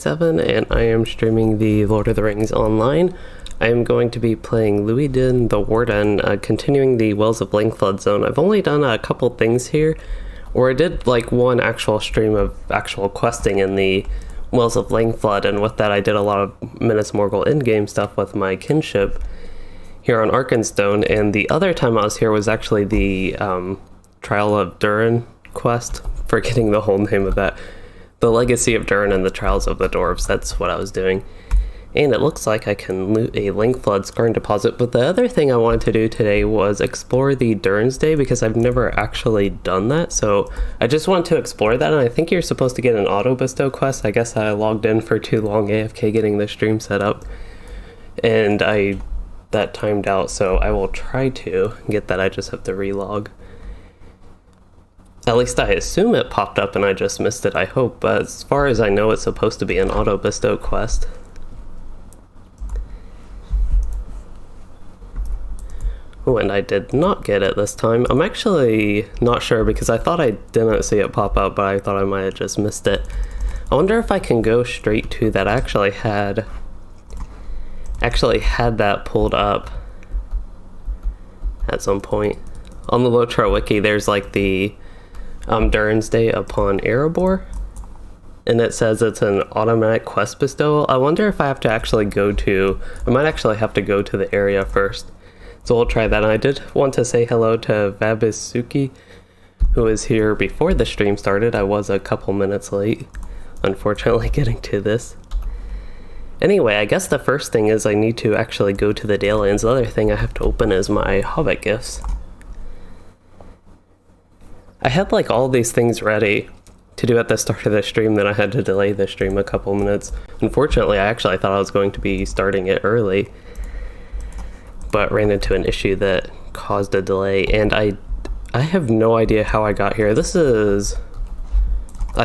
27 and I am streaming the Lord of the Rings online. I am going to be playing Loueyden the Warden, continuing the Wells of Langflood zone. I've only done a couple things here, or I did like one actual stream of actual questing in the Wells of Langflood, and with that I did a lot of Minas Morgul in-game stuff with my kinship here on Arkenstone, and the other time I was here was actually the Trial of Durin quest, forgetting the whole name of that. The Legacy of Durin and the Trials of the Dwarves, that's what I was doing. And it looks like I can loot a Langflood scarring deposit, but the other thing I wanted to do today was explore the Durin's Day, because I've never actually done that, so I just wanted to explore that, and I think you're supposed to get an auto bestow quest. I guess I logged in for too long AFK getting the stream set up, and that timed out, so I will try to get that. I just have to relog. At least I assume it popped up and I just missed it, I hope, but as far as I know it's supposed to be an auto bestow quest. Oh, and I did not get it this time. I'm actually not sure because I thought I didn't see it pop up, but I thought I might have just missed it. I wonder if I can go straight to that. I actually had that pulled up at some point. On the LOTRO wiki there's like the Durin's Day upon Erebor, and it says it's an automatic quest bestowal. I wonder if I have to actually I might actually have to go to the area first. So we'll try that. And I did want to say hello to Vabisuki, who was here before the stream started. I was a couple minutes late, unfortunately, getting to this. Anyway, I guess the first thing is I need to actually go to the Dalelands. The other thing I have to open is my Hobbit gifts. I had like all these things ready to do at the start of the stream, then I had to delay the stream a couple minutes. Unfortunately, I thought I was going to be starting it early, but ran into an issue that caused a delay, and I have no idea how I got here. I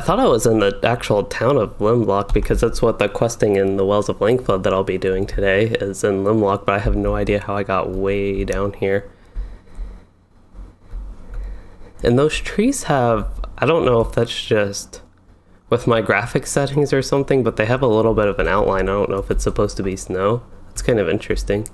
thought I was in the actual town of Limlok, because that's what the questing in the Wells of Langflood that I'll be doing today is in Limlok, but I have no idea how I got way down here. And those trees I don't know if that's just with my graphics settings or something, but they have a little bit of an outline. I don't know if it's supposed to be snow. It's kind of interesting.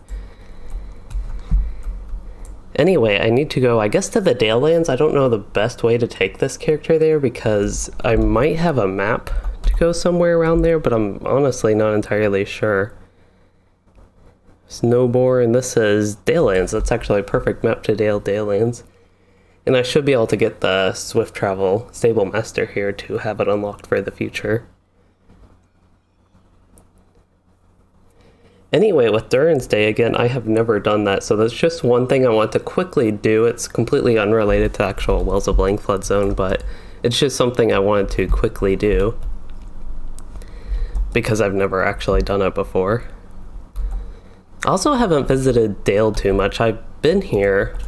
Anyway, I need to go, I guess, to the Dalelands. I don't know the best way to take this character there, because I might have a map to go somewhere around there, but I'm honestly not entirely sure. Snowbore, and this is Dalelands. That's actually a perfect map to Dalelands. And I should be able to get the Swift Travel Stable Master here to have it unlocked for the future. Anyway, with Durin's Day, again, I have never done that, so that's just one thing I want to quickly do. It's completely unrelated to the actual Wells of Langflood zone, but it's just something I wanted to quickly do, because I've never actually done it before. I also haven't visited Dale too much. I've been here,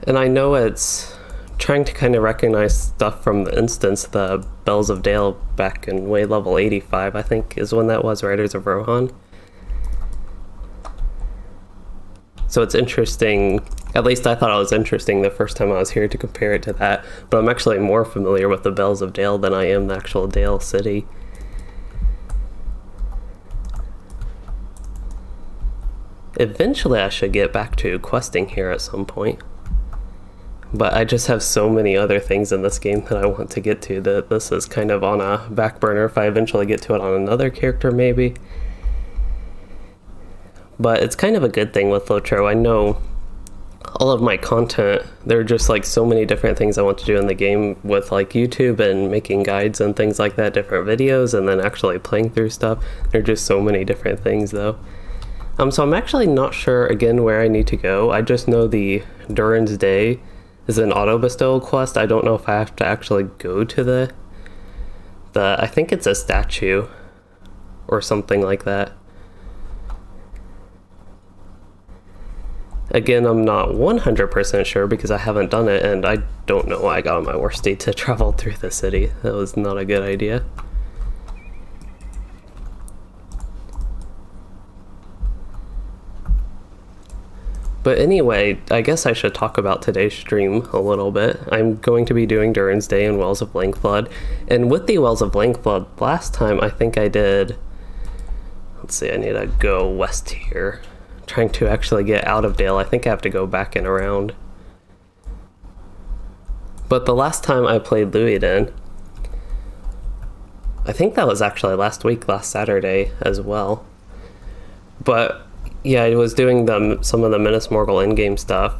and I know it's trying to kind of recognize stuff from the instance, the Bells of Dale back in way level 85, I think is when that was, Riders of Rohan. So it's interesting, at least I thought it was interesting the first time I was here to compare it to that, but I'm actually more familiar with the Bells of Dale than I am the actual Dale city. Eventually I should get back to questing here at some point. But I just have so many other things in this game that I want to get to that this is kind of on a back burner. If I eventually get to it on another character, maybe. But it's kind of a good thing with LOTRO. I know all of my content, there are just like so many different things I want to do in the game with like YouTube and making guides and things like that, different videos, and then actually playing through stuff. There are just so many different things though. So I'm actually not sure again where I need to go. I just know the Durin's Day is an auto bestowal quest. I don't know if I have to actually go to the I think it's a statue or something like that. Again, I'm not 100% sure because I haven't done it, and I don't know why I got on my worst day to travel through the city. That was not a good idea. But anyway, I guess I should talk about today's stream a little bit. I'm going to be doing Durin's Day in Wells of Langflood. And with the Wells of Langflood, last time I think I did... Let's see, I need to go west here. I'm trying to actually get out of Dale. I think I have to go back and around. But the last time I played Loueyden, I think that was actually last week, last Saturday as well. But yeah, I was doing some of the Minas Morgul in-game stuff.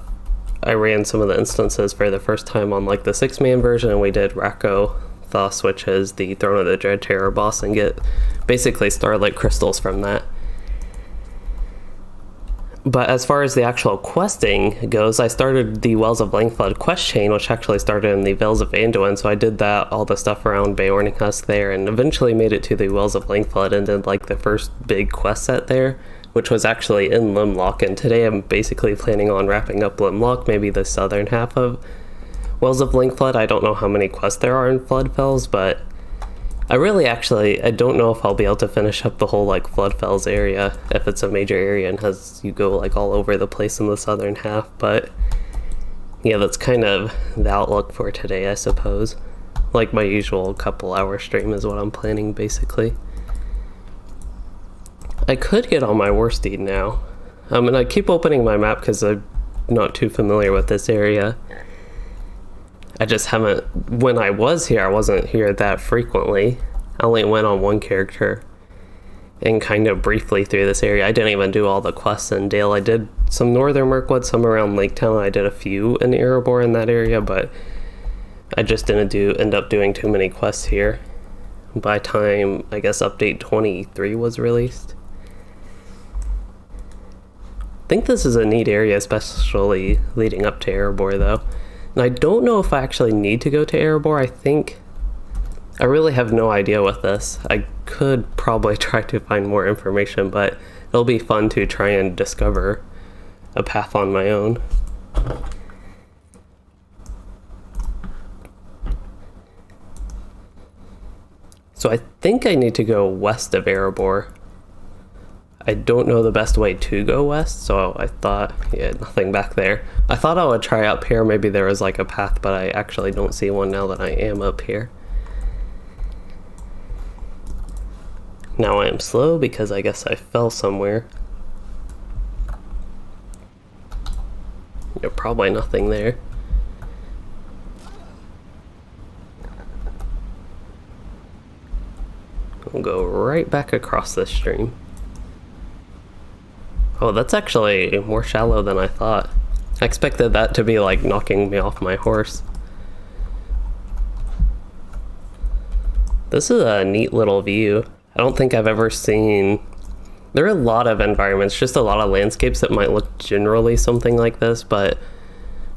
I ran some of the instances for the first time on like the 6-man version, and we did Rako Thus, which is the Throne of the Dread Terror boss, and get basically Starlight Crystals from that. But as far as the actual questing goes, I started the Wells of Langflood quest chain, which actually started in the Vales of Anduin, so I did that, all the stuff around Beorning Husk there, and eventually made it to the Wells of Langflood and did like the first big quest set there, which was actually in Limlok, and today I'm basically planning on wrapping up Limlok, maybe the southern half of Wells of Langflood. I don't know how many quests there are in Floodfells, but I don't know if I'll be able to finish up the whole like Floodfells area, if it's a major area and has you go like all over the place in the southern half. But yeah, that's kind of the outlook for today, I suppose. Like my usual couple-hour stream is what I'm planning, basically. I could get on my Worsted now. And I keep opening my map because I'm not too familiar with this area. I just haven't, when I was here, I wasn't here that frequently. I only went on one character and kind of briefly through this area. I didn't even do all the quests in Dale. I did some Northern Mirkwood, some around Lake Town. I did a few in Erebor in that area, but I just didn't end up doing too many quests here. By time, I guess, update 23 was released. I think this is a neat area, especially leading up to Erebor, though. And I don't know if I actually need to go to Erebor. I really have no idea with this. I could probably try to find more information, but it'll be fun to try and discover a path on my own. So I think I need to go west of Erebor. I don't know the best way to go west, so I thought, yeah, nothing back there. I thought I would try up here, maybe there was like a path, but I actually don't see one now that I am up here. Now I am slow because I guess I fell somewhere. There's probably nothing there. We'll go right back across this stream. Oh, that's actually more shallow than I thought. I expected that to be like knocking me off my horse. This is a neat little view. I don't think I've ever seen... There are a lot of environments, just a lot of landscapes that might look generally something like this, but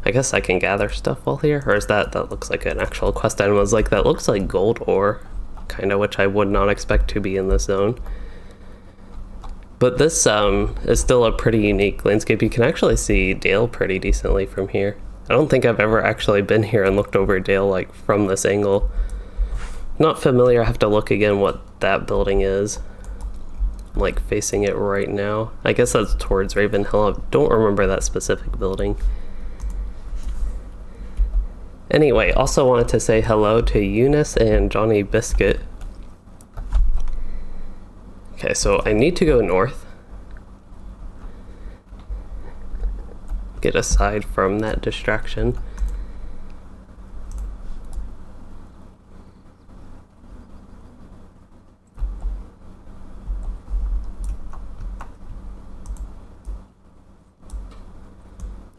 I guess I can gather stuff while here. Or is that looks like an actual quest item. I was like, that looks like gold ore, kind of, which I would not expect to be in this zone. But this is still a pretty unique landscape. You can actually see Dale pretty decently from here. I don't think I've ever actually been here and looked over Dale like from this angle. Not familiar, I have to look again what that building is. I'm like facing it right now. I guess that's towards Ravenhill. I don't remember that specific building. Anyway, also wanted to say hello to Eunice and Johnny Biscuit. Okay, so I need to go north. Get aside from that distraction.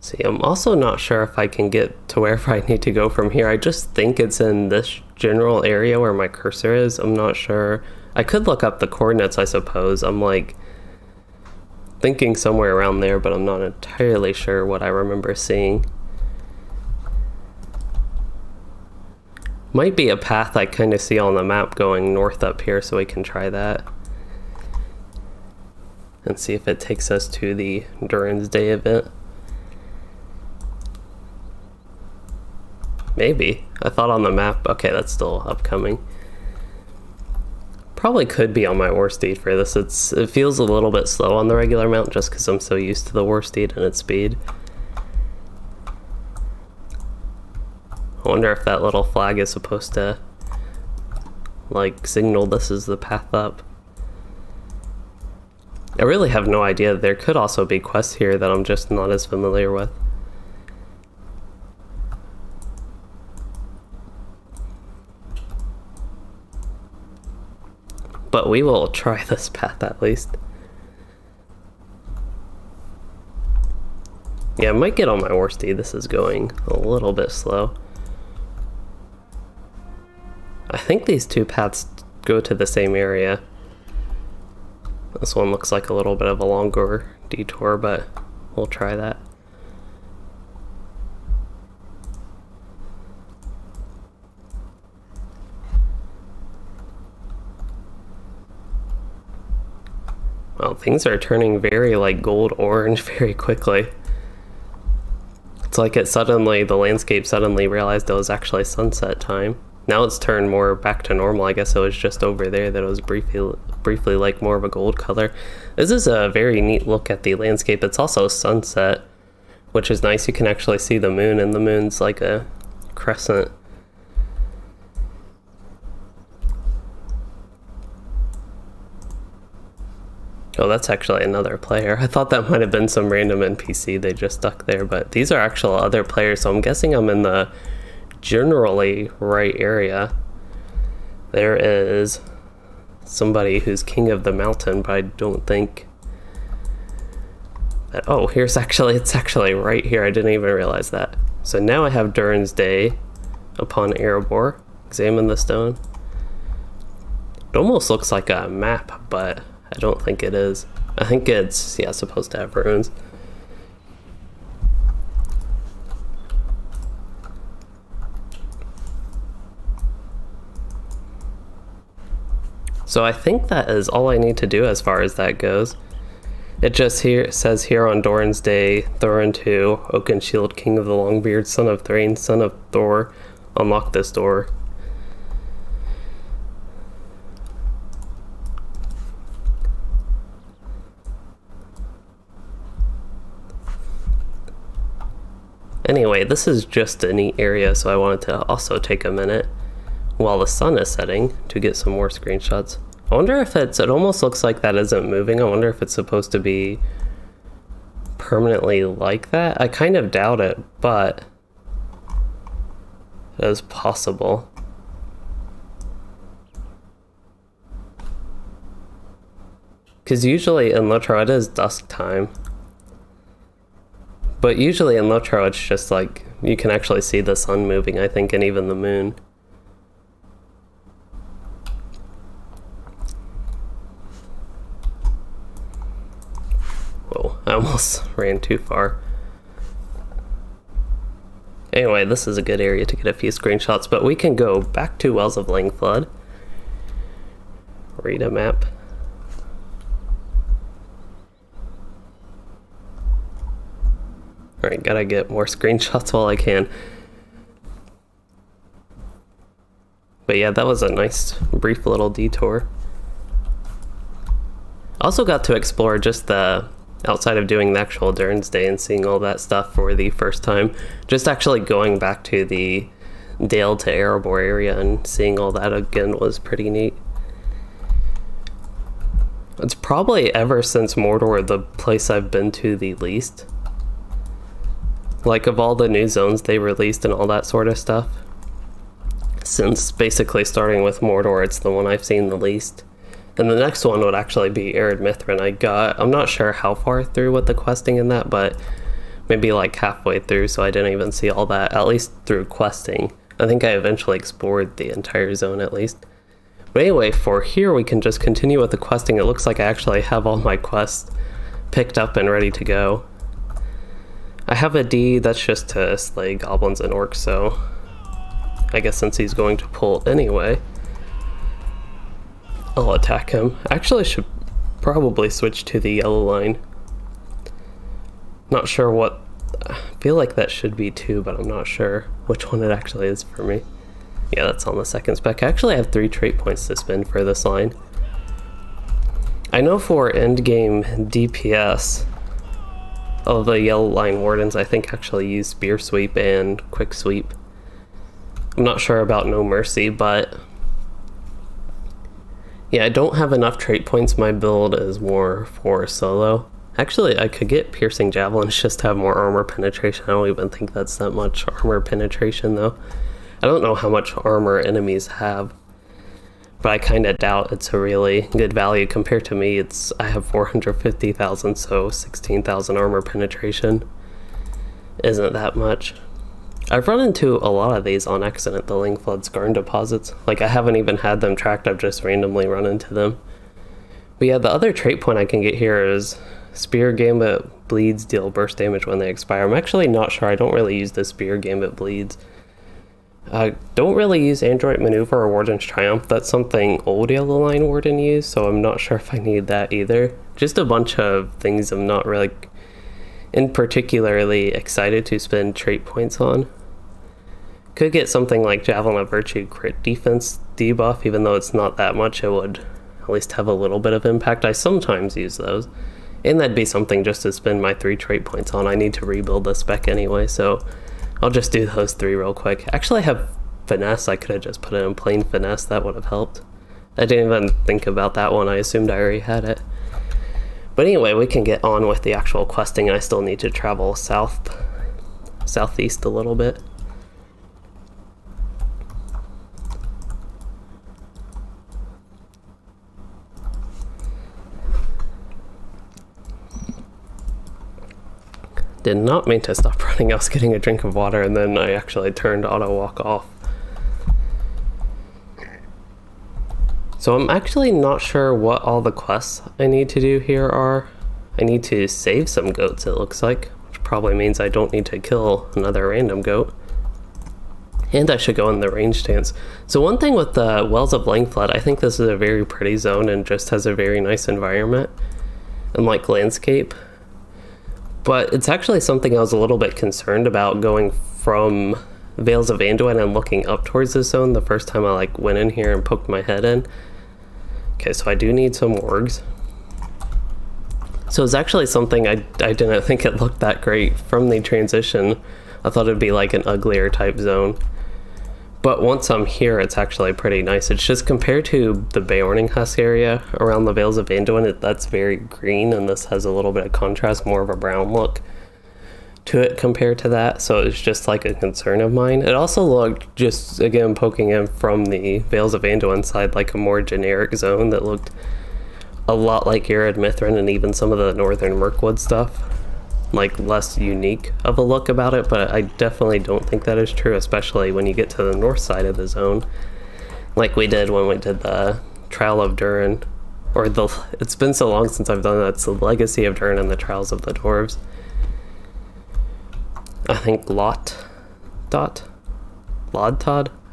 See, I'm also not sure if I can get to wherever I need to go from here. I just think it's in this general area where my cursor is. I'm not sure. I could look up the coordinates, I suppose. I'm like thinking somewhere around there, but I'm not entirely sure what I remember seeing. Might be a path I kind of see on the map going north up here, so we can try that. And see if it takes us to the Durin's Day event. Maybe. I thought on the map, okay, that's still upcoming. Probably could be on my war steed for this. It feels a little bit slow on the regular mount just because I'm so used to the war steed and its speed. I wonder if that little flag is supposed to like signal this is the path up. I really have no idea. There could also be quests here that I'm just not as familiar with. But we will try this path at least. Yeah, I might get on my war steed. This is going a little bit slow. I think these two paths go to the same area. This one looks like a little bit of a longer detour, but we'll try that. Well, things are turning very like gold orange very quickly. It's like the landscape suddenly realized it was actually sunset time. Now it's turned more back to normal. I guess it was just over there that it was briefly like more of a gold color. This is a very neat look at the landscape. It's also sunset, which is nice. You can actually see the moon, and the moon's like a crescent. Oh, that's actually another player. I thought that might have been some random NPC they just stuck there, but these are actual other players, so I'm guessing I'm in the generally right area. There is somebody who's king of the mountain, but I don't think that... Oh, it's actually right here. I didn't even realize that. So now I have Durin's Day upon Erebor. Examine the stone. It almost looks like a map, but I don't think it is. I think it's, yeah, supposed to have runes. So I think that is all I need to do as far as that goes. It just says here on Durin's Day, Durin 2, Oakenshield, King of the Longbeard, son of Thrain, son of Thor, unlock this door. Anyway, this is just a neat area, so I wanted to also take a minute while the sun is setting to get some more screenshots. I wonder if it almost looks like that isn't moving. I wonder if it's supposed to be permanently like that. I kind of doubt it, but it is possible. Because usually in LOTRO it is dusk time. But usually in LOTRO it's just like, you can actually see the sun moving, I think, and even the moon. Whoa, I almost ran too far. Anyway, this is a good area to get a few screenshots, but we can go back to Wells of Langflood. Read a map. Alright, gotta get more screenshots while I can. But yeah, that was a nice, brief little detour. Also got to explore just the, outside of doing the actual Durin's Day and seeing all that stuff for the first time, just actually going back to the Dale to Erebor area and seeing all that again was pretty neat. It's probably ever since Mordor the place I've been to the least. Like, of all the new zones they released and all that sort of stuff, since basically starting with Mordor, it's the one I've seen the least. And the next one would actually be Arid Mithrin. I'm not sure how far through with the questing in that, but maybe like halfway through, so I didn't even see all that, at least through questing. I think I eventually explored the entire zone at least. But anyway, for here we can just continue with the questing. It looks like I actually have all my quests picked up and ready to go. I have a D that's just to slay goblins and orcs, so I guess since he's going to pull anyway, I'll attack him. Actually, I should probably switch to the yellow line. Not sure what... I feel like that should be 2, but I'm not sure which one it actually is for me. Yeah, that's on the second spec. I actually have 3 trait points to spend for this line. I know for endgame DPS, all the Yellow Line Wardens I think actually use Spear Sweep and Quick Sweep. I'm not sure about No Mercy, but yeah, I don't have enough trait points. My build is more for solo. Actually, I could get Piercing Javelins just to have more armor penetration. I don't even think that's that much armor penetration though. I don't know how much armor enemies have, but I kind of doubt it's a really good value. Compared to me, I have 450,000, so 16,000 armor penetration isn't that much. I've run into a lot of these on accident, the Langflood Skarn deposits. Like, I haven't even had them tracked, I've just randomly run into them. But yeah, the other trait point I can get here is Spear Gambit Bleeds deal burst damage when they expire. I'm actually not sure, I don't really use the Spear Gambit Bleeds. I don't really use Android Maneuver or Warden's Triumph. That's something old Yellow Line Warden used, so I'm not sure if I need that either. Just a bunch of things I'm not really particularly excited to spend trait points on. Could get something like Javelin of Virtue crit defense debuff, even though it's not that much, it would at least have a little bit of impact. I sometimes use those, and that'd be something just to spend my 3 trait points on. I need to rebuild the spec anyway, so I'll just do those 3 real quick. Actually, I have Finesse. I could have just put it in plain Finesse. That would have helped. I didn't even think about that one. I assumed I already had it. But anyway, we can get on with the actual questing. I still need to travel southeast a little bit. Did not mean to stop running. I was getting a drink of water and then I actually turned auto walk off. So I'm actually not sure what all the quests I need to do here are. I need to save some goats, it looks like, which probably means I don't need to kill another random goat. And I should go in the range stance. So one thing with the Wells of Langflood, I think this is a very pretty zone and just has a very nice environment and like landscape. But it's actually something I was a little bit concerned about going from Vales of Anduin and looking up towards this zone the first time I went in here and poked my head in. Okay, so I do need some wargs. So it's actually something I didn't think it looked that great from the transition. I thought it'd be like an uglier type zone. But once I'm here, it's actually pretty nice. It's just compared to the Beorning Husk area around the Vales of Anduin, that's very green, and this has a little bit of contrast, more of a brown look to it compared to that. So it's just like a concern of mine. It also looked, just again poking in from the Vales of Anduin side, like a more generic zone that looked a lot like Arid Mithrin and even some of the Northern Mirkwood stuff. Like less unique of a look about it, but I definitely don't think that is true, especially when you get to the north side of the zone, like we did when we did the Trial of Durin, or it's been so long since I've done that. It's the Legacy of Durin and the Trials of the Dwarves. I think Lodtod. I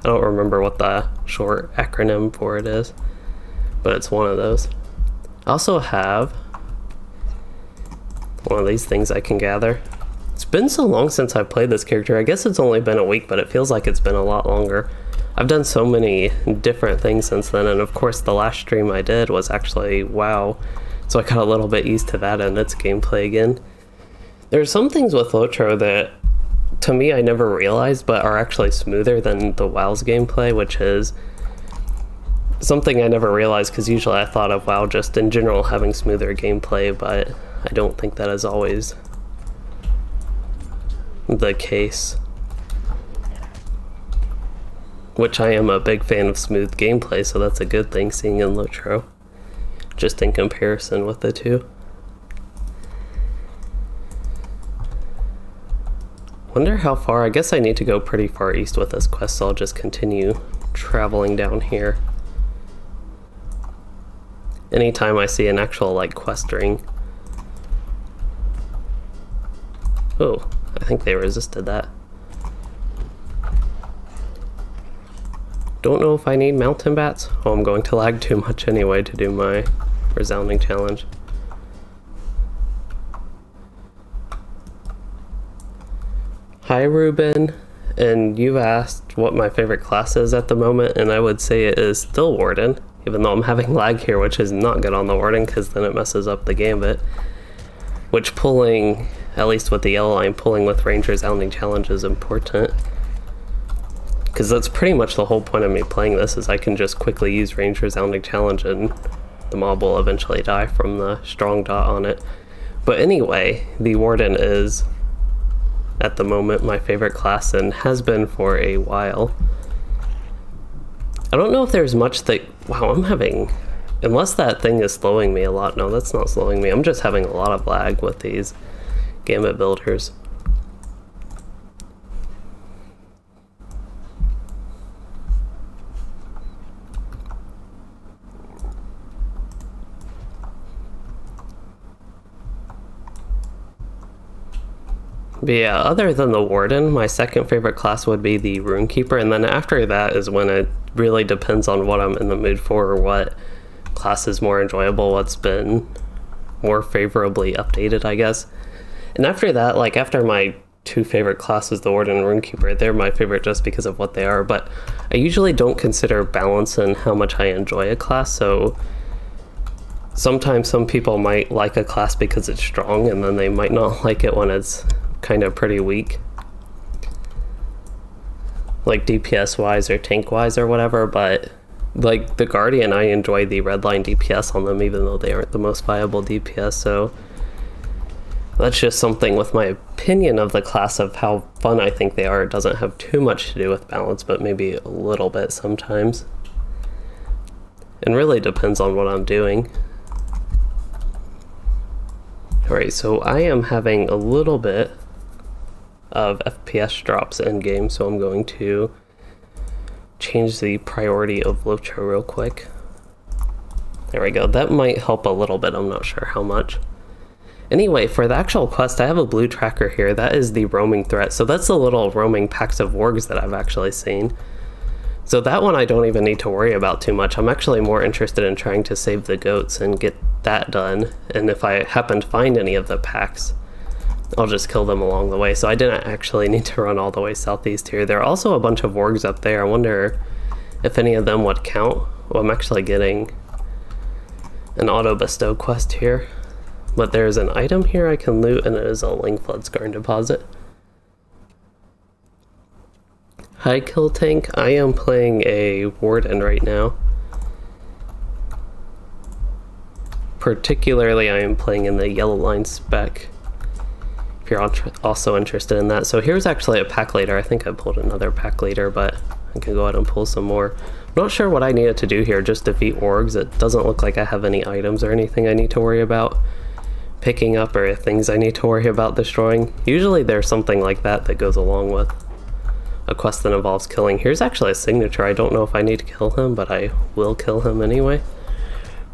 don't remember what the short acronym for it is, but it's one of those. I also have one of these things I can gather. It's been so long since I've played this character. I guess it's only been a week, but it feels like it's been a lot longer. I've done so many different things since then, and of course the last stream I did was actually WoW, so I got a little bit used to that and its gameplay again. There's some things with LOTRO that, to me, I never realized, but are actually smoother than the WoW's gameplay, which is something I never realized, because usually I thought of WoW just in general having smoother gameplay, but I don't think that is always the case. Which I am a big fan of smooth gameplay, so that's a good thing seeing in LOTRO, just in comparison with the two. Wonder how far. I guess I need to go pretty far east with this quest, so I'll just continue traveling down here. Anytime I see an actual quest ring. Oh, I think they resisted that. Don't know if I need mountain bats. Oh, I'm going to lag too much anyway to do my resounding challenge. Hi Ruben, and you've asked what my favorite class is at the moment, and I would say it is still Warden, even though I'm having lag here, which is not good on the Warden because then it messes up the gambit. Which pulling, at least with the yellow line, pulling with Ranger's Ounding Challenge is important. Because that's pretty much the whole point of me playing this, is I can just quickly use Ranger's Ounding Challenge and the mob will eventually die from the strong dot on it. But anyway, the Warden is, at the moment, my favorite class and has been for a while. I don't know if there's much that... Wow, I'm having... Unless that thing is slowing me a lot. No, that's not slowing me. I'm just having a lot of lag with these gambit builders. But yeah, other than the Warden, my second favorite class would be the Runekeeper, and then after that is when it really depends on what I'm in the mood for or what class is more enjoyable, what's been more favorably updated, I guess. And after that, like after my two favorite classes, the Warden and Runekeeper, they're my favorite just because of what they are, but I usually don't consider balance in how much I enjoy a class, so sometimes some people might like a class because it's strong, and then they might not like it when it's kind of pretty weak, like DPS wise or tank wise or whatever. But like the Guardian, I enjoy the redline DPS on them even though they aren't the most viable DPS, so that's just something with my opinion of the class of how fun I think they are. It doesn't have too much to do with balance, but maybe a little bit sometimes, and really depends on what I'm doing. Alright, so I am having a little bit of FPS drops in game, so I'm going to change the priority of LOTRO real quick. There we go. That might help a little bit. I'm not sure how much. Anyway, for the actual quest, I have a blue tracker here. That is the roaming threat. So that's the little roaming packs of wargs that I've actually seen. So that one I don't even need to worry about too much. I'm actually more interested in trying to save the goats and get that done. And if I happen to find any of the packs, I'll just kill them along the way. So I didn't actually need to run all the way southeast here. There are also a bunch of wargs up there. I wonder if any of them would count. Well, I'm actually getting an auto bestow quest here. But there's an item here I can loot, and it is a Langflood Scarn deposit. Hi, Kill Tank. I am playing a Warden right now. Particularly, I am playing in the yellow line spec, if you're also interested in that. So here's actually a pack leader. I think I pulled another pack leader, but I can go ahead and pull some more. I'm not sure what I needed to do here, just defeat wargs. It doesn't look like I have any items or anything I need to worry about picking up or things I need to worry about destroying. Usually there's something like that that goes along with a quest that involves killing. Here's actually a signature. I don't know if I need to kill him, but I will kill him anyway.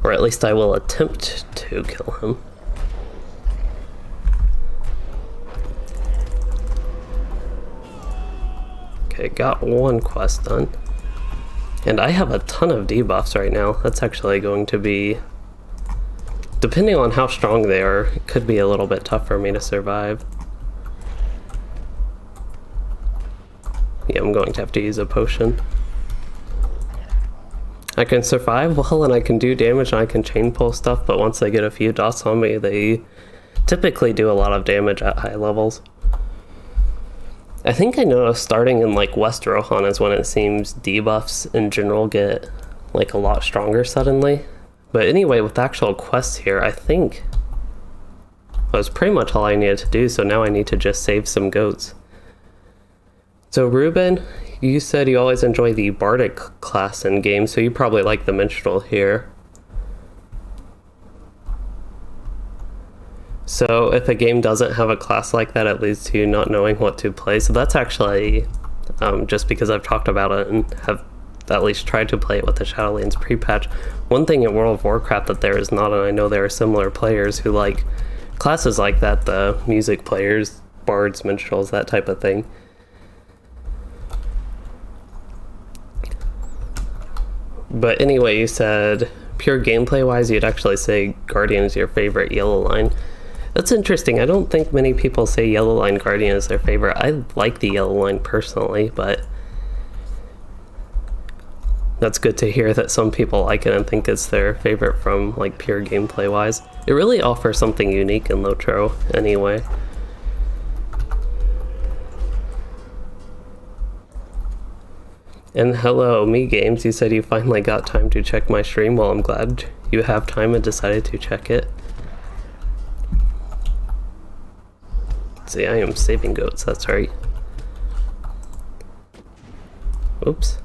Or at least I will attempt to kill him. Okay, got one quest done. And I have a ton of debuffs right now. That's actually going to be, depending on how strong they are, it could be a little bit tough for me to survive. Yeah, I'm going to have to use a potion. I can survive well, and I can do damage, and I can chain pull stuff, but once they get a few dots on me, they typically do a lot of damage at high levels. I think I noticed starting in like West Rohan is when it seems debuffs in general get like a lot stronger suddenly. But anyway, with the actual quests here, I think that was pretty much all I needed to do, so now I need to just save some goats. So Ruben, you said you always enjoy the Bardic class in game, so you probably like the Minstrel here. So if a game doesn't have a class like that, it leads to you not knowing what to play. So that's actually just because I've talked about it and have at least tried to play it with the Shadowlands pre-patch. One thing in World of Warcraft that there is not, and I know there are similar players who like classes like that, the music players, bards, minstrels, that type of thing. But anyway, you said pure gameplay wise, you'd actually say Guardian is your favorite yellow line. That's interesting. I don't think many people say yellow line Guardian is their favorite. I like the yellow line personally, but That's good to hear that some people like it and think it's their favorite from like pure gameplay wise. It really offers something unique in LOTRO anyway. And hello, Me Games, you said you finally got time to check my stream. Well, I'm glad you have time and decided to check it. See, I am saving goats, that's right. Oops.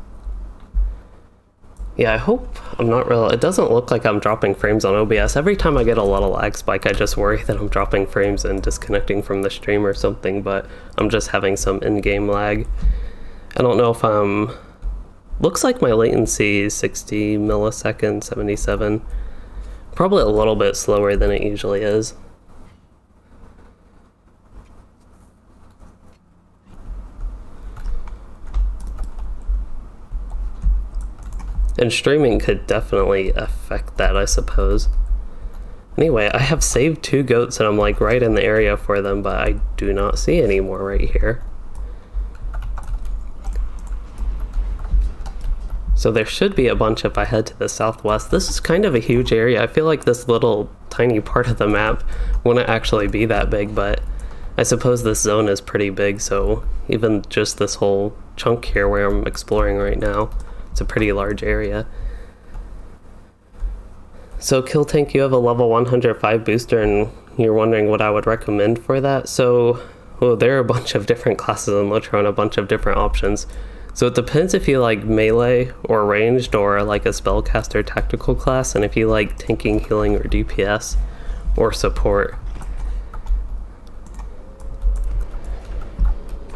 Yeah, I hope I'm not real. It doesn't look like I'm dropping frames on OBS. Every time I get a lot of lag spike, I just worry that I'm dropping frames and disconnecting from the stream or something, but I'm just having some in-game lag. I don't know if I'm... Looks like my latency is 60 milliseconds, 77. Probably a little bit slower than it usually is. And streaming could definitely affect that, I suppose. Anyway, I have saved 2 goats and I'm like right in the area for them, but I do not see any more right here. So there should be a bunch if I head to the southwest. This is kind of a huge area. I feel like this little tiny part of the map wouldn't actually be that big, but I suppose this zone is pretty big, so even just this whole chunk here where I'm exploring right now, it's a pretty large area. So Kill Tank, you have a level 105 booster and you're wondering what I would recommend for that. So, well, there are a bunch of different classes in LOTRO and a bunch of different options. So it depends if you like melee or ranged or like a spellcaster tactical class, and if you like tanking, healing, or DPS or support.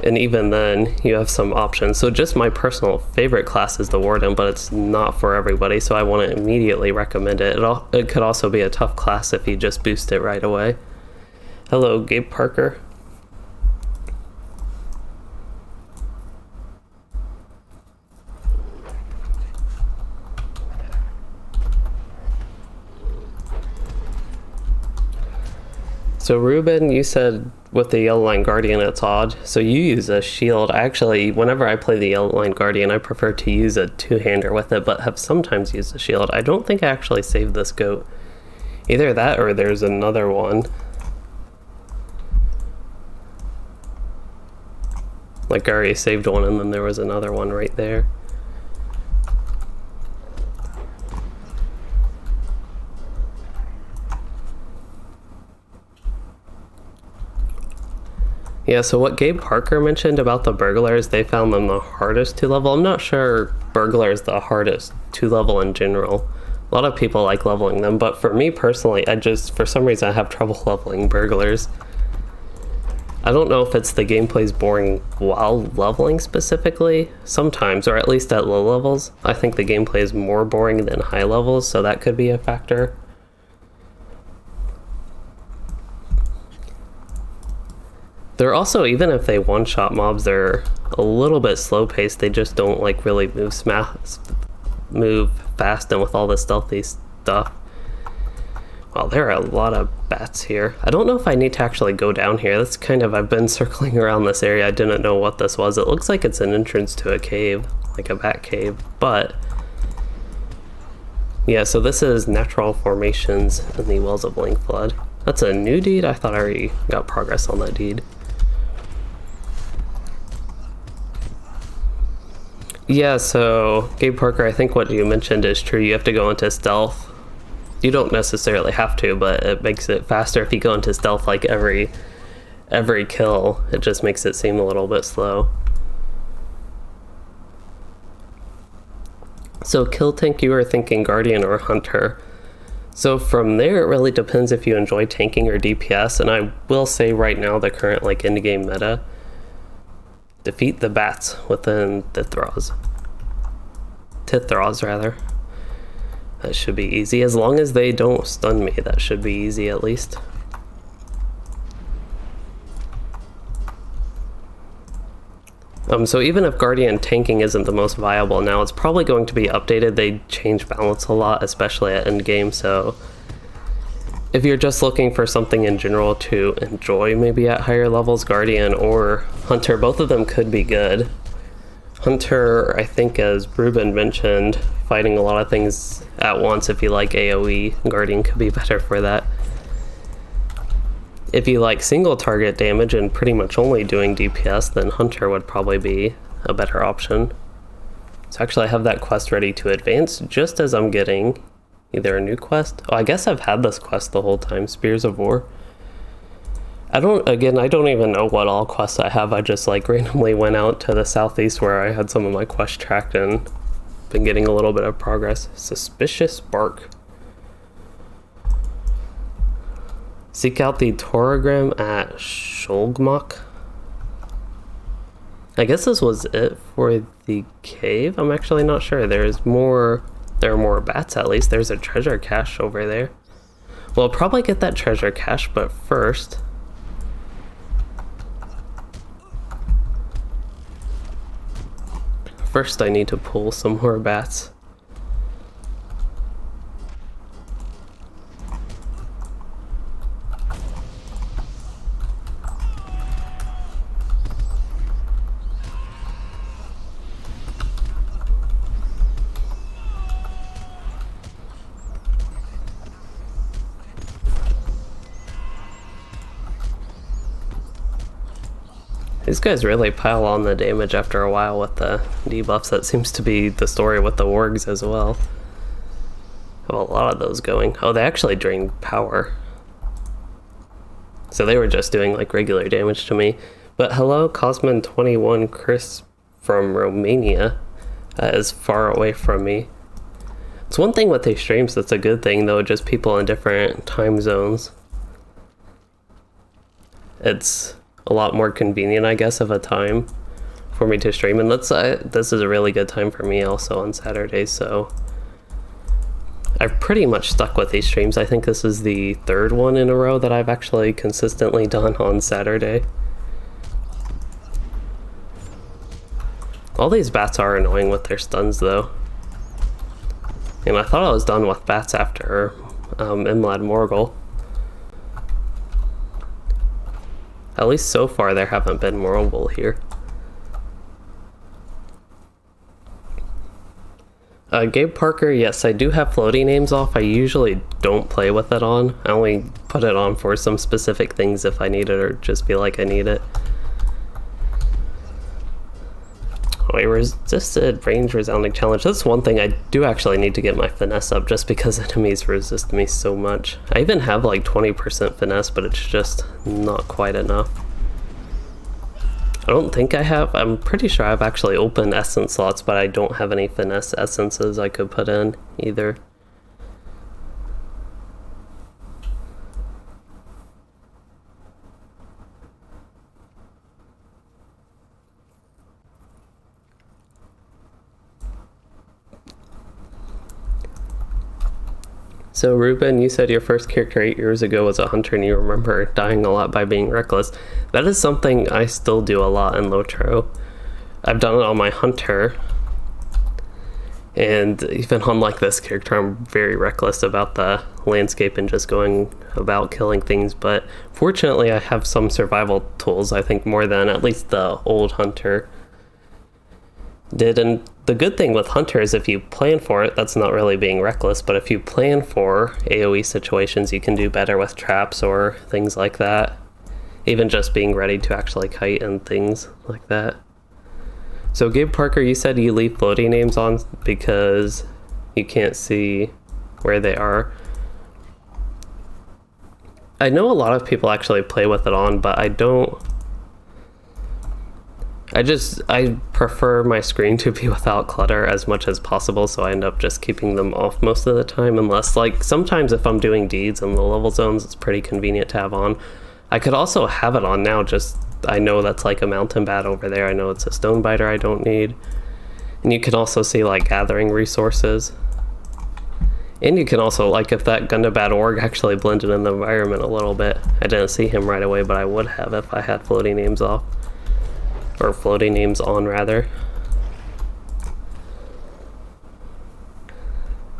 And even then, you have some options. So just my personal favorite class is the Warden, but it's not for everybody, so I wouldn't immediately recommend it. It could also be a tough class if you just boost it right away. Hello, Gabe Parker. So Ruben, you said with the Yellow Line Guardian it's odd. So you use a shield. Actually, whenever I play the Yellow Line Guardian, I prefer to use a two-hander with it, but have sometimes used a shield. I don't think I actually saved this goat. Either that or there's another one. Like I already saved one and then there was another one right there. Yeah, so what Gabe Parker mentioned about the burglars, they found them the hardest to level. I'm not sure burglar is the hardest to level in general. A lot of people like leveling them, but for me personally, for some reason I have trouble leveling burglars. I don't know if it's the gameplay's boring while leveling specifically, sometimes, or at least at low levels. I think the gameplay is more boring than high levels, so that could be a factor. They're also, even if they one-shot mobs, they're a little bit slow-paced. They just don't like really move fast and with all the stealthy stuff. Well, there are a lot of bats here. I don't know if I need to actually go down here. That's kind of, I've been circling around this area. I didn't know what this was. It looks like it's an entrance to a cave, like a bat cave, but yeah, so this is natural formations in the Wells of Langflood. That's a new deed? I thought I already got progress on that deed. Yeah, so Gabe Parker, I think what you mentioned is true. You have to go into stealth. You don't necessarily have to, but it makes it faster if you go into stealth like every kill. It just makes it seem a little bit slow. So Kill Tank, you were thinking Guardian or Hunter. So from there, it really depends if you enjoy tanking or DPS, and I will say right now the current like endgame meta, defeat the bats within Tithras rather. That should be easy, as long as they don't stun me. That should be easy at least. So even if Guardian tanking isn't the most viable now, it's probably going to be updated. They change balance a lot, especially at endgame, so if you're just looking for something in general to enjoy maybe at higher levels, Guardian or Hunter, both of them could be good. Hunter, I think, as Ruben mentioned, fighting a lot of things at once. If you like AoE, Guardian could be better for that. If you like single target damage and pretty much only doing DPS, then Hunter would probably be a better option. So actually I have that quest ready to advance just as I'm getting either a new quest. Oh, I guess I've had this quest the whole time, Spears of War. I don't even know what all quests I have. I just like randomly went out to the southeast where I had some of my quests tracked and been getting a little bit of progress. Suspicious Bark. Seek out the Toragram at Sholgmok. I guess this was it for the cave. I'm actually not sure. There are more bats at least. There's a treasure cache over there. We'll probably get that treasure cache, but first I need to pull some more bats. These guys really pile on the damage after a while with the debuffs. That seems to be the story with the wargs as well. Have a lot of those going. Oh, they actually drain power. So they were just doing like regular damage to me. But hello, Cosman21 Chris from Romania is far away from me. It's one thing with these streams that's a good thing though, just people in different time zones. It's a lot more convenient, I guess, of a time for me to stream, and this is a really good time for me also on Saturdays, so I've pretty much stuck with these streams. I think this is the third one in a row that I've actually consistently done on Saturday. All these bats are annoying with their stuns though, and I thought I was done with bats after Imlad Morgul. At least so far there haven't been mobile here. Gabe Parker, yes, I do have floating names off. I usually don't play with it on. I only put it on for some specific things if I need it or just feel like I need it. Oh, a resisted range resounding challenge. That's one thing I do actually need to get my finesse up just because enemies resist me so much. I even have like 20% finesse, but it's just not quite enough. I don't think I have. I'm pretty sure I've actually opened essence slots, but I don't have any finesse essences I could put in either. So Ruben, you said your first character 8 years ago was a hunter and you remember dying a lot by being reckless. That is something I still do a lot in LOTRO. I've done it on my hunter, and even on like this character I'm very reckless about the landscape and just going about killing things, but fortunately I have some survival tools, I think more than at least the old hunter did. And the good thing with hunter is if you plan for it, that's not really being reckless, but if you plan for AoE situations, you can do better with traps or things like that. Even just being ready to actually kite and things like that. So Gabe Parker, you said you leave floating names on because you can't see where they are. I know a lot of people actually play with it on, but I don't. I prefer my screen to be without clutter as much as possible, so I end up just keeping them off most of the time, unless like sometimes if I'm doing deeds in the level zones, it's pretty convenient to have on. I could also have it on now, just I know that's like a mountain bat over there, I know it's a stone biter I don't need. And you can also see like gathering resources. And you can also, like, if that Gundabad org actually blended in the environment a little bit. I didn't see him right away, but I would have if I had floating names off. Or floating names on, rather.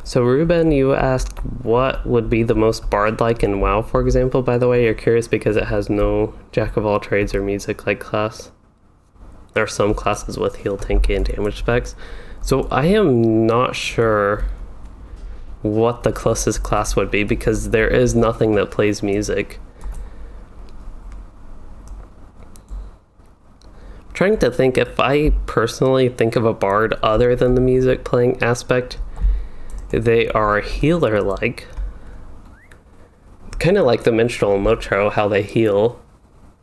So Ruben, you asked what would be the most bard-like in WoW, for example. By the way, you're curious because it has no jack of all trades or music-like class. There are some classes with heal, tank, and damage specs. So I am not sure what the closest class would be because there is nothing that plays music. I'm trying to think if I personally think of a bard other than the music playing aspect, they are healer-like. Kind of like the minstrel and LOTRO, how they heal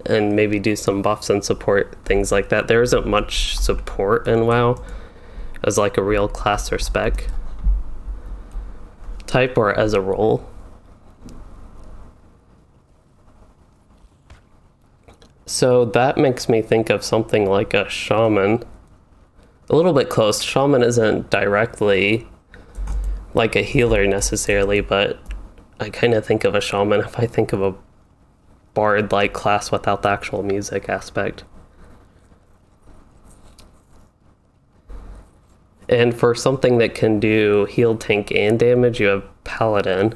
and maybe do some buffs and support, things like that. There isn't much support in WoW as like a real class or spec type or as a role. So that makes me think of something like a shaman. A little bit close. Shaman isn't directly like a healer necessarily, but I kind of think of a shaman if I think of a bard-like class without the actual music aspect. And for something that can do heal, tank, and damage, you have paladin.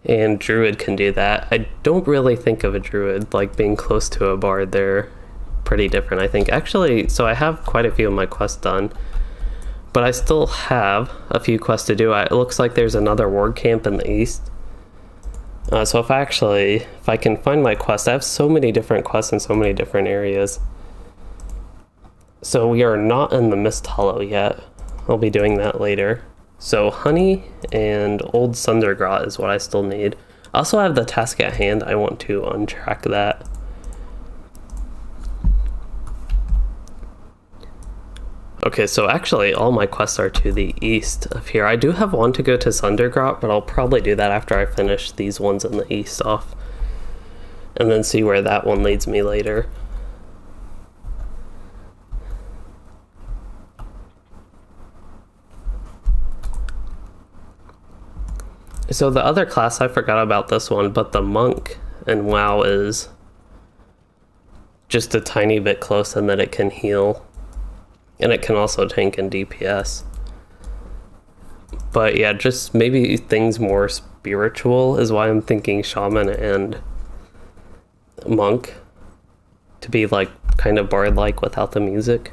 And druid can do that. I don't really think of a druid like being close to a bard. They're pretty different, I think. Actually, so I have quite a few of my quests done, but I still have a few quests to do. It looks like there's another ward camp in the east. So if I can find my quest, I have so many different quests in so many different areas. So we are not in the Mist Hollow yet. I'll be doing that later. So honey and old Sundergrot is what I still need. I also have the task at hand. I want to untrack that. Okay, so actually all my quests are to the east of here. I do have one to go to Sundergrot, but I'll probably do that after I finish these ones in the east off. And then see where that one leads me later. So the other class, I forgot about this one, but the monk in WoW is just a tiny bit close in that it can heal. And it can also tank and DPS. But yeah, just maybe things more spiritual is why I'm thinking shaman and monk. To be like kind of bard-like without the music.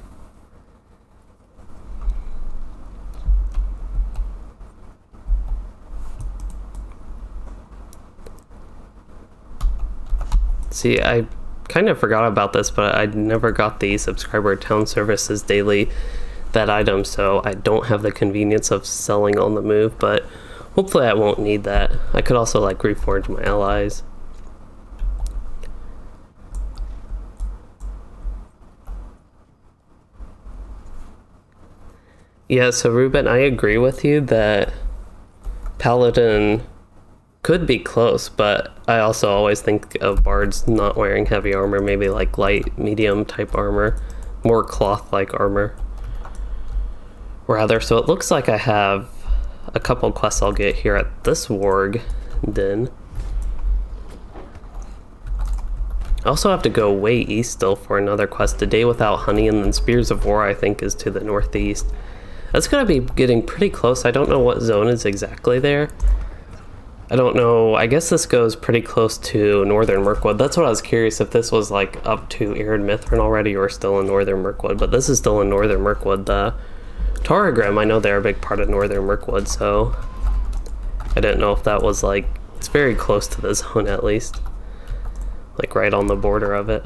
See, I kind of forgot about this, but I never got the subscriber town services daily, that item, so I don't have the convenience of selling on the move, but hopefully I won't need that. I could also like reforge my allies. Yeah, so Ruben, I agree with you that Paladin could be close, but I also always think of bards not wearing heavy armor, maybe like light, medium type armor, more cloth-like armor. Rather, so it looks like I have a couple quests I'll get here at this warg den. I also have to go way east still for another quest, A Day Without Honey, and then Spears of War I think is to the northeast. That's gonna be getting pretty close. I don't know what zone is exactly there. I don't know, I guess this goes pretty close to Northern Mirkwood. That's what I was curious if this was like up to Arid Mithrin already or still in Northern Mirkwood, but this is still in Northern Mirkwood. The Toragrim, I know they're a big part of Northern Mirkwood, so I didn't know if that was like, it's very close to the zone at least. Like right on the border of it.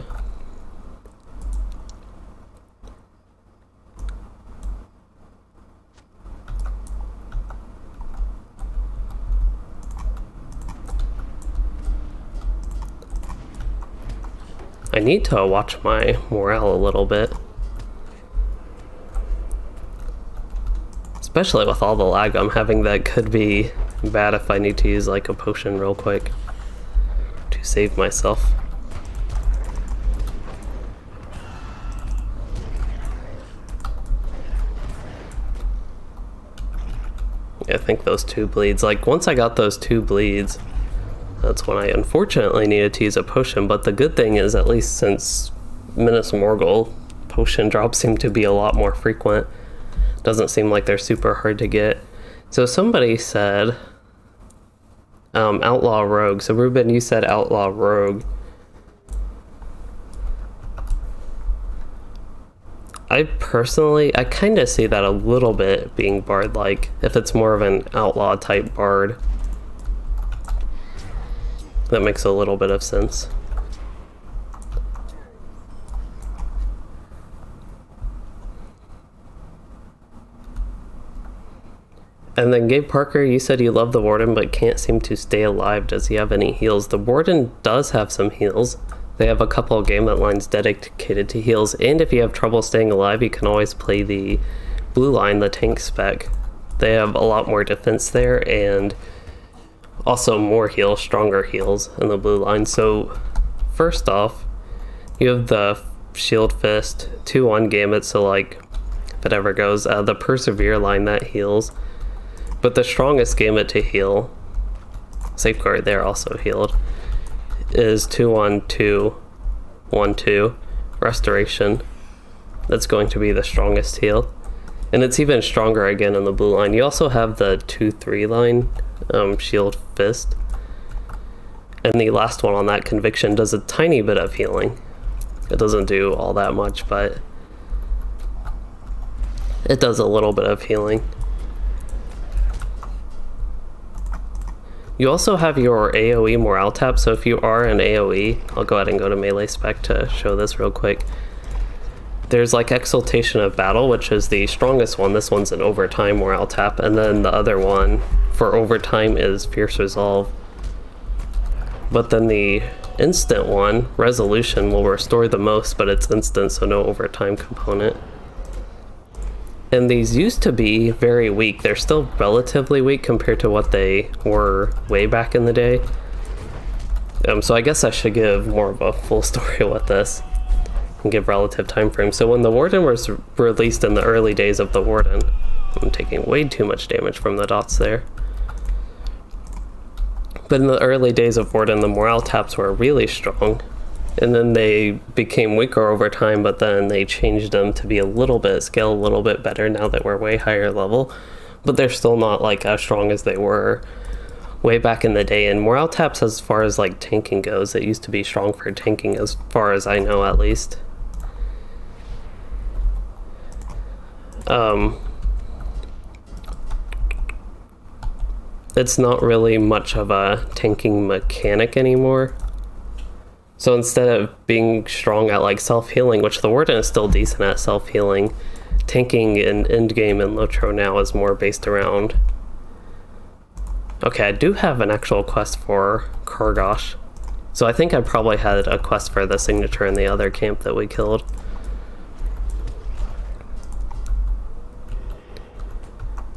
I need to watch my morale a little bit. Especially with all the lag I'm having, that could be bad if I need to use like a potion real quick to save myself. Yeah, I think those 2 bleeds, like once I got those 2 bleeds, that's when I unfortunately needed to use a potion, but the good thing is, at least since Minas Morgul, potion drops seem to be a lot more frequent. Doesn't seem like they're super hard to get. So somebody said Outlaw Rogue. So Ruben, you said Outlaw Rogue. I personally, I kind of see that a little bit being bard-like, if it's more of an outlaw type bard. That makes a little bit of sense. And then Gabe Parker, you said you love the Warden but can't seem to stay alive. Does he have any heals? The Warden does have some heals. They have a couple of gamut lines dedicated to heals, and if you have trouble staying alive, you can always play the blue line, the tank spec. They have a lot more defense there, and also more heals, stronger heals in the blue line. So first off, you have the Shield Fist, 2-1 gamut, so like, if it ever goes, the Persevere line that heals. But the strongest gamut to heal, Safeguard there also healed, is 2-1-2, 1-2, Restoration. That's going to be the strongest heal. And it's even stronger again in the blue line. You also have the 2-3 line, Shield Fist. And the last one on that, Conviction, does a tiny bit of healing. It doesn't do all that much, but it does a little bit of healing. You also have your AoE morale tap, so if you are an AoE, I'll go ahead and go to melee spec to show this real quick. There's like Exaltation of Battle, which is the strongest one. This one's an overtime morale tap, and then the other one for overtime is Fierce Resolve. But then the instant one, Resolution, will restore the most, but it's instant, so no overtime component. And these used to be very weak. They're still relatively weak compared to what they were way back in the day. So I guess I should give more of a full story with this and give relative time frame. So when the Warden was released in the early days of the Warden, I'm taking way too much damage from the dots there. But in the early days of Warden, the morale taps were really strong. And then they became weaker over time, but then they changed them to be scale a little bit better now that we're way higher level. But they're still not like as strong as they were way back in the day. And morale taps, as far as like tanking goes, it used to be strong for tanking as far as I know, at least. It's not really much of a tanking mechanic anymore. So instead of being strong at like self-healing, which the Warden is still decent at self-healing, tanking in endgame and LOTRO now is more based around... Okay, I do have an actual quest for Kargosh. So I think I probably had a quest for the signature in the other camp that we killed.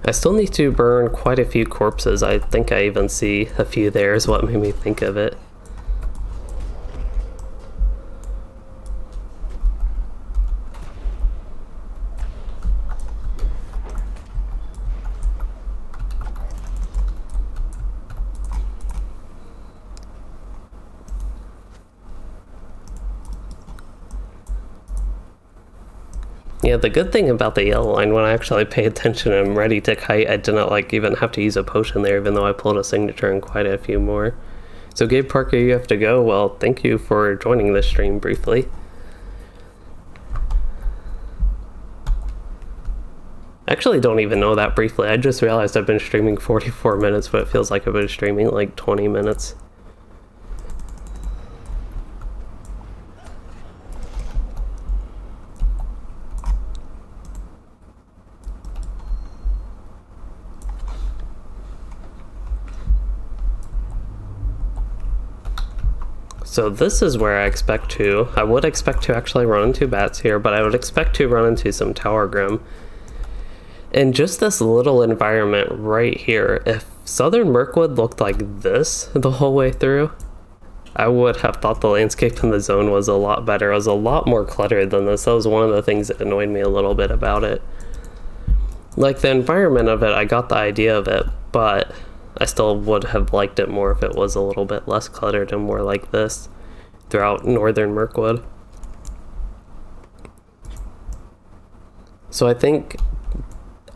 I still need to burn quite a few corpses. I think I even see a few there is what made me think of it. Yeah, the good thing about the yellow line, when I actually pay attention and I'm ready to kite, I did not like even have to use a potion there, even though I pulled a signature and quite a few more. So Gabe Parker, you have to go. Well, thank you for joining this stream briefly. I actually don't even know that briefly. I just realized I've been streaming 44 minutes, but it feels like I've been streaming like 20 minutes. So this is where I would expect to actually run into bats here, but I would expect to run into some Tower Grim. And just this little environment right here, if Southern Mirkwood looked like this the whole way through, I would have thought the landscape in the zone was a lot better. It was a lot more cluttered than this. That was one of the things that annoyed me a little bit about it. Like the environment of it, I got the idea of it, but I still would have liked it more if it was a little bit less cluttered and more like this throughout northern Mirkwood. So I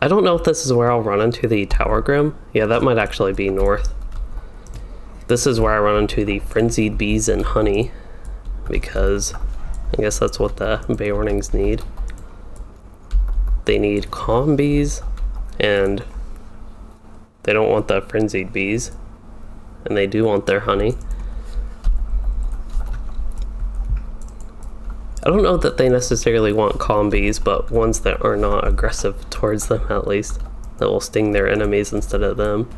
don't know if this is where I'll run into the Tower Grim. Yeah, that might actually be north. This is where I run into the Frenzied Bees and Honey, because I guess that's what the Beornings need. they need calm bees, and they don't want the frenzied bees, and they do want their honey. I don't know that they necessarily want calm bees, but ones that are not aggressive towards them, at least, that will sting their enemies instead of them.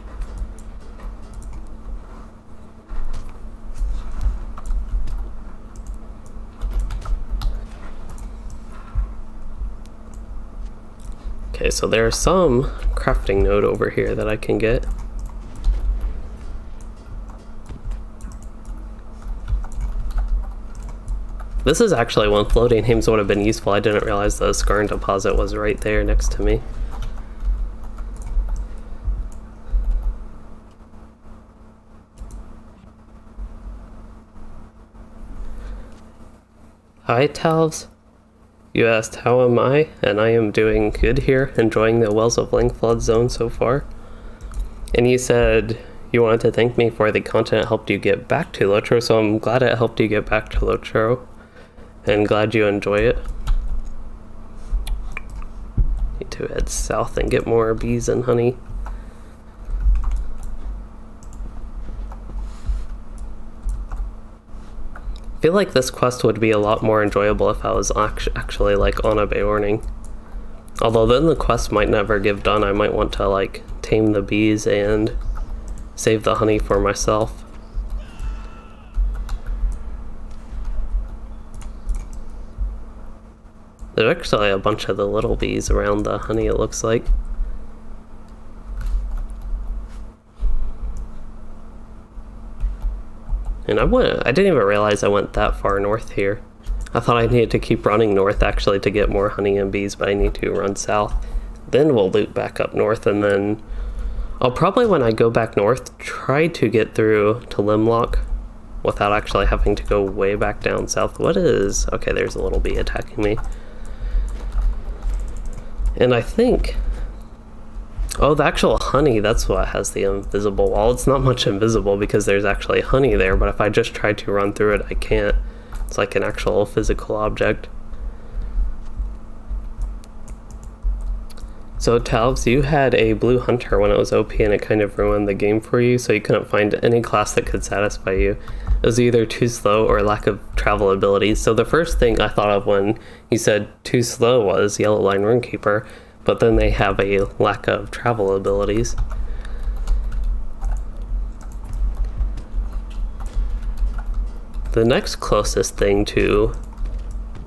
Okay, so there's some crafting node over here that I can get. This is actually when floating names would have been useful. I didn't realize the Skarn deposit was right there next to me. Hi, Talvs. You asked how am I, and I am doing good here, enjoying the Wells of Langflood zone so far. And you said you wanted to thank me for the content that helped you get back to LOTRO, so I'm glad it helped you get back to LOTRO, and glad you enjoy it. Need to head south and get more bees and honey. I feel like this quest would be a lot more enjoyable if I was actually like on a Beorning. Although then the quest might never give done. I might want to like tame the bees and save the honey for myself. There's actually a bunch of the little bees around the honey, it looks like. And I didn't even realize I went that far north here. I thought I needed to keep running north actually to get more honey and bees, but I need to run south. Then we'll loop back up north, and then I'll probably, when I go back north, try to get through to Limlok without actually having to go way back down south. What is... Okay, there's a little bee attacking me. And I think... Oh, the actual honey, that's what has the invisible wall. It's not much invisible because there's actually honey there, but if I just try to run through it, I can't. It's like an actual physical object. So, Talvs, you had a blue hunter when it was OP and it kind of ruined the game for you, so you couldn't find any class that could satisfy you. It was either too slow or lack of travel abilities. So the first thing I thought of when you said too slow was Yellow Line Runekeeper, but then they have a lack of travel abilities. The next closest thing to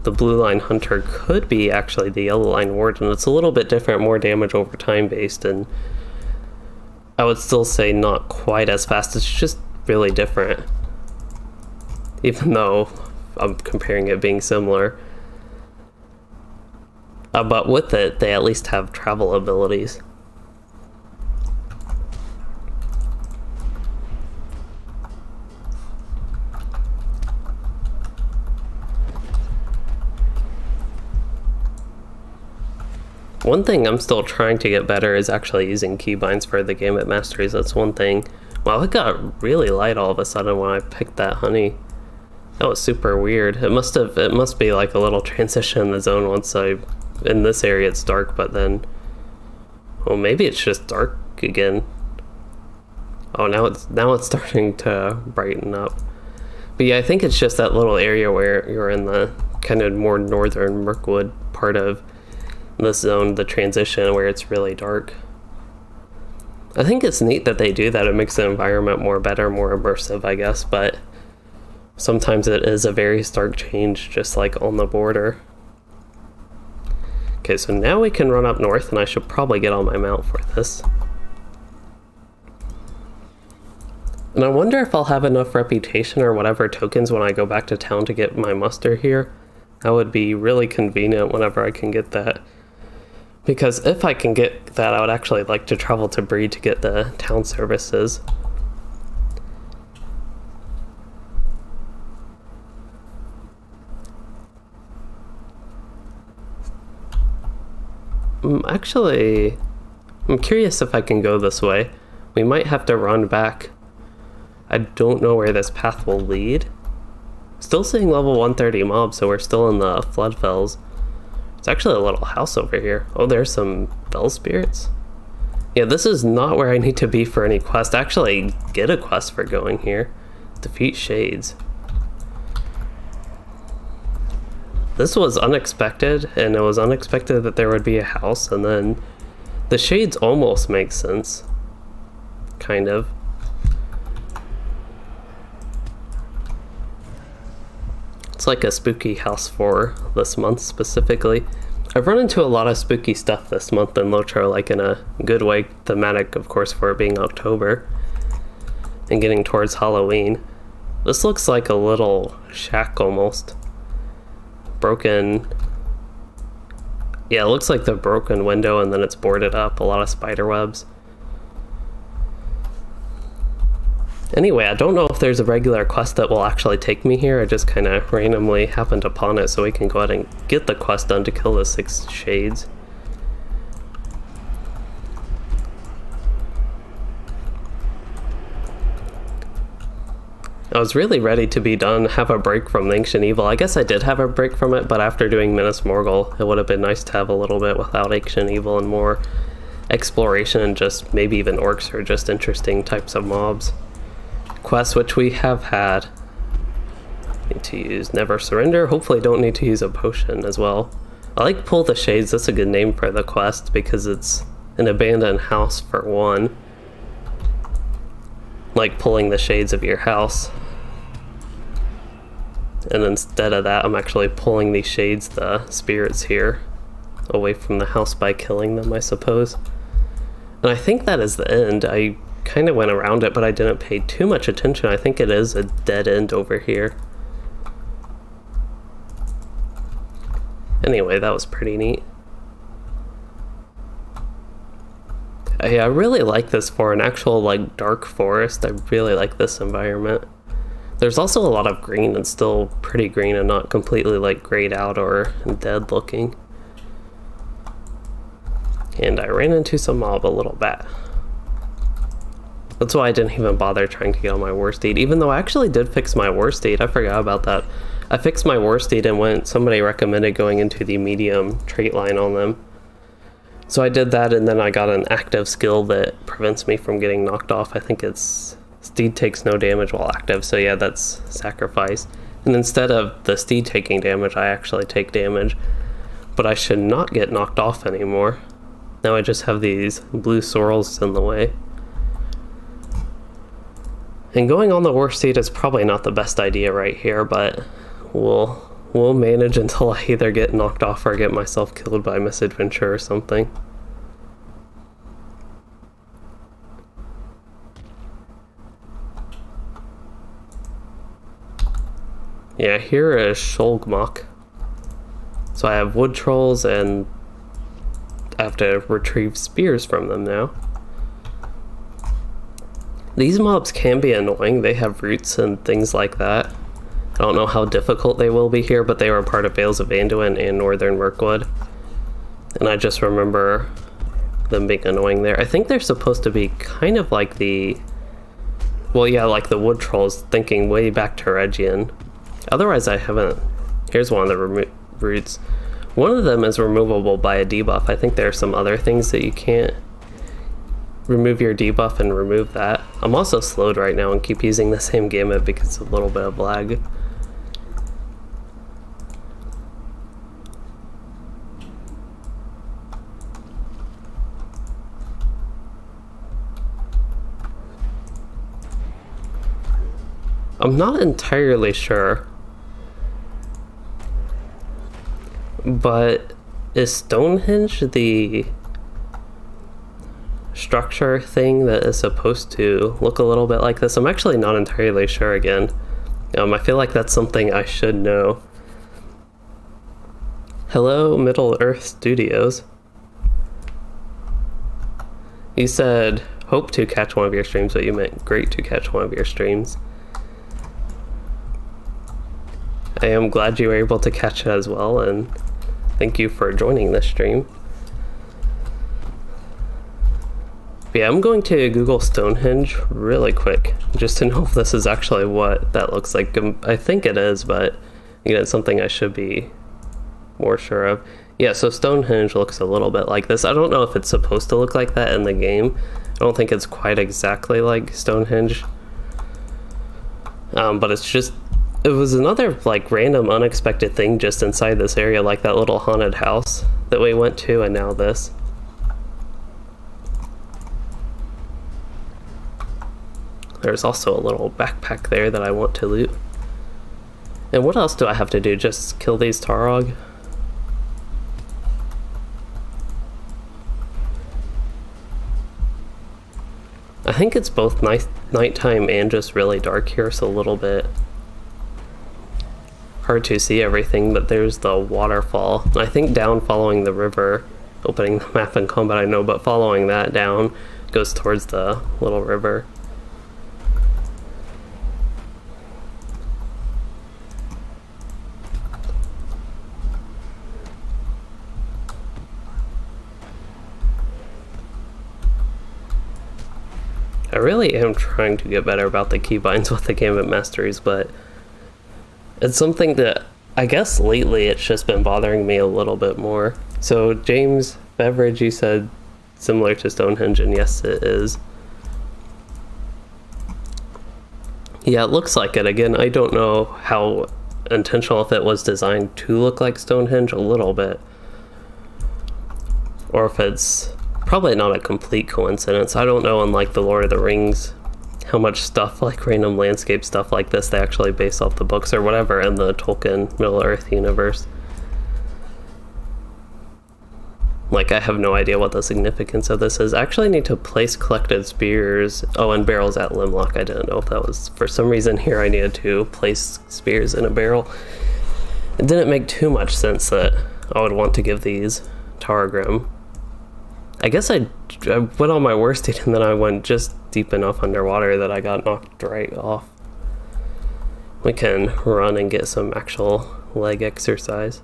the blue line hunter could be actually the yellow line warden. It's a little bit different, more damage over time based, and I would still say not quite as fast. It's just really different, even though I'm comparing it being similar. But with it, they at least have travel abilities. One thing I'm still trying to get better is actually using keybinds for the Gambit Masteries. That's one thing. Wow, it got really light all of a sudden when I picked that honey. That was super weird. It must be like a little transition in the zone once in this area it's dark, but then, well, maybe it's just dark again. Oh, now it's starting to brighten up. But yeah, I think it's just that little area where you're in the kind of more northern Mirkwood part of this zone, the transition where it's really dark. I think it's neat that they do that. It makes the environment more immersive, I guess, but sometimes it is a very stark change, just like on the border. Okay, so now we can run up north, and I should probably get on my mount for this. And I wonder if I'll have enough reputation or whatever tokens when I go back to town to get my muster here. That would be really convenient whenever I can get that. Because if I can get that, I would actually like to travel to Bree to get the town services. Actually, I'm curious if I can go this way. We might have to run back. I don't know where this path will lead. Still seeing level 130 mobs, so we're still in the Floodfells. It's actually a little house over here. Oh, there's some bell spirits. Yeah, this is not where I need to be for any quest. Actually, get a quest for going here. Defeat shades. This was unexpected, and it was unexpected that there would be a house, and then the shades almost make sense. Kind of. It's like a spooky house for this month specifically. I've run into a lot of spooky stuff this month in LOTRO, like in a good way, thematic of course for it being October and getting towards Halloween. This looks like a little shack almost. Broken. Yeah, it looks like the broken window and then it's boarded up, a lot of spider webs. Anyway, I don't know if there's a regular quest that will actually take me here. I just kind of randomly happened upon it, so we can go ahead and get the quest done to kill the 6 shades. I was really ready to be done, have a break from the Ancient Evil. I guess I did have a break from it, but after doing Minas Morgul, it would have been nice to have a little bit without Ancient Evil and more exploration and just maybe even orcs or just interesting types of mobs. Quests which we have had. Need to use Never Surrender. Hopefully don't need to use a potion as well. I like Pull the Shades. That's a good name for the quest because it's an abandoned house for one. Like pulling the shades of your house. And instead of that, I'm actually pulling these shades, the spirits here, away from the house by killing them, I suppose. And I think that is the end. I kind of went around it, but I didn't pay too much attention. I think it is a dead end over here. Anyway, that was pretty neat. I really like this for an actual like dark forest. I really like this environment. There's also a lot of green and still pretty green and not completely like grayed out or dead looking. And I ran into some mob a little bit. That's why I didn't even bother trying to get on my war steed, even though I actually did fix my war steed. I forgot about that. I fixed my war steed and somebody recommended going into the medium trait line on them. So I did that, and then I got an active skill that prevents me from getting knocked off. I think it's steed takes no damage while active, so yeah, that's sacrifice. And instead of the steed taking damage, I actually take damage. But I should not get knocked off anymore. Now I just have these blue sorrels in the way. And going on the war steed is probably not the best idea right here, but we'll manage until I either get knocked off or get myself killed by misadventure or something. Yeah, here is Sholgmok. So I have wood trolls and I have to retrieve spears from them now. These mobs can be annoying. They have roots and things like that. I don't know how difficult they will be here, but they were part of Wells of Langflood and Northern Mirkwood. And I just remember them being annoying there. I think they're supposed to be kind of like the... Well, yeah, like the wood trolls, thinking way back to Region. Otherwise, I haven't... Here's one of the roots. One of them is removable by a debuff. I think there are some other things that you can't remove your debuff and remove that. I'm also slowed right now and keep using the same gamut because of a little bit of lag. I'm not entirely sure, but is Stonehenge the structure thing that is supposed to look a little bit like this? I'm actually not entirely sure again. I feel like that's something I should know. Hello, Middle Earth Studios. You said hope to catch one of your streams, but you meant great to catch one of your streams. I am glad you were able to catch it as well, and thank you for joining this stream. Yeah, I'm going to Google Stonehenge really quick, just to know if this is actually what that looks like. I think it is, but again, it's something I should be more sure of. Yeah, so Stonehenge looks a little bit like this. I don't know if it's supposed to look like that in the game. I don't think it's quite exactly like Stonehenge. But it's just, it was another like random unexpected thing just inside this area, like that little haunted house that we went to, and now this. There's also a little backpack there that I want to loot. And what else do I have to do? Just kill these Tarog? I think it's both nighttime and just really dark here, so a little bit hard to see everything, but there's the waterfall. I think down following the river, opening the map in combat I know, but following that down goes towards the little river. I really am trying to get better about the keybinds with the Gambit Masteries, but it's something that I guess lately it's just been bothering me a little bit more. So James Beveridge, you said similar to Stonehenge, and yes it is. Yeah, it looks like it. Again, I don't know how intentional, if it was designed to look like Stonehenge a little bit, or if it's probably not a complete coincidence. I don't know in like the Lord of the Rings how much stuff, like random landscape stuff like this, they actually base off the books or whatever in the Tolkien Middle-earth universe. Like, I have no idea what the significance of this is. I actually need to place collected spears. Oh, and barrels at Limlok. I didn't know if that was, for some reason here I needed to place spears in a barrel. It didn't make too much sense that I would want to give these Targrim. I guess I went on my worst deed, and then I went just deep enough underwater that I got knocked right off. We can run and get some actual leg exercise.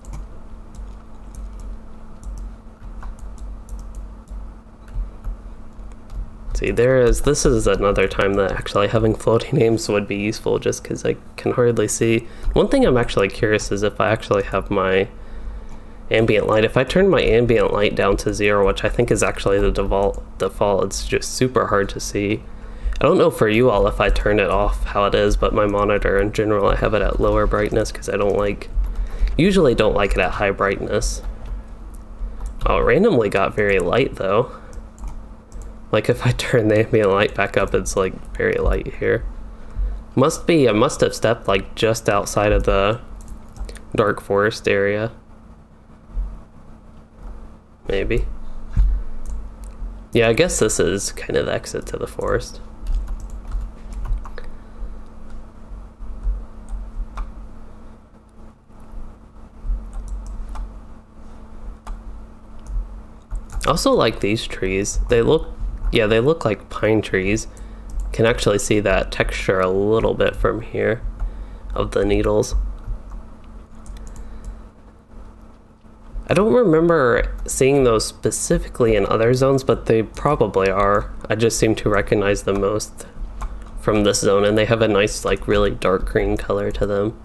See, this is another time that actually having floating names would be useful, just because I can hardly see. One thing I'm actually curious is if I actually have my ambient light. If I turn my ambient light down to 0, which I think is actually the default, it's just super hard to see. I don't know for you all if I turn it off how it is, but my monitor in general, I have it at lower brightness because I usually don't like it at high brightness. Oh, it randomly got very light though. Like if I turn the ambient light back up, it's like very light here. I must have stepped like just outside of the dark forest area. Maybe. Yeah, I guess this is kind of the exit to the forest. I also like these trees. They look like pine trees. Can actually see that texture a little bit from here of the needles. I don't remember seeing those specifically in other zones, but they probably are. I just seem to recognize them most from this zone, and they have a nice, like, really dark green color to them.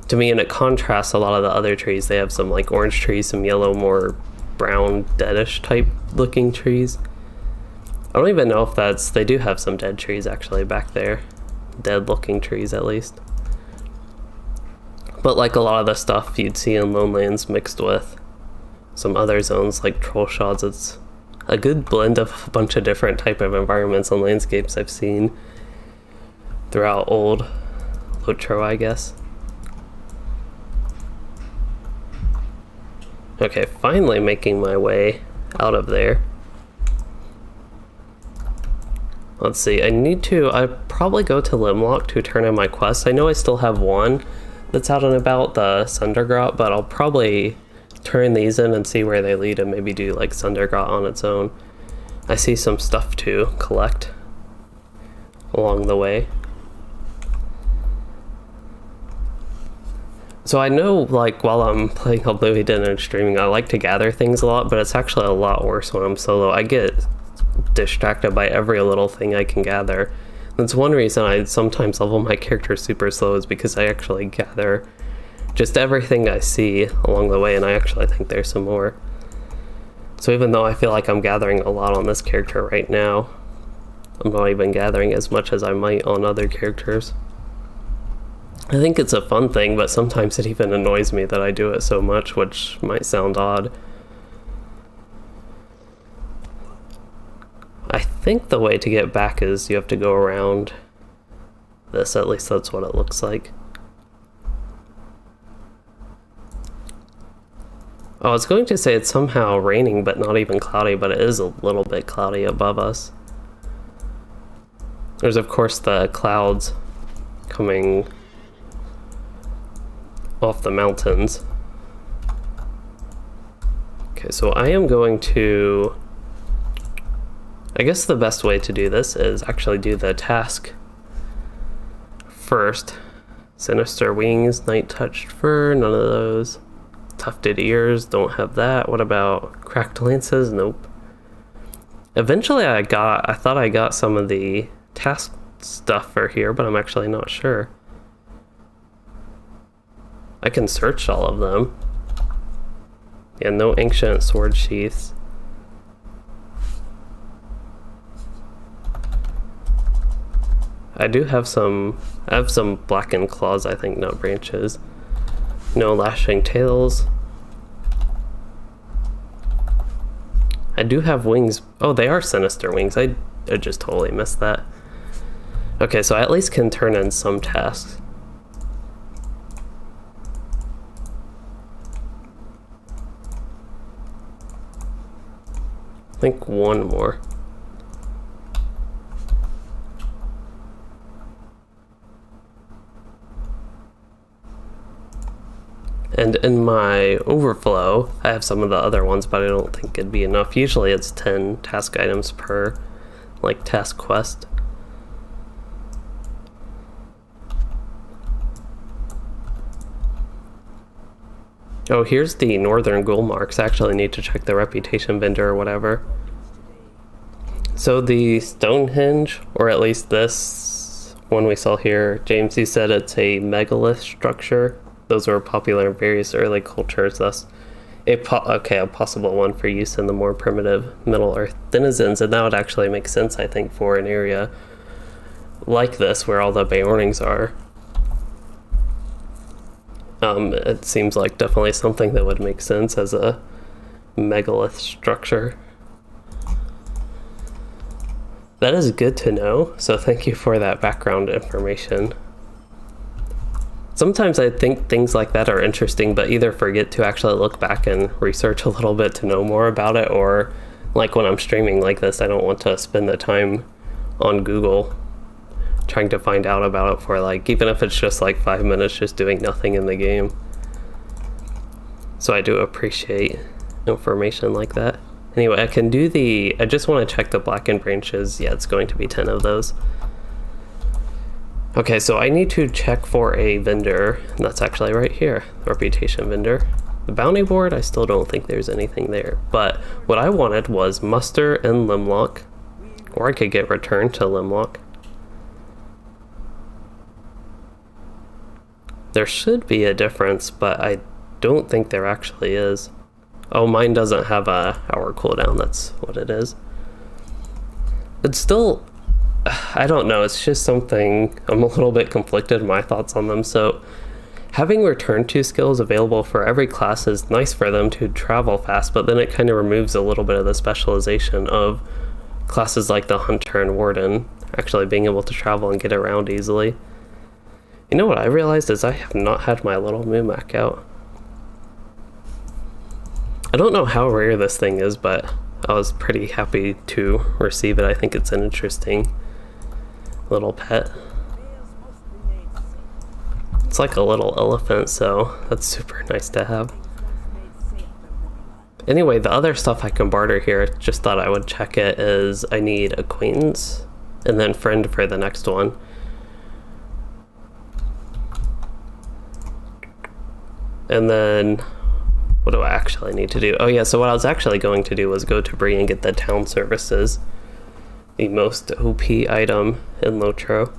To me, and it contrasts a lot of the other trees. They have some, like, orange trees, some yellow, more brown, deadish type looking trees. I don't even know if they do have some dead trees actually back there. Dead looking trees, at least. But like a lot of the stuff you'd see in Lonelands mixed with some other zones like Trollshaws, it's a good blend of a bunch of different type of environments and landscapes I've seen throughout old LOTRO, I guess. Okay, finally making my way out of there. Let's see, I'd probably go to Limlok to turn in my quest. I know I still have one that's out and about, the Sundergrot, but I'll probably turn these in and see where they lead and maybe do like Sundergrot on its own. I see some stuff to collect along the way. So I know, like, while I'm playing Loueyden and streaming, I like to gather things a lot, but it's actually a lot worse when I'm solo. I get distracted by every little thing I can gather. That's one reason I sometimes level my character super slow, is because I actually gather just everything I see along the way, and I actually think there's some more. So even though I feel like I'm gathering a lot on this character right now, I'm not even gathering as much as I might on other characters. I think it's a fun thing, but sometimes it even annoys me that I do it so much, which might sound odd. I think the way to get back is you have to go around this, at least that's what it looks like. Oh, I was going to say it's somehow raining, but not even cloudy, but it is a little bit cloudy above us. There's of course the clouds coming off the mountains. Okay, so I am going to... I guess the best way to do this is actually do the task first. Sinister wings, night-touched fur, none of those. Tufted ears, don't have that. What about cracked lances? Nope. Eventually I thought I got some of the task stuff for here, but I'm actually not sure. I can search all of them. Yeah, no ancient sword sheaths. I have some blackened claws, I think, not branches. No lashing tails. I do have wings. Oh, they are sinister wings. I just totally missed that. Okay, so I at least can turn in some tasks. I think one more. And in my overflow, I have some of the other ones, but I don't think it'd be enough. Usually it's 10 task items per, like, task quest. Oh, here's the northern ghoul marks. I actually need to check the reputation vendor or whatever. So the Stonehenge, or at least this one we saw here, James, you said it's a megalith structure. Those were popular in various early cultures, thus a possible one for use in the more primitive Middle Earth denizens, and that would actually make sense, I think, for an area like this where all the Beornings are. It seems like definitely something that would make sense as a megalith structure. That is good to know, so thank you for that background information. Sometimes I think things like that are interesting, but either forget to actually look back and research a little bit to know more about it, or like when I'm streaming like this, I don't want to spend the time on Google trying to find out about it for, like, even if it's just like 5 minutes just doing nothing in the game. So I do appreciate information like that. Anyway, I can do I just want to check the blackened branches. Yeah, it's going to be 10 of those. Okay, so I need to check for a vendor, and that's actually right here, reputation vendor. The bounty board, I still don't think there's anything there, but what I wanted was muster and Limlok, or I could get returned to Limlok. There should be a difference, but I don't think there actually is. Oh, mine doesn't have a hour cooldown, that's what it is. It's still, I don't know, it's just something, I'm a little bit conflicted in my thoughts on them. So having return to skills available for every class is nice for them to travel fast, but then it kind of removes a little bit of the specialization of classes like the Hunter and Warden actually being able to travel and get around easily. You know what I realized is I have not had my little Mumak out. I don't know how rare this thing is, but I was pretty happy to receive it. I think it's an interesting little pet. It's like a little elephant, so that's super nice to have. Anyway, the other stuff I can barter here, just thought I would check it, is I need acquaintance and then friend for the next one. And then, what do I actually need to do? Oh yeah, so what I was actually going to do was go to Bree and get the town services. The most OP item in LOTRO.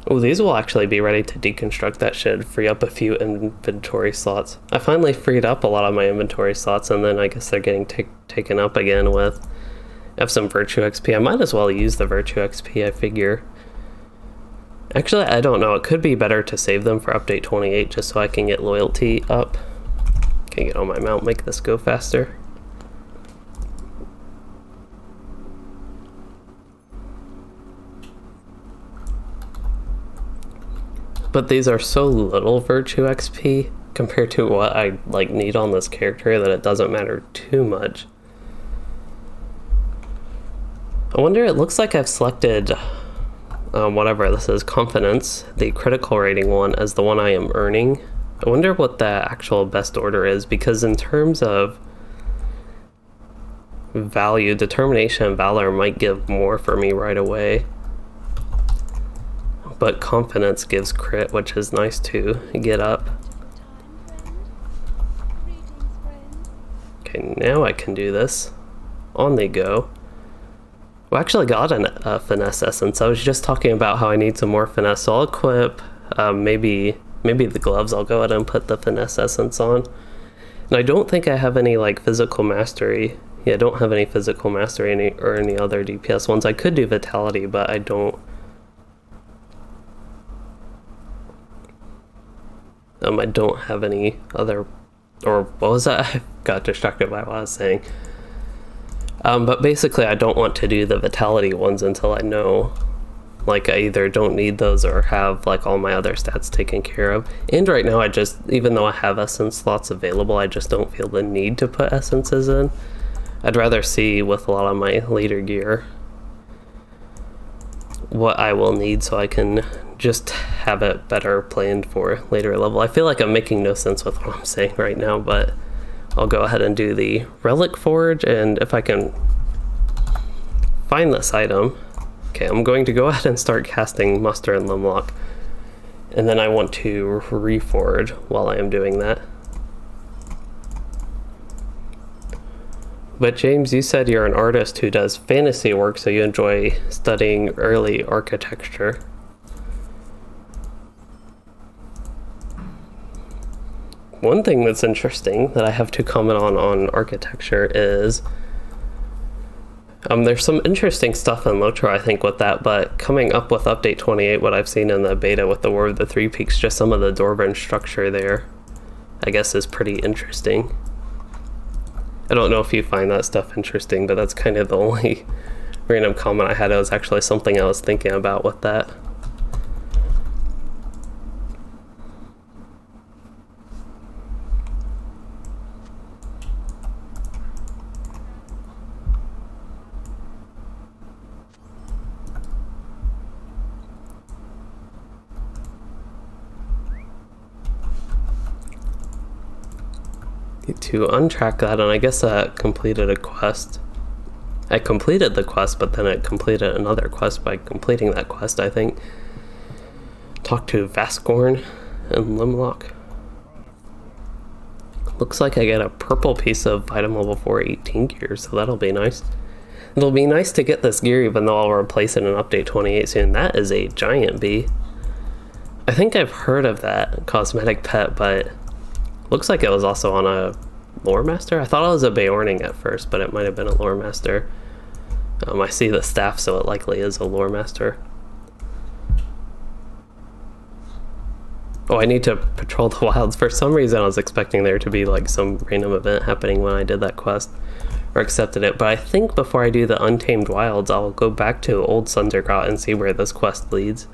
Oh, these will actually be ready to deconstruct. That should free up a few inventory slots. I finally freed up a lot of my inventory slots, and then I guess they're getting taken up again with... I have some Virtue XP. I might as well use the Virtue XP, I figure. Actually, I don't know. It could be better to save them for update 28 just so I can get loyalty up. Can get on my mount, make this go faster. But these are so little Virtue XP compared to what I like need on this character that it doesn't matter too much. I wonder, it looks like I've selected whatever this is, Confidence, the critical rating one, as the one I am earning. I wonder what the actual best order is, because in terms of value, Determination and Valor might give more for me right away. But Confidence gives crit, which is nice to get up. Okay, now I can do this. On they go. We actually got a Finesse Essence. I was just talking about how I need some more Finesse, so I'll equip maybe the gloves. I'll go ahead and put the Finesse Essence on. And I don't think I have any like Physical Mastery. Yeah, I don't have any Physical Mastery or any other DPS ones. I could do Vitality, but I don't. I don't have any other, or what was that? I got distracted by what I was saying. But basically I don't want to do the Vitality ones until I know, like, I either don't need those or have like all my other stats taken care of. And right now I just, even though I have essence slots available, I just don't feel the need to put essences in. I'd rather see with a lot of my later gear what I will need so I can just have it better planned for later level. I feel like I'm making no sense with what I'm saying right now, but I'll go ahead and do the Relic Forge, and if I can find this item. Okay, I'm going to go ahead and start casting Muster and Limlok, and then I want to reforge while I am doing that. But James, you said you're an artist who does fantasy work, so you enjoy studying early architecture. One thing that's interesting that I have to comment on architecture is there's some interesting stuff in LOTRO, I think, with that, but coming up with update 28, what I've seen in the beta with the War of the Three Peaks, just some of the Durin structure there, I guess, is pretty interesting. I don't know if you find that stuff interesting, but that's kind of the only random comment I had. It was actually something I was thinking about with that. To untrack that, and I guess that completed a quest. I completed the quest, but then it completed another quest by completing that quest, I think. Talk to Vascorn and Limlok. Looks like I get a purple piece of item level 4 18 gear, so that'll be nice. It'll be nice to get this gear even though I'll replace it in update 28 soon. That is a giant bee. I think I've heard of that cosmetic pet, but looks like it was also on a Lore Master? I thought it was a Beorning at first, but it might have been a Lore Master. I see the staff, so it likely is a Lore Master. Oh, I need to patrol the wilds. For some reason I was expecting there to be like some random event happening when I did that quest, or accepted it, but I think before I do the Untamed Wilds, I'll go back to Old Sundergrot and see where this quest leads.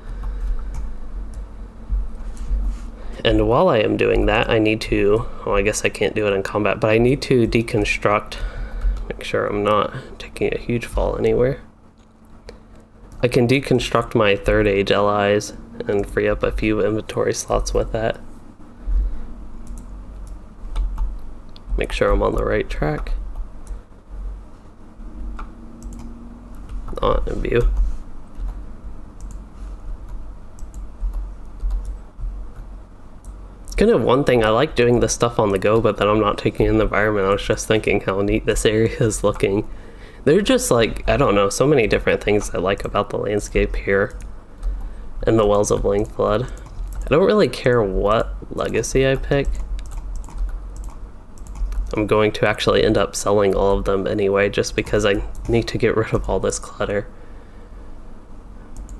And while I am doing that, I need to, well, I guess I can't do it in combat, but I need to deconstruct, make sure I'm not taking a huge fall anywhere. I can deconstruct my 3rd age allies and free up a few inventory slots with that. Make sure I'm on the right track. Not in view. Kind of one thing, I like doing this stuff on the go, but then I'm not taking in the environment. I was just thinking how neat this area is looking. They're just like, I don't know, so many different things I like about the landscape here. and the Wells of Langflood. I don't really care what legacy I pick. I'm going to actually end up selling all of them anyway, just because I need to get rid of all this clutter.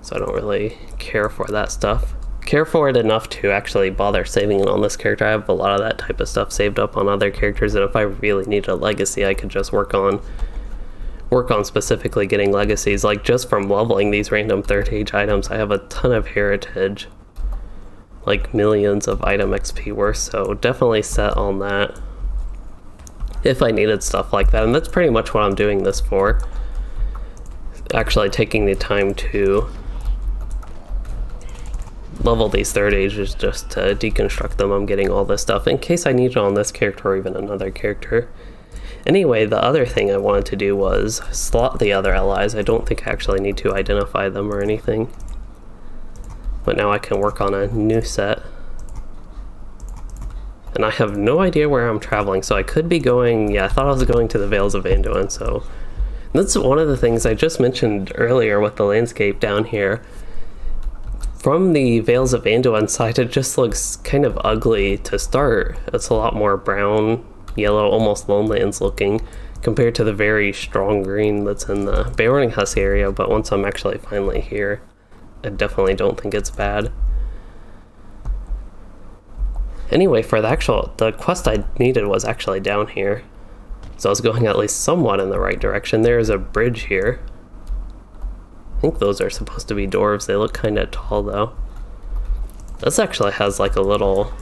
So I don't really care for that stuff. Care for it enough to actually bother saving it on this character. I have a lot of that type of stuff saved up on other characters, and if I really need a legacy, I could just work on specifically getting legacies. Like, just from leveling these random third age items, I have a ton of heritage, like millions of item XP worth, so definitely set on that if I needed stuff like that. And that's pretty much what I'm doing this for, actually taking the time to level these third ages just to deconstruct them. I'm getting all this stuff in case I need it on this character or even another character. Anyway, the other thing I wanted to do was slot the other allies. I don't think I actually need to identify them or anything, but now I can work on a new set. And I have no idea where I'm traveling, so I could be going, yeah, I thought I was going to the Vales of Anduin, so that's one of the things I just mentioned earlier with the landscape down here. From the Vales of Anduin side, it just looks kind of ugly to start. It's a lot more brown, yellow, almost Lonelands looking, compared to the very strong green that's in the Baroninghuis area, but once I'm actually finally here, I definitely don't think it's bad. Anyway, for the quest I needed was actually down here, so I was going at least somewhat in the right direction. There is a bridge here. I think those are supposed to be dwarves. They look kind of tall though. This actually has like a little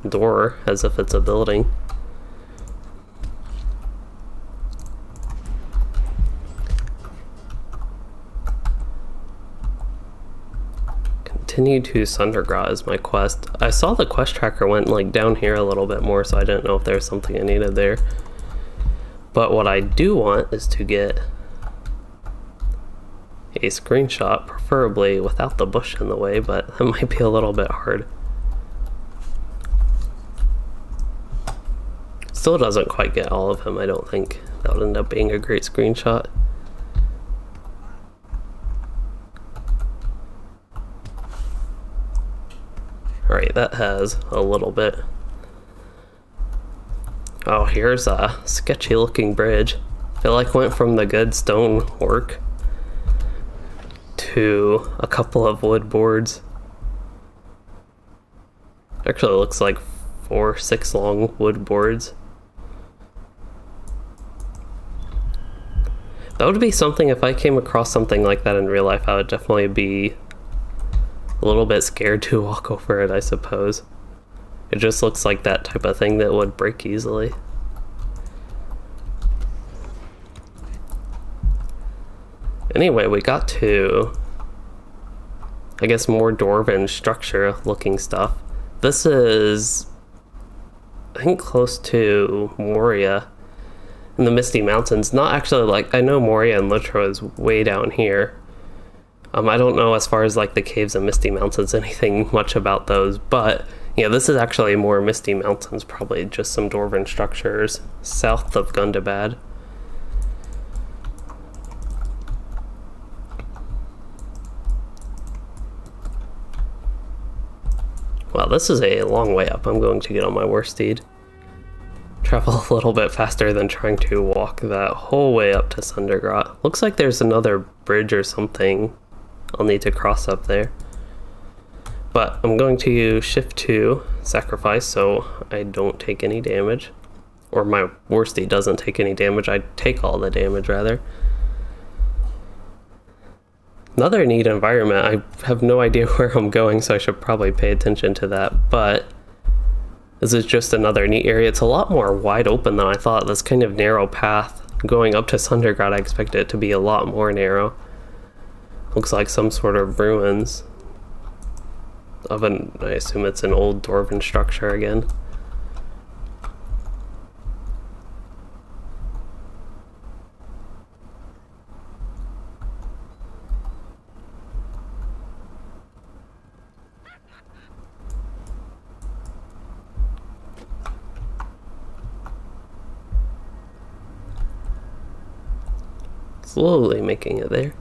door as if it's a building. Continue to Sundergrot is my quest. I saw the quest tracker went like down here a little bit more, so I didn't know if there's something I needed there. But what I do want is to get a screenshot, preferably without the bush in the way, but that might be a little bit hard. Still doesn't quite get all of him, I don't think. That would end up being a great screenshot. Alright, that has a little bit. Oh, here's a sketchy looking bridge. I feel like went from the good stone work to a couple of wood boards. Actually looks like 4 or 6 long wood boards. That would be something, if I came across something like that in real life, I would definitely be a little bit scared to walk over it, I suppose. It just looks like that type of thing that would break easily. Anyway, we got to, I guess, more dwarven structure looking stuff. This is, I think, close to Moria in the Misty Mountains. Not actually, like, I know Moria and LOTRO is way down here. I don't know as far as like the caves and Misty Mountains, anything much about those, but yeah, this is actually more Misty Mountains, probably just some dwarven structures south of Gundabad. Wow, this is a long way up. I'm going to get on my worst steed. Travel a little bit faster than trying to walk that whole way up to Sundergrot. Looks like there's another bridge or something I'll need to cross up there. But I'm going to shift to sacrifice so I don't take any damage. Or my worstie doesn't take any damage. I take all the damage, rather. Another neat environment. I have no idea where I'm going, so I should probably pay attention to that. But this is just another neat area. It's a lot more wide open than I thought. This kind of narrow path going up to Sundergrot, I expected it to be a lot more narrow. Looks like some sort of ruins of an, I assume it's an old dwarven structure again. Slowly making it there.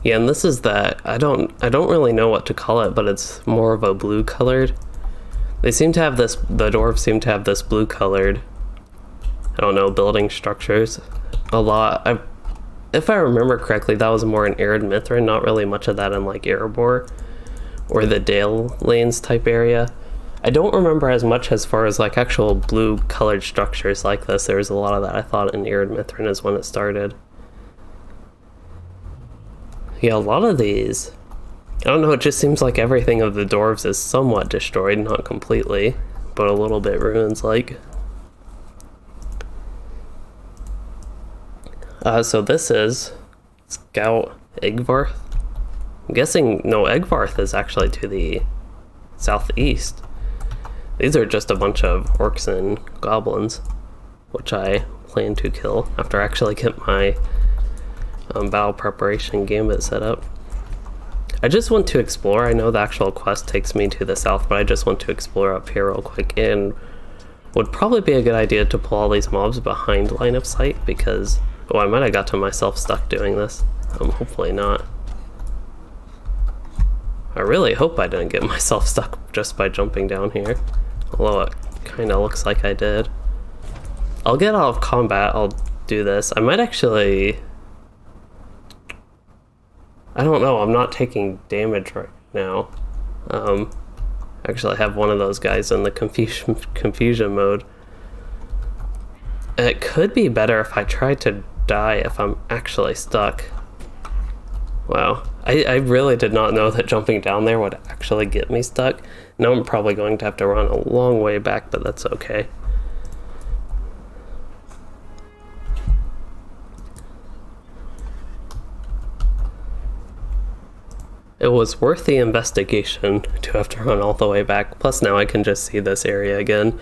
Yeah, and this is that, I don't really know what to call it, but it's more of a blue colored. They seem to have this, the dwarves seem to have this blue colored, I don't know, building structures a lot. If I remember correctly, that was more in Arid Mithrin, not really much of that in like Erebor or the Dale Lanes type area. I don't remember as much as far as like actual blue colored structures like this. There was a lot of that I thought in Arid Mithrin is when it started. Yeah, a lot of these, I don't know, it just seems like everything of the dwarves is somewhat destroyed, not completely, but a little bit ruins like. So this is Scout Egvarth. I'm guessing, no, Egvarth is actually to the southeast. These are just a bunch of orcs and goblins, which I plan to kill after I actually get my battle preparation gambit set up. I just want to explore. I know the actual quest takes me to the south, but I just want to explore up here real quick, and would probably be a good idea to pull all these mobs behind line of sight because, oh, I might have got to myself stuck doing this. Hopefully not. I really hope I didn't get myself stuck just by jumping down here, although it kind of looks like I did. I'll get out of combat, I'll do this. I might actually, I don't know, I'm not taking damage right now. Actually I have one of those guys in the confusion mode. It could be better if I try to die if I'm actually stuck. Wow, I really did not know that jumping down there would actually get me stuck. Now I'm probably going to have to run a long way back, but that's okay. It was worth the investigation to have to run all the way back, plus now I can just see this area again.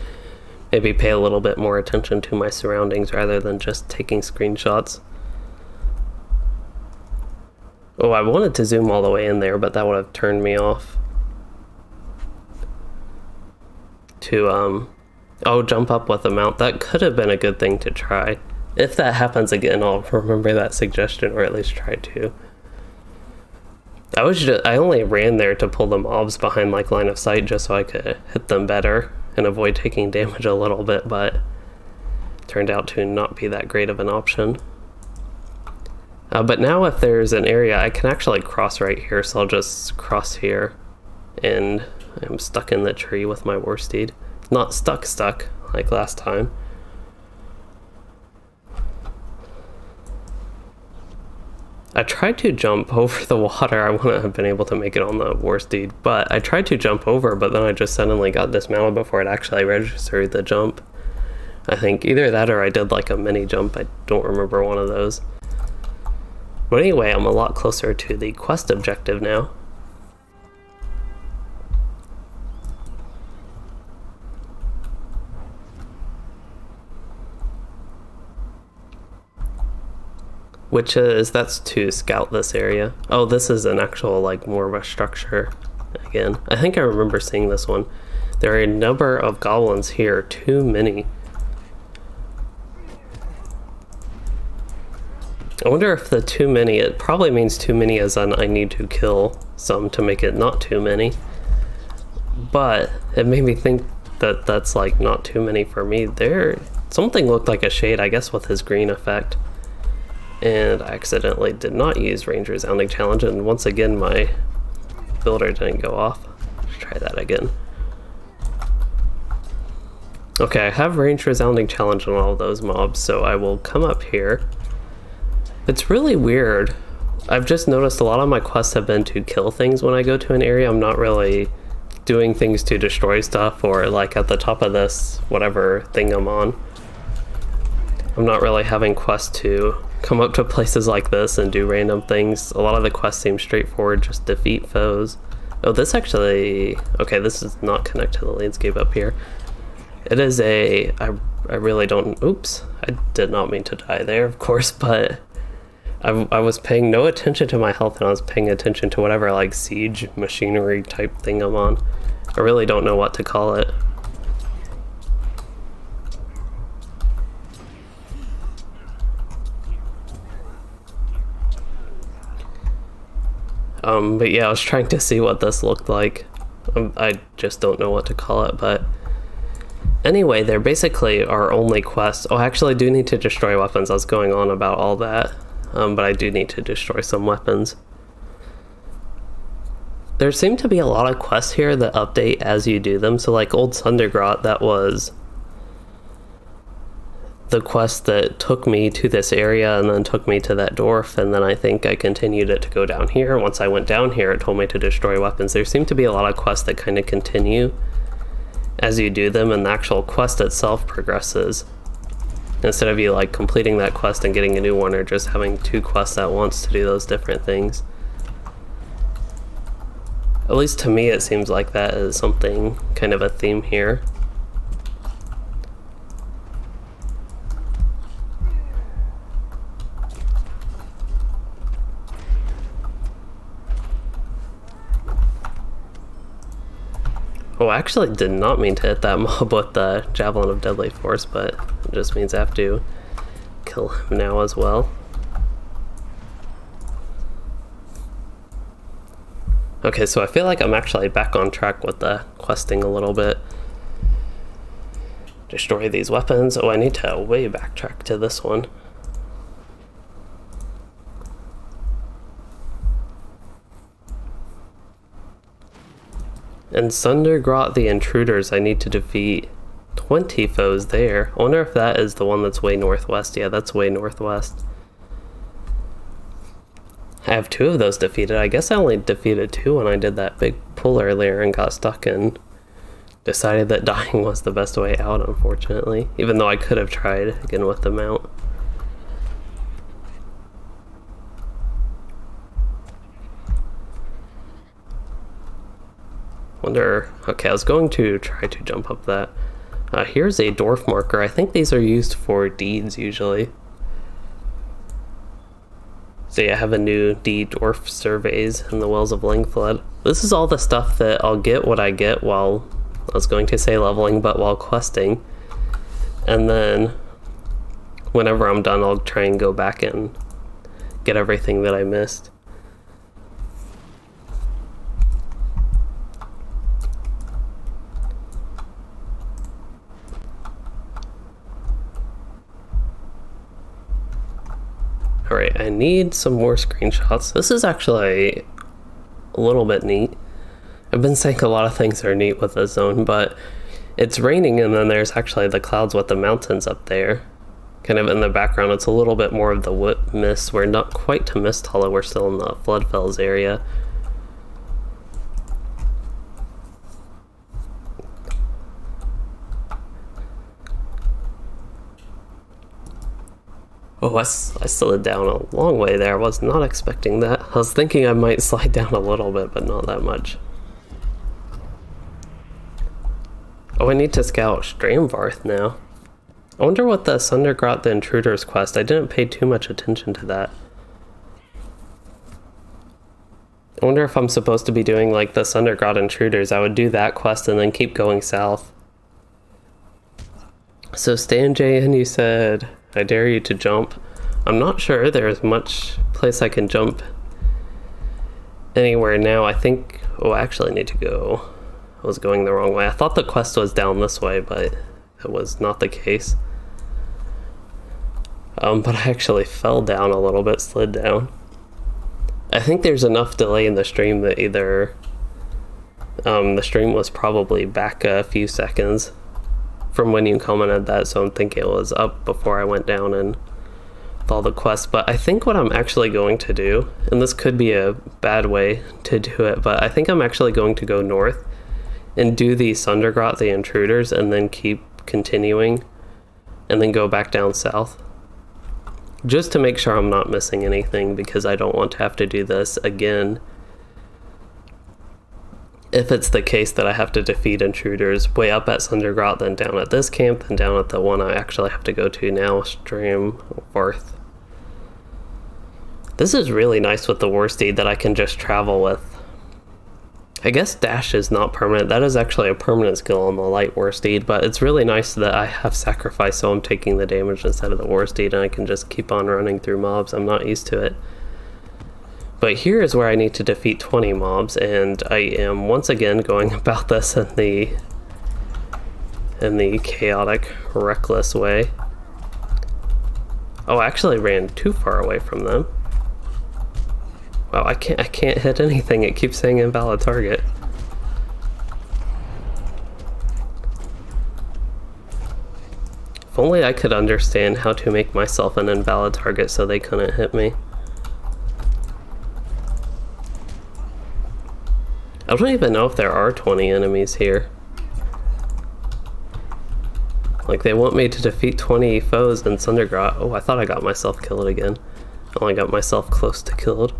Maybe pay a little bit more attention to my surroundings rather than just taking screenshots. Oh, I wanted to zoom all the way in there, but that would have turned me off. To, jump up with a mount. That could have been a good thing to try. If that happens again, I'll remember that suggestion, or at least try to. I only ran there to pull the mobs behind like line of sight just so I could hit them better and avoid taking damage a little bit, but it turned out to not be that great of an option. But now if there's an area, I can actually cross right here, so I'll just cross here, and I'm stuck in the tree with my war steed. Not stuck like last time. I tried to jump over the water. I wouldn't have been able to make it on the war steed, but I tried to jump over, but then I just suddenly got dismounted before it actually registered the jump. I think either that or I did like a mini jump. I don't remember one of those. But anyway, I'm a lot closer to the quest objective now. Which is, that's to scout this area. Oh, this is an actual, like, more of a structure again. I think I remember seeing this one. There are a number of goblins here, too many. I wonder if the too many, it probably means too many as in I need to kill some to make it not too many. But it made me think that that's like not too many for me. There, something looked like a shade, I guess with his green effect. And I accidentally did not use Range Resounding Challenge, and once again my builder didn't go off. Let's try that again. Okay, I have Range Resounding Challenge on all of those mobs, so I will come up here. It's really weird. I've just noticed a lot of my quests have been to kill things when I go to an area. I'm not really doing things to destroy stuff, or like at the top of this, whatever thing I'm on. I'm not really having quests to come up to places like this and do random things. A lot of the quests seem straightforward, just defeat foes. Oh, this actually, okay, this is not connected to the landscape up here. It is a, I really don't, oops, I did not mean to die there, of course, but I was paying no attention to my health, and I was paying attention to whatever like siege machinery type thing I'm on. I really don't know what to call it. But yeah, I was trying to see what this looked like. I just don't know what to call it, but anyway, they're basically our only quests. Oh, I actually do need to destroy weapons. I was going on about all that, but I do need to destroy some weapons. There seem to be a lot of quests here that update as you do them. So like old Sundergrot, that was the quest that took me to this area and then took me to that dwarf, and then I think I continued it to go down here. Once I went down here, it told me to destroy weapons. There seem to be a lot of quests that kind of continue as you do them, and the actual quest itself progresses. Instead of you like completing that quest and getting a new one, or just having 2 quests at once to do those different things. At least to me it seems like that is something, kind of a theme here. Oh, I actually did not mean to hit that mob with the Javelin of Deadly Force, but it just means I have to kill him now as well. Okay, so I feel like I'm actually back on track with the questing a little bit. Destroy these weapons. Oh, I need to way backtrack to this one. And Sundergrot the Intruders, I need to defeat 20 foes there. I wonder if that is the one that's way northwest. Yeah, that's way northwest. I have 2 of those defeated. I guess I only defeated 2 when I did that big pull earlier and got stuck and decided that dying was the best way out, unfortunately. Even though I could have tried again with the mount. Wonder, okay, I was going to try to jump up that. Here's a dwarf marker. I think these are used for deeds usually. So yeah, I have a new deed dwarf surveys in the Wells of Langflood. This is all the stuff that I'll get what I get while, I was going to say leveling, but while questing. And then whenever I'm done, I'll try and go back and get everything that I missed. Alright, I need some more screenshots. This is actually a little bit neat. I've been saying a lot of things are neat with this zone, but it's raining and then there's actually the clouds with the mountains up there. Kind of in the background, it's a little bit more of the whip mist. We're not quite to Mist Hollow, we're still in the Floodfells area. Oh, I slid down a long way there. I was not expecting that. I was thinking I might slide down a little bit, but not that much. Oh, I need to scout Stramvarth now. I wonder what the Sundergrot the Intruders quest, I didn't pay too much attention to that. I wonder if I'm supposed to be doing like the Sundergrot Intruders. I would do that quest and then keep going south. So Stan JN, you said, I dare you to jump. I'm not sure there's much place I can jump anywhere now. I think, oh, I actually need to go. I was going the wrong way. I thought the quest was down this way, but it was not the case. But I actually fell down a little bit, slid down. I think there's enough delay in the stream that either the stream was probably back a few seconds from when you commented that, so I'm thinking it was up before I went down and with all the quests. But I think what I'm actually going to do, and this could be a bad way to do it, but I think I'm actually going to go north and do the Sundergrot the Intruders and then keep continuing and then go back down south, just to make sure I'm not missing anything, because I don't want to have to do this again if it's the case that I have to defeat intruders way up at Sundergrot, then down at this camp, then down at the one I actually have to go to now, Stramvarth. This is really nice with the war steed that I can just travel with. I guess dash is not permanent. That is actually a permanent skill on the light war steed, but it's really nice that I have sacrifice, so I'm taking the damage instead of the war steed, and I can just keep on running through mobs. I'm not used to it. But here is where I need to defeat 20 mobs, and I am once again going about this in the chaotic, reckless way. Oh, I actually ran too far away from them. Wow, I can't hit anything. It keeps saying invalid target. If only I could understand how to make myself an invalid target so they couldn't hit me. I don't even know if there are 20 enemies here. Like, they want me to defeat 20 foes in Sundergrot. Oh, I thought I got myself killed again. I only got myself close to killed.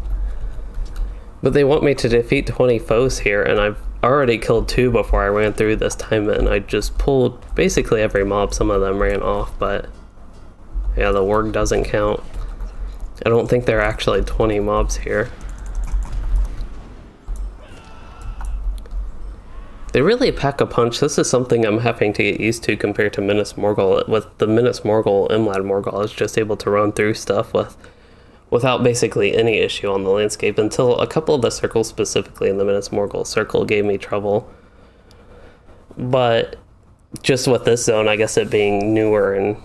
But they want me to defeat 20 foes here, and I've already killed 2 before I ran through this time, and I just pulled basically every mob. Some of them ran off, but yeah, the work doesn't count. I don't think there are actually 20 mobs here. They really pack a punch. This is something I'm having to get used to compared to Minas Morgul. With the Minas Morgul, Imlad Morgul, I was just able to run through stuff without basically any issue on the landscape until a couple of the circles, specifically in the Minas Morgul circle, gave me trouble. But just with this zone, I guess it being newer and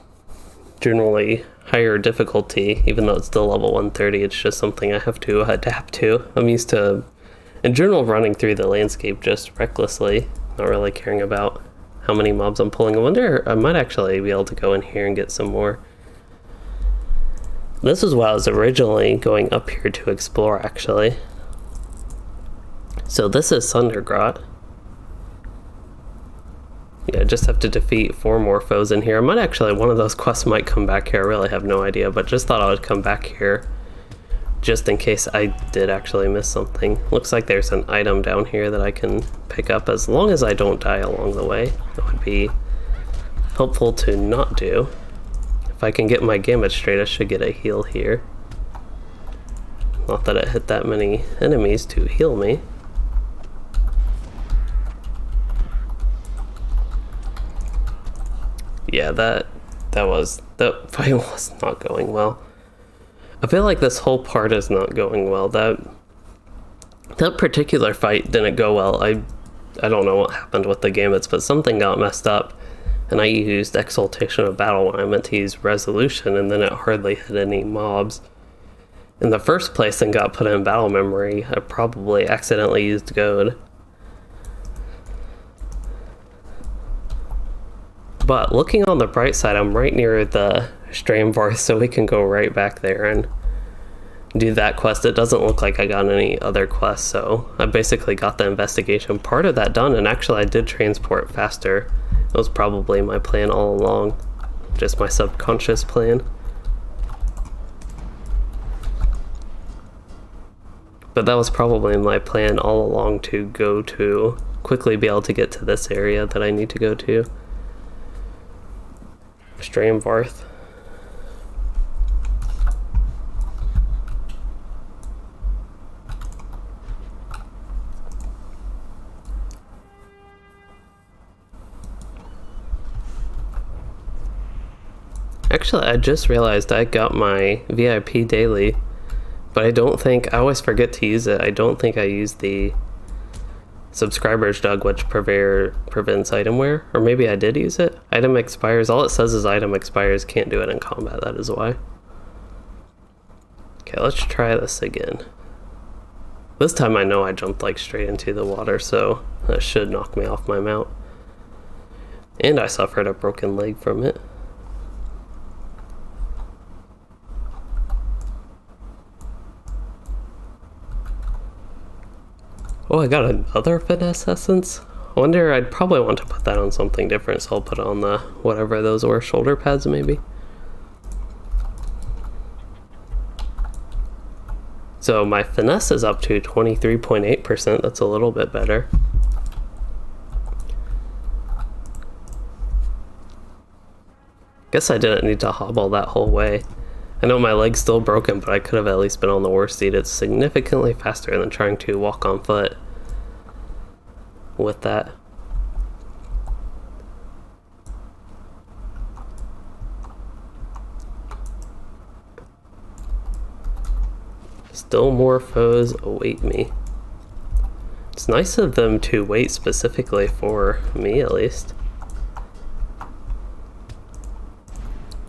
generally higher difficulty, even though it's still level 130, it's just something I have to adapt to. I'm used to, in general, running through the landscape just recklessly, not really caring about how many mobs I'm pulling. I wonder, I might actually be able to go in here and get some more. This is what I was originally going up here to explore, actually. So this is Sundergrot. Yeah, I just have to defeat 4 more foes in here. I might actually, one of those quests might come back here. I really have no idea, but just thought I would come back here just in case I did actually miss something. Looks like there's an item down here that I can pick up as long as I don't die along the way. That would be helpful to not do. If I can get my gambit straight, I should get a heal here. Not that it hit that many enemies to heal me. Yeah, that fight was not going well. I feel like this whole part is not going well. That particular fight didn't go well. I don't know what happened with the gambits, but something got messed up, and I used Exaltation of Battle when I meant to use Resolution, and then it hardly hit any mobs in the first place and got put in battle memory. I probably accidentally used Goad. But looking on the bright side, I'm right near the Streamvarth, so we can go right back there and do that quest. It doesn't look like I got any other quests, so I basically got the investigation part of that done, and actually I did transport faster. It was probably my plan all along, just my subconscious plan. But that was probably my plan all along, to go to quickly be able to get to this area that I need to go to. Streamvarth. Actually, I just realized I got my VIP daily, but I always forget to use it. I don't think I used the Subscriber's Jug, which prevents item wear, or maybe I did use it. Item expires. All it says is item expires, can't do it in combat, that is why. Okay, let's try this again. This time I know I jumped like straight into the water, so that should knock me off my mount. And I suffered a broken leg from it. Oh, I got another finesse essence? I wonder, I'd probably want to put that on something different, so I'll put it on the, whatever those were, shoulder pads maybe? So my finesse is up to 23.8%, that's a little bit better. Guess I didn't need to hobble that whole way. I know my leg's still broken, but I could have at least been on the worst seat. It's significantly faster than trying to walk on foot with that. Just Still more foes await me. It's nice of them to wait specifically for me, at least.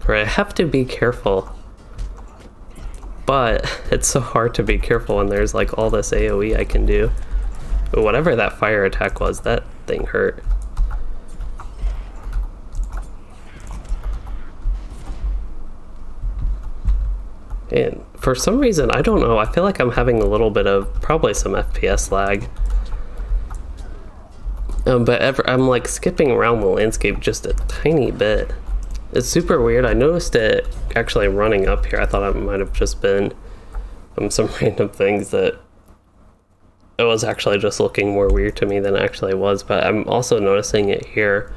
Right, I have to be careful. But it's so hard to be careful when there's like all this AoE I can do. But whatever that fire attack was, that thing hurt. And for some reason, I don't know, I feel like I'm having a little bit of probably some FPS lag. But I'm like skipping around the landscape just a tiny bit. It's super weird. I noticed it actually running up here. I thought it might have just been some random things that it was actually just looking more weird to me than it actually was. But I'm also noticing it here.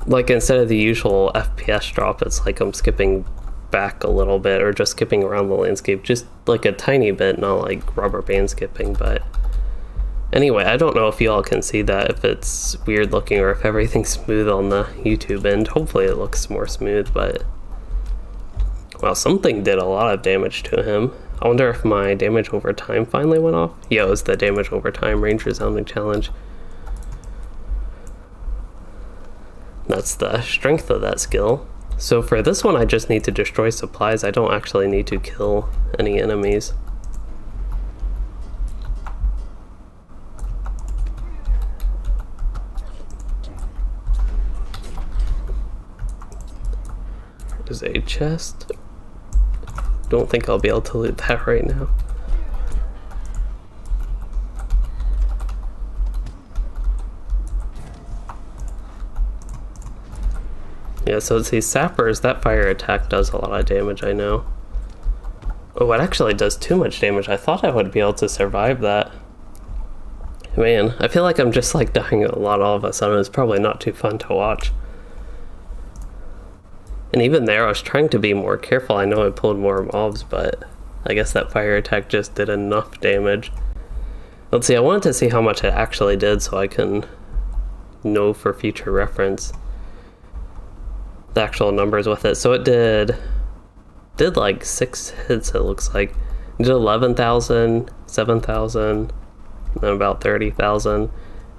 Like instead of the usual FPS drop, it's like I'm skipping back a little bit or just skipping around the landscape just like a tiny bit, not like rubber band skipping. But anyway, I don't know if you all can see that, if it's weird looking or if everything's smooth on the YouTube end. Hopefully it looks more smooth, but wow, something did a lot of damage to him. I wonder if my damage over time finally went off. Yeah, it was the damage over time range resounding challenge. That's the strength of that skill. So for this one, I just need to destroy supplies. I don't actually need to kill any enemies. There's a chest. Don't think I'll be able to loot that right now. Yeah, so it's these sappers. That fire attack does a lot of damage, I know. Oh, it actually does too much damage. I thought I would be able to survive that. Man, I feel like I'm just like dying a lot all of a sudden. It's probably not too fun to watch. And even there, I was trying to be more careful. I know I pulled more mobs, but I guess that fire attack just did enough damage. Let's see, I wanted to see how much it actually did so I can know for future reference the actual numbers with it. So it did like 6 hits, it looks like. It did 11,000, 7,000, then about 30,000.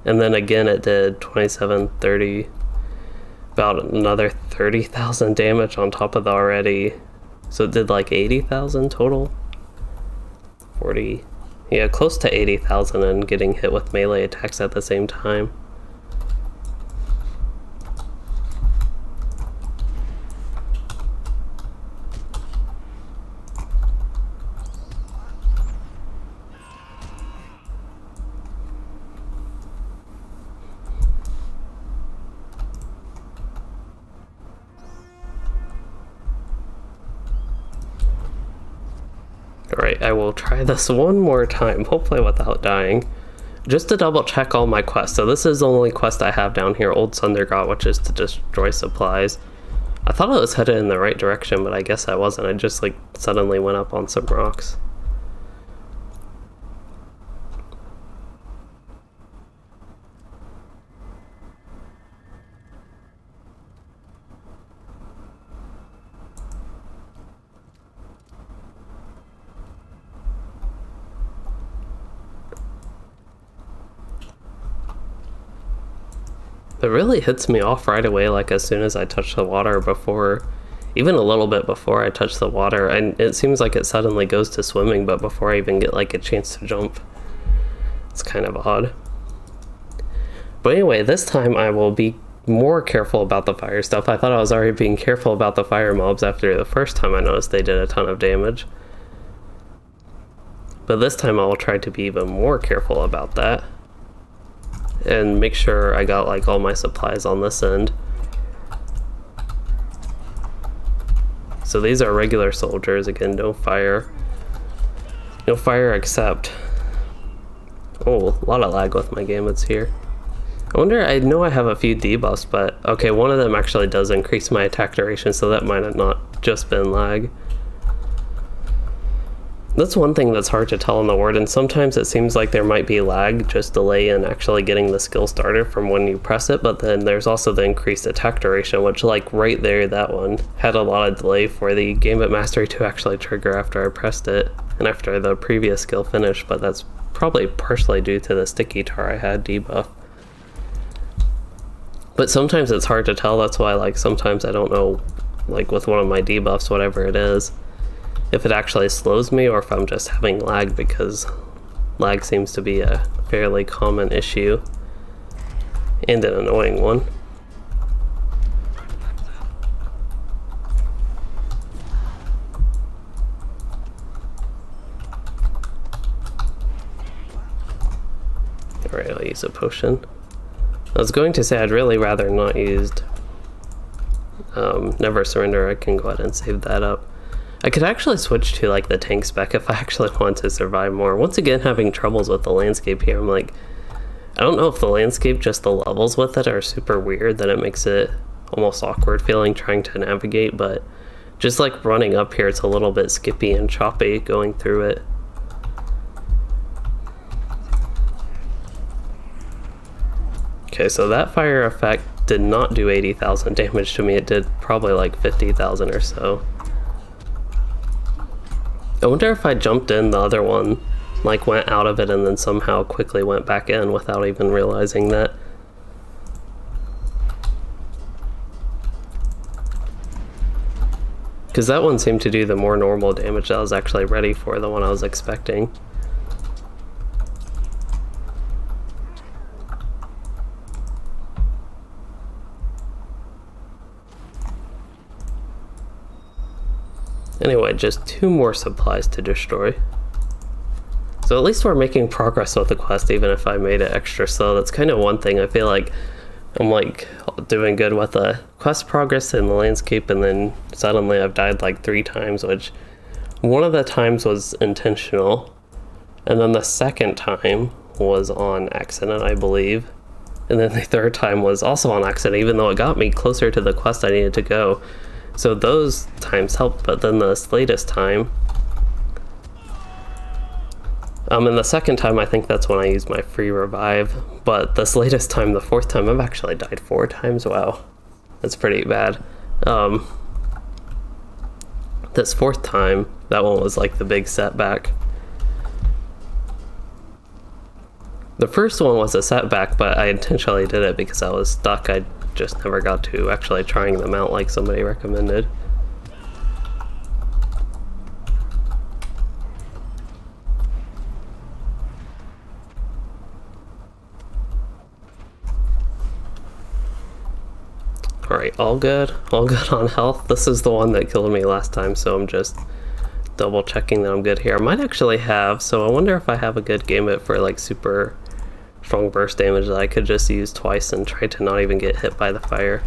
And then again it did 27, 30, about another 30,000 damage on top of the already. So it did like 80,000 total. 40, yeah, close to 80,000 and getting hit with melee attacks at the same time. Alright, I will try this one more time, hopefully without dying. Just to double check all my quests. So this is the only quest I have down here, Old Sundergrot, which is to destroy supplies. I thought I was headed in the right direction, but I guess I wasn't. I just like suddenly went up on some rocks. It really hits me off right away, like as soon as I touch the water, before, even a little bit before I touch the water, and it seems like it suddenly goes to swimming, but before I even get like a chance to jump. It's kind of odd. But anyway, this time I will be more careful about the fire stuff. I thought I was already being careful about the fire mobs after the first time I noticed they did a ton of damage. But this time I will try to be even more careful about that. And make sure I got like all my supplies on this end. So these are regular soldiers, again, no fire. No fire except... Oh, a lot of lag with my gamuts here. I wonder, I know I have a few debuffs, but okay, one of them actually does increase my attack duration, so that might have not just been lag. That's one thing that's hard to tell in the Warden. Sometimes it seems like there might be lag, just delay in actually getting the skill started from when you press it, but then there's also the increased attack duration, which like right there, that one had a lot of delay for the Gambit Mastery to actually trigger after I pressed it and after the previous skill finished, but that's probably partially due to the sticky tar I had debuff. But sometimes it's hard to tell, that's why like sometimes I don't know, like with one of my debuffs, whatever it is, if it actually slows me or if I'm just having lag, because lag seems to be a fairly common issue and an annoying one. Alright, I'll use a potion. I was going to say I'd really rather not used Never Surrender. I can go ahead and save that up. I could actually switch to like the tank spec if I actually want to survive more. Once again, having troubles with the landscape here. I'm like, I don't know if the landscape, just the levels with it are super weird, that it makes it almost awkward feeling trying to navigate, but just like running up here, it's a little bit skippy and choppy going through it. Okay, so that fire effect did not do 80,000 damage to me. It did probably like 50,000 or so. I wonder if I jumped in the other one, like went out of it and then somehow quickly went back in without even realizing that. Because that one seemed to do the more normal damage that I was actually ready for, the one I was expecting. Anyway, just 2 more supplies to destroy. So at least we're making progress with the quest, even if I made it extra slow. That's kind of one thing. I feel like I'm like doing good with the quest progress in the landscape, and then suddenly I've died like 3 times, which one of the times was intentional, and then the second time was on accident, I believe. And then the third time was also on accident, even though it got me closer to the quest I needed to go. So those times helped, but then this latest time, and the second time I think that's when I used my free revive, but this latest time, the 4th time, I've actually died 4 times. Wow, that's pretty bad. This 4th time, that one was like the big setback. The first one was a setback, but I intentionally did it because I was stuck. I just never got to actually trying them out like somebody recommended. Alright, all good on health. This is the one that killed me last time, so I'm just double checking that I'm good here. I might actually have, so I wonder if I have a good gambit for like super strong burst damage that I could just use twice and try to not even get hit by the fire.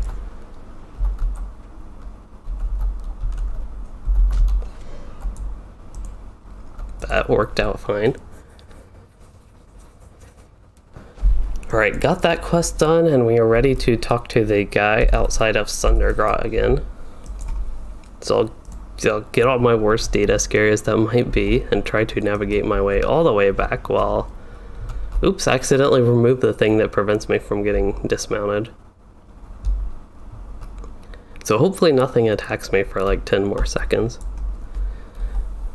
That worked out fine. Alright, got that quest done, and we are ready to talk to the guy outside of Sundergrot again. So I'll get all my worst data, scary as that might be, and try to navigate my way all the way back while... Oops, I accidentally removed the thing that prevents me from getting dismounted. So hopefully nothing attacks me for like 10 more seconds.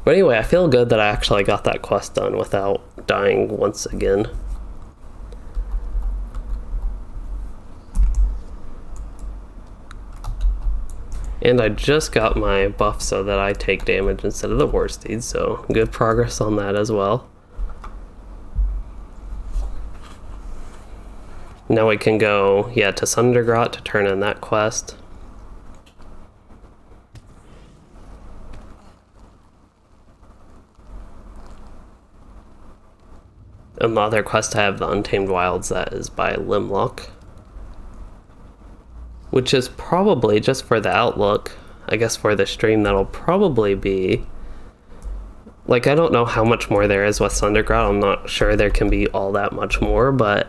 But anyway, I feel good that I actually got that quest done without dying once again. And I just got my buff so that I take damage instead of the war steed, so good progress on that as well. Now we can go, yeah, to Sundergrot to turn in that quest. And the other quest I have, the Untamed Wilds, that is by Limlok. Which is probably, just for the outlook, I guess for the stream, that'll probably be... Like, I don't know how much more there is with Sundergrot. I'm not sure there can be all that much more, but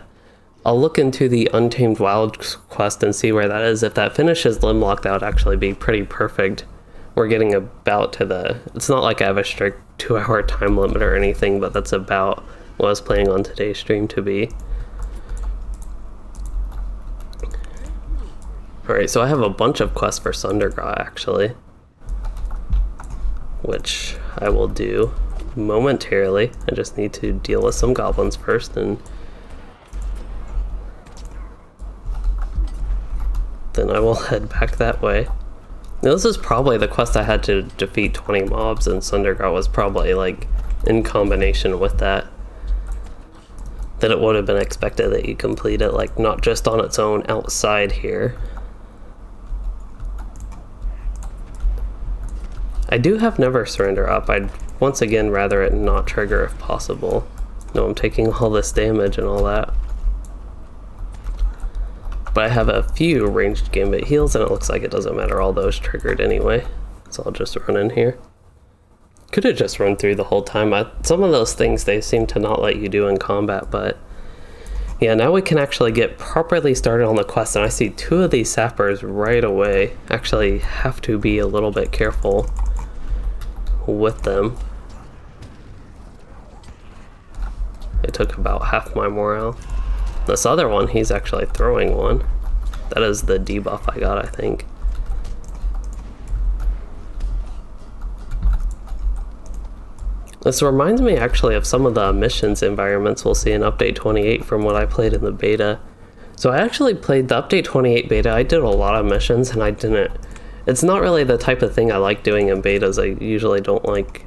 I'll look into the Untamed Wilds quest and see where that is. If that finishes Limlok, that would actually be pretty perfect we're getting about to the... It's not like I have a strict 2-hour time limit or anything, but that's about what I was planning on today's stream to be. Alright, so I have a bunch of quests for Sundergrot, actually, which I will do momentarily. I just need to deal with some goblins first, and then I will head back that way. Now, this is probably the quest I had to defeat 20 mobs, and Sundergrot was probably like in combination with that it would have been expected that you complete it, like not just on its own outside here. I do have Never Surrender up. I'd once again rather it not trigger if possible. No, I'm taking all this damage and all that. But I have a few ranged gambit heals, and it looks like it doesn't matter, all those triggered anyway. So I'll just run in here. Could have just run through the whole time. Some of those things they seem to not let you do in combat, but yeah, now we can actually get properly started on the quest, and I see 2 of these sappers right away. Actually have to be a little bit careful with them. It took about half my morale. This other one, he's actually throwing one. That is the debuff I got, I think. This reminds me actually of some of the missions environments we'll see in Update 28 from what I played in the beta. So I actually played the Update 28 beta. I did a lot of missions, and I didn't... It's not really the type of thing I like doing in betas. I usually don't like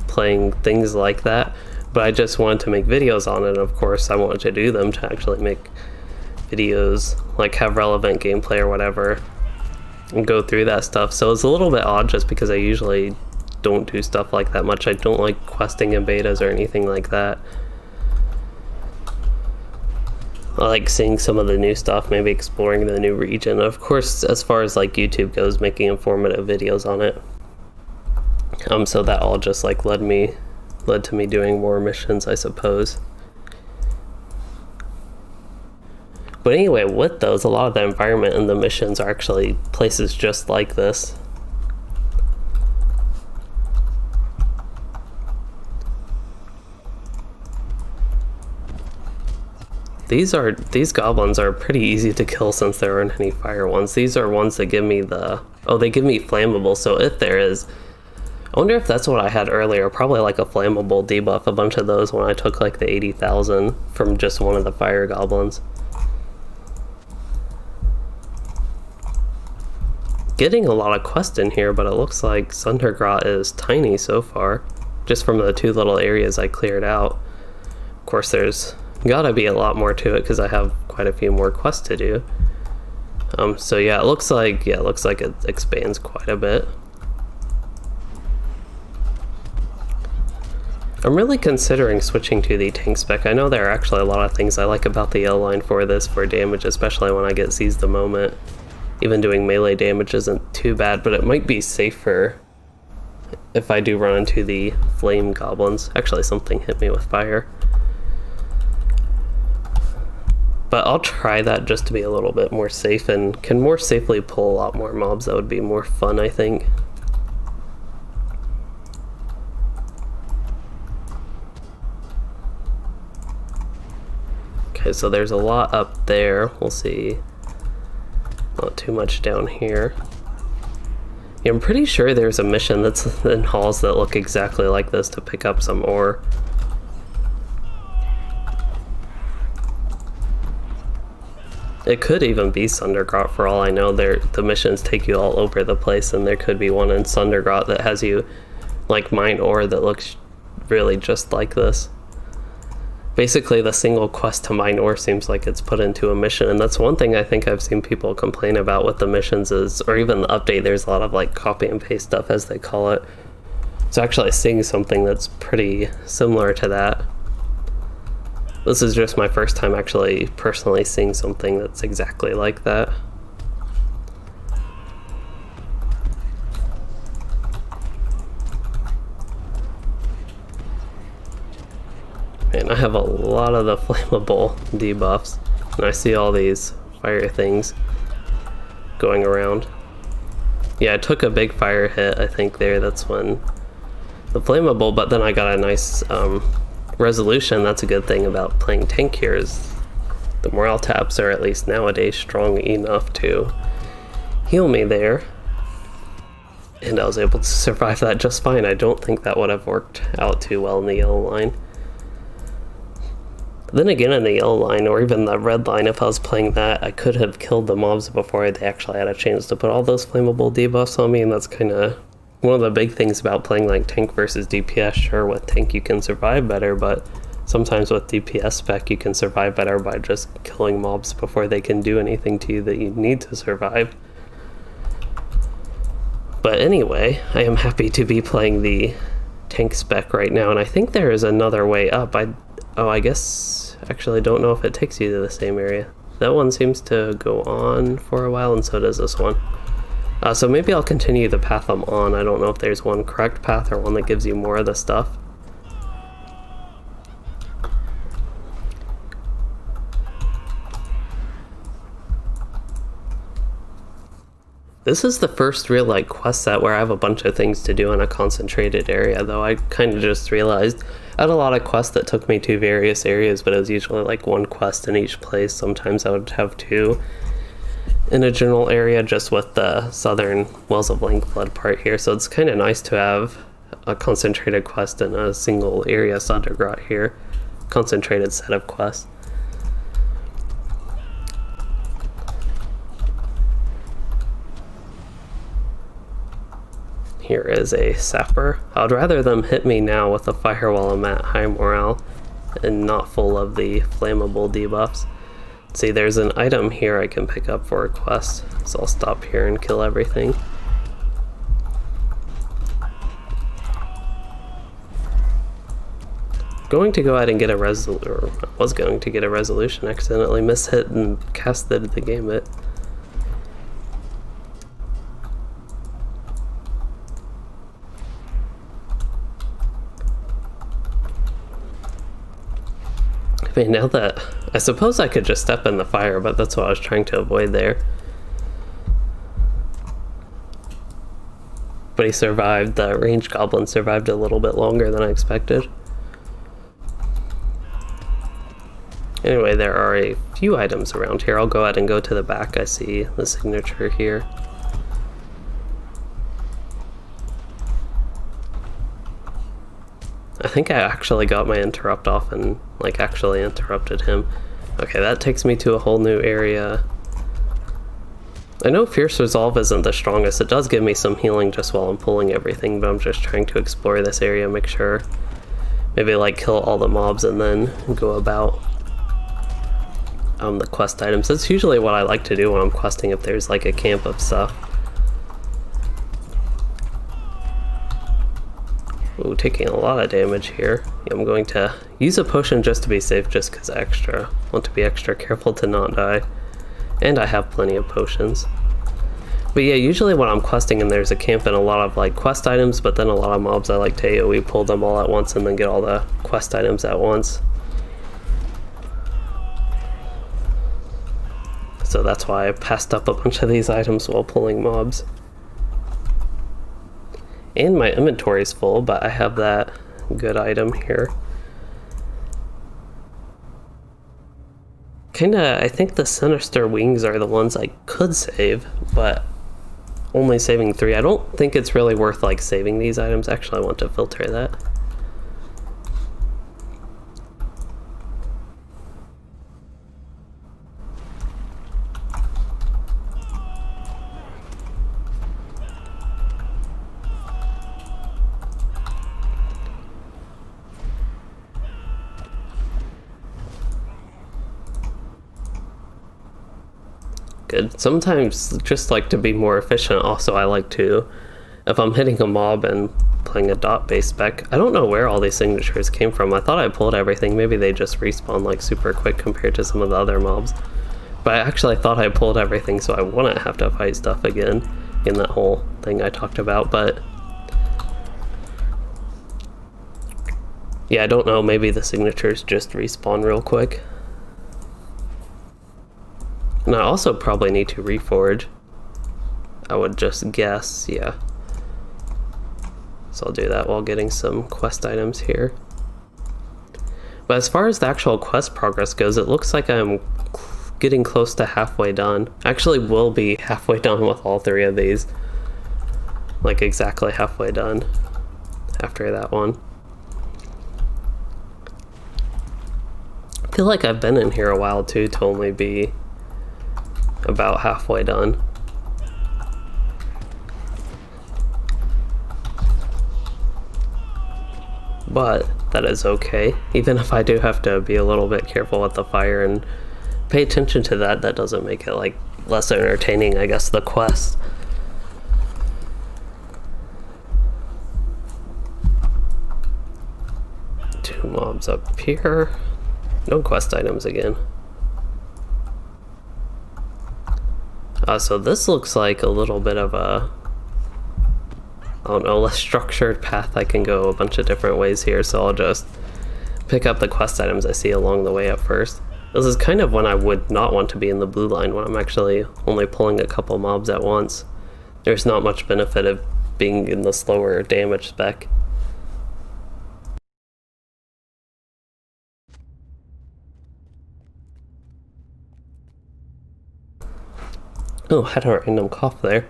playing things like that, but I just wanted to make videos on it, and of course I wanted to do them to actually make videos, like have relevant gameplay or whatever, and go through that stuff. So it's a little bit odd just because I usually don't do stuff like that much. I don't like questing in betas or anything like that. I like seeing some of the new stuff, maybe exploring the new region. Of course, as far as like YouTube goes, making informative videos on it. So that all just like led to me doing more missions, I suppose. But anyway, with those, a lot of the environment and the missions are actually places just like this. These goblins are pretty easy to kill since there aren't any fire ones. These are ones that give me they give me flammable, so if there is, I wonder if that's what I had earlier, probably like a flammable debuff, a bunch of those when I took like the 80,000 from just one of the fire goblins. Getting a lot of quests in here, but it looks like Sundergrot is tiny so far, just from the 2 little areas I cleared out. Of course, there's gotta be a lot more to it because I have quite a few more quests to do. So yeah, it looks like it expands quite a bit. I'm really considering switching to the tank spec. I know there are actually a lot of things I like about the L line for this, for damage, especially when I get Seize the Moment. Even doing melee damage isn't too bad, but it might be safer if I do run into the flame goblins. Actually, something hit me with fire. But I'll try that just to be a little bit more safe and can more safely pull a lot more mobs. That would be more fun, I think. Okay, so there's a lot up there. We'll see. Not too much down here. Yeah, I'm pretty sure there's a mission that's in halls that look exactly like this to pick up some ore. It could even be Sundergrot for all I know. The missions take you all over the place, and there could be one in Sundergrot that has you like mine ore that looks really just like this. Basically, the single quest to mine ore seems like it's put into a mission, and that's one thing I think I've seen people complain about with the missions is, or even the update, there's a lot of like copy and paste stuff as they call it. So actually seeing something that's pretty similar to that. This is just my first time actually personally seeing something that's exactly like that. Man, I have a lot of the flammable debuffs, and I see all these fire things going around. Yeah, I took a big fire hit, I think there. That's when the flammable, but then I got a nice resolution. That's a good thing about playing tank here, is the morale taps are at least nowadays strong enough to heal me there. And I was able to survive that just fine. I don't think that would have worked out too well in the yellow line. Then again, in the yellow line, or even the red line, if I was playing that, I could have killed the mobs before they actually had a chance to put all those flammable debuffs on me, and that's kind of one of the big things about playing like tank versus DPS. Sure, with tank you can survive better, but sometimes with DPS spec you can survive better by just killing mobs before they can do anything to you that you need to survive. But anyway, I am happy to be playing the tank spec right now, and I think there is another way up. I guess, actually don't know if it takes you to the same area. That one seems to go on for a while, and so does this one. So maybe I'll continue the path I'm on. I don't know if there's one correct path or one that gives you more of the stuff. This is the first real like quest set where I have a bunch of things to do in a concentrated area, though I kind of just realized I had a lot of quests that took me to various areas, but it was usually like one quest in each place. Sometimes I would have two in a general area, just with the southern Wells of Langflood part here, so it's kind of nice to have a concentrated quest in a single area, Sundergrot here. Concentrated set of quests. Here is a sapper. I'd rather them hit me now with a fire while I'm at high morale and not full of the flammable debuffs. See, there's an item here I can pick up for a quest, so I'll stop here and kill everything. Going to go ahead and get a resolution, or I was going to get a resolution, accidentally mishit and casted the gambit. I mean, now that I suppose I could just step in the fire, but that's what I was trying to avoid there. But he survived. The ranged goblin survived a little bit longer than I expected. Anyway, there are a few items around here. I'll go ahead and go to the back. I see the signature here. I think I actually got my interrupt off and like actually interrupted him. Okay, that takes me to a whole new area. I know Fierce Resolve isn't the strongest. It does give me some healing just while I'm pulling everything, but I'm just trying to explore this area, make sure. Maybe like kill all the mobs and then go about the quest items. That's usually what I like to do when I'm questing, if there's like a camp of stuff. Ooh, taking a lot of damage here. I'm going to use a potion just to be safe, just because I want to be extra careful to not die. And I have plenty of potions. But yeah, usually when I'm questing and there's a camp and a lot of like quest items, but then a lot of mobs, I like to AoE pull them all at once and then get all the quest items at once. So that's why I passed up a bunch of these items while pulling mobs. And my inventory is full, but I have that good item here. I think the Sinister Wings are the ones I could save, but only saving 3. I don't think it's really worth like saving these items. Actually, I want to filter that. Good. Sometimes, just like to be more efficient, also I like to, if I'm hitting a mob and playing a dot-based spec, I don't know where all these signatures came from. I thought I pulled everything. Maybe they just respawn like super quick compared to some of the other mobs. But I actually thought I pulled everything so I wouldn't have to fight stuff again in that whole thing I talked about, but yeah, I don't know. Maybe the signatures just respawn real quick. And I also probably need to reforge. I would just guess, yeah. So I'll do that while getting some quest items here. But as far as the actual quest progress goes, it looks like I'm getting close to halfway done. Actually will be halfway done with all 3 of these. Like exactly halfway done after that one. I feel like I've been in here a while too to only be about halfway done. But that is okay. Even if I do have to be a little bit careful with the fire and pay attention to that, that doesn't make it like less entertaining, I guess, the quest. Two mobs up here. No quest items again. So this looks like a little bit of a, I don't know, less structured path. I can go a bunch of different ways here, so I'll just pick up the quest items I see along the way at first. This is kind of when I would not want to be in the blue line, when I'm actually only pulling a couple mobs at once. There's not much benefit of being in the slower damage spec. Oh, had a random cough there.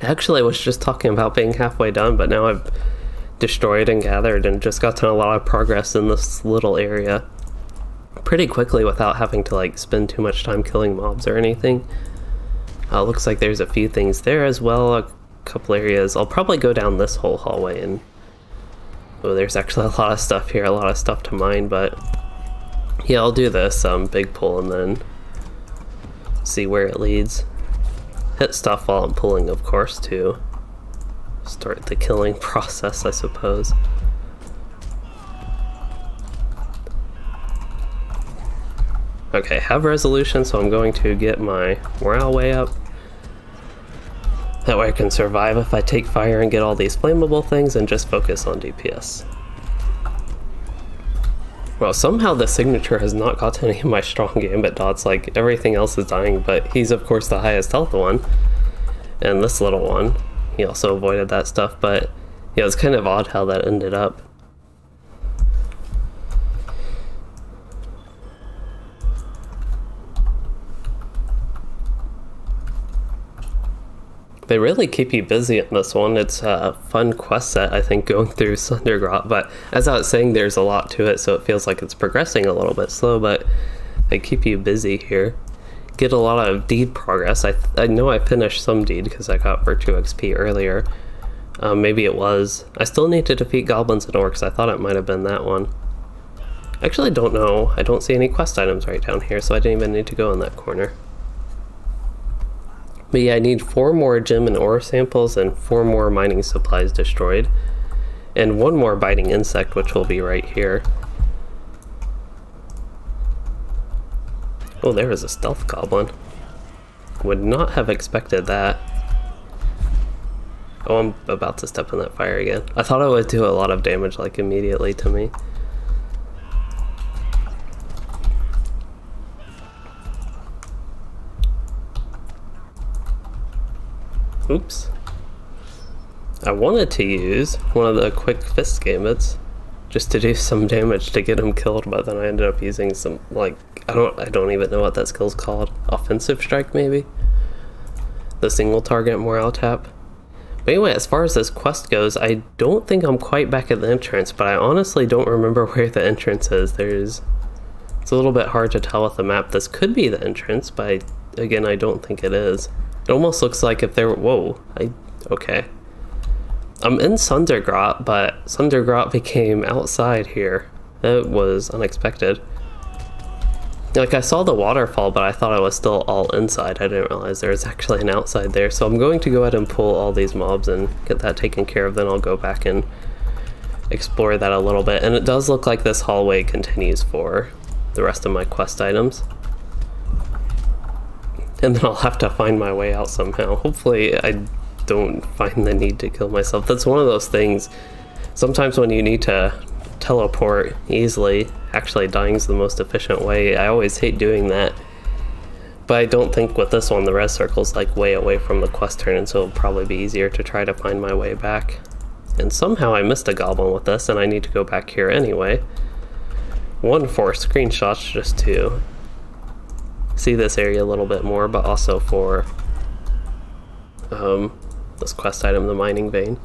Actually, I was just talking about being halfway done, but now I've destroyed and gathered and just gotten a lot of progress in this little area pretty quickly without having to like spend too much time killing mobs or anything. Looks like there's a few things there as well, a couple areas. I'll probably go down this whole hallway and oh, there's actually a lot of stuff here, a lot of stuff to mine, but yeah, I'll do this big pull and then see where it leads. Hit stuff while I'm pulling, of course, to start the killing process, I suppose. Okay, have resolution, so I'm going to get my morale way up. That way I can survive if I take fire and get all these flammable things and just focus on DPS. Well, somehow the signature has not got to any of my strong gambit dots, like everything else is dying, but he's of course the highest health one. And this little one, he also avoided that stuff, but yeah, it's kind of odd how that ended up. They really keep you busy in this one. It's a fun quest set, I think, going through Sundergrot, but as I was saying, there's a lot to it, so it feels like it's progressing a little bit slow, but they keep you busy here. Get a lot of deed progress. I know I finished some deed because I got Virtue XP earlier. Maybe it was. I still need to defeat goblins and orcs. I thought it might have been that one. Actually, I don't know. I don't see any quest items right down here, so I didn't even need to go in that corner. But yeah, I need 4 more gem and ore samples and 4 more mining supplies destroyed. And 1 more biting insect, which will be right here. Oh, there is a stealth goblin. Would not have expected that. Oh, I'm about to step in that fire again. I thought it would do a lot of damage like immediately to me. Oops. I wanted to use one of the quick fist gambits just to do some damage to get him killed, but then I ended up using some, like, I don't even know what that skill's called. Offensive strike, maybe? The single target morale tap. But anyway, as far as this quest goes, I don't think I'm quite back at the entrance, but I honestly don't remember where the entrance is. It's a little bit hard to tell with the map. This could be the entrance, but again, I don't think it is. It almost looks like if there were, okay. I'm in Sundergrot, but Sundergrot became outside here. It was unexpected. Like, I saw the waterfall, but I thought I was still all inside. I didn't realize there was actually an outside there. So I'm going to go ahead and pull all these mobs and get that taken care of. Then I'll go back and explore that a little bit. And it does look like this hallway continues for the rest of my quest items. And then I'll have to find my way out somehow. Hopefully I don't find the need to kill myself. That's one of those things. Sometimes when you need to teleport easily. Actually, dying's the most efficient way. I always hate doing that. But I don't think with this one the res circle's like way away from the quest turn, and so it'll probably be easier to try to find my way back. And somehow I missed a goblin with this, and I need to go back here anyway. One for screenshots just to see this area a little bit more, but also for this quest item, the mining vein.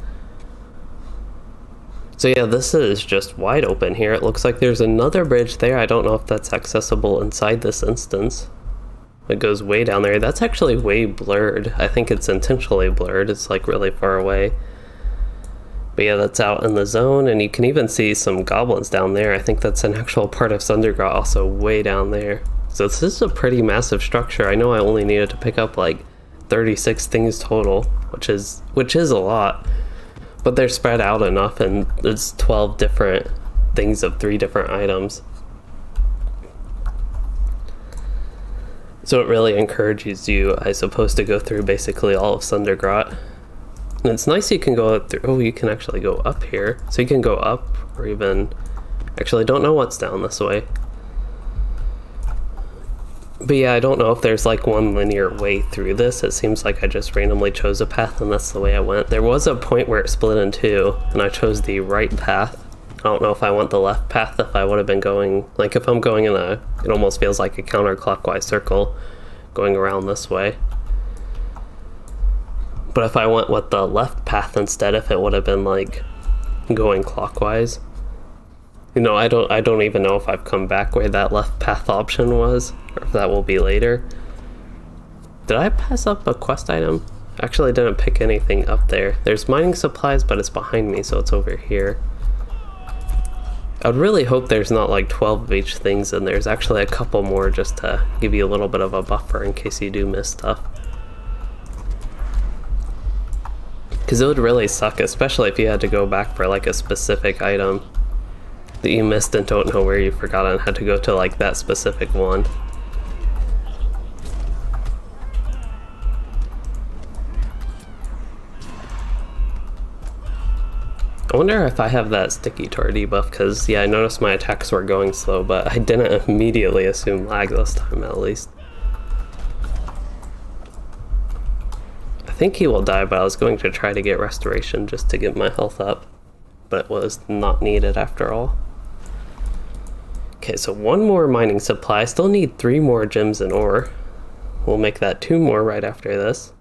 So yeah, this is just wide open here. It looks like there's another bridge there. I don't know if that's accessible inside this instance. It goes way down there. That's actually way blurred. I think it's intentionally blurred. It's like really far away. But yeah, that's out in the zone, and you can even see some goblins down there. I think that's an actual part of Sundergrot, also way down there. So this is a pretty massive structure. I know I only needed to pick up like 36 things total, which is a lot. But they're spread out enough, and there's 12 different things of 3 different items. So it really encourages you, I suppose, to go through basically all of Sundergrot. And it's nice you can go through, oh, you can actually go up here. So you can go up, or even, actually don't know what's down this way. But yeah, I don't know if there's like one linear way through this. It seems like I just randomly chose a path and that's the way I went. There was a point where it split in two and I chose the right path. I don't know if I want the left path, if I would have been going, like if I'm going in a, it almost feels like a counterclockwise circle going around this way. But if I went with the left path instead, if it would have been like going clockwise. You know, I don't even know if I've come back where that left path option was, or if that will be later. Did I pass up a quest item? Actually, I didn't pick anything up there. There's mining supplies, but it's behind me, so it's over here. I would really hope there's not like 12 of each things, and there's actually a couple more just to give you a little bit of a buffer in case you do miss stuff. Because it would really suck, especially if you had to go back for like a specific item that you missed and don't know where you forgot and had to go to like that specific one. I wonder if I have that sticky tar debuff, because yeah, I noticed my attacks were going slow, but I didn't immediately assume lag this time at least. I think he will die, but I was going to try to get restoration just to get my health up, but it was not needed after all. Okay, so one more mining supply. I still need 3 more gems and ore. We'll make that 2 more right after this.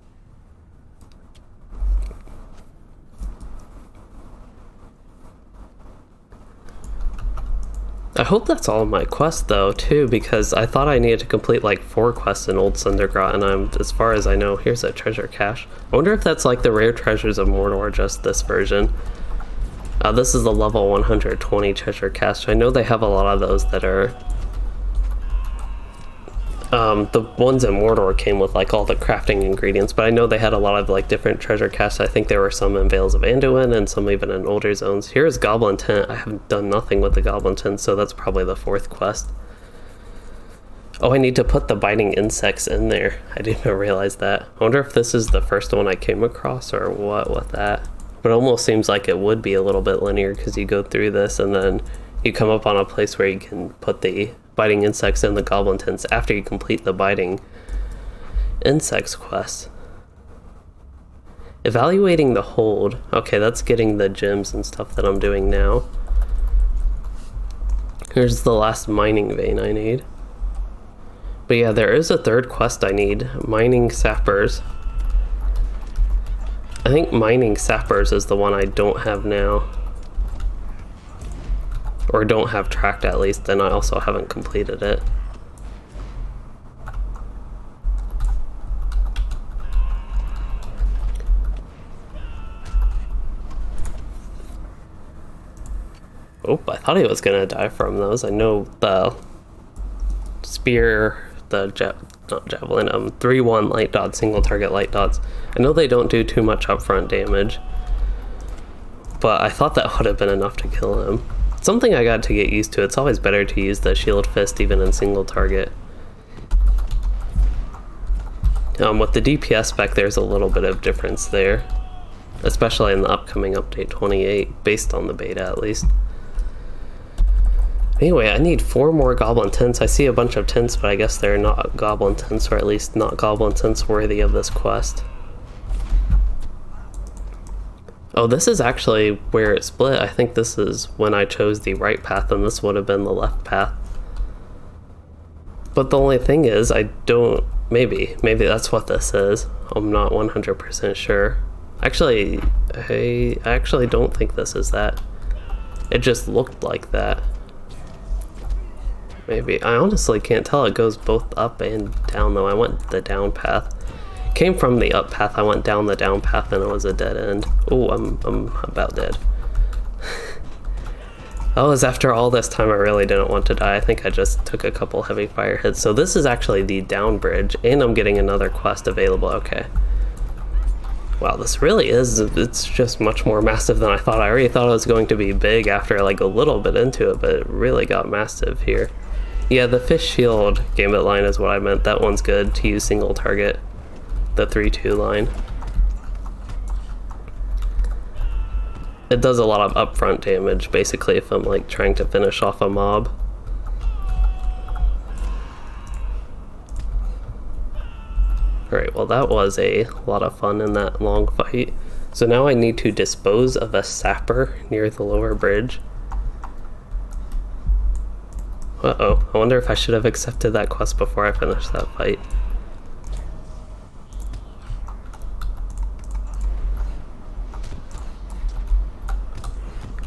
I hope that's all of my quests though, too, because I thought I needed to complete like 4 quests in Old Sundergrot, and as far as I know, here's a treasure cache. I wonder if that's like the rare treasures of Mordor, just this version. This is the level 120 treasure cache. I know they have a lot of those that are... the ones in Mordor came with like all the crafting ingredients, but I know they had a lot of like different treasure caches. I think there were some in Vales of Anduin and some even in older zones. Here's Goblin Tent. I have done nothing with the Goblin Tent, so that's probably the 4th quest. Oh, I need to put the biting insects in there. I didn't even realize that. I wonder if this is the first one I came across or what with that. But it almost seems like it would be a little bit linear, because you go through this and then you come up on a place where you can put the biting insects in the goblin tents after you complete the biting insects quest. Evaluating the hold. Okay, that's getting the gems and stuff that I'm doing now. Here's the last mining vein I need. But yeah, there is a 3rd quest I need. Mining sappers. I think mining sappers is the one I don't have now. Or don't have tracked at least, and I also haven't completed it. Oh, I thought he was gonna die from those. I know the spear, not javelin, 3-1 light dots, single target light dots. I know they don't do too much upfront damage, but I thought that would have been enough to kill him. Something I got to get used to. It's always better to use the shield fist even in single target. With the DPS spec, there's a little bit of difference there, especially in the upcoming update 28, based on the beta at least. Anyway, I need 4 more goblin tents. I see a bunch of tents, but I guess they're not goblin tents, or at least not goblin tents worthy of this quest. Oh, this is actually where it split. I think this is when I chose the right path, and this would have been the left path. But the only thing is, I don't... Maybe that's what this is. I'm not 100% sure. Actually, I actually don't think this is that. It just looked like that. Maybe. I honestly can't tell. It goes both up and down, though. I went the down path. Came from the up path. I went down the down path, and it was a dead end. Oh, I'm about dead. That was after all this time. I really didn't want to die. I think I just took a couple heavy fire hits. So this is actually the down bridge, and I'm getting another quest available. Okay. Wow, this really is, it's just much more massive than I thought. I already thought it was going to be big after like a little bit into it, but it really got massive here. Yeah, the fish shield gambit line is what I meant. That one's good to use single target. The 3-2 line. It does a lot of upfront damage, basically, if I'm like trying to finish off a mob. Alright, well that was a lot of fun in that long fight. So now I need to dispose of a sapper near the lower bridge. Uh-oh, I wonder if I should have accepted that quest before I finished that fight.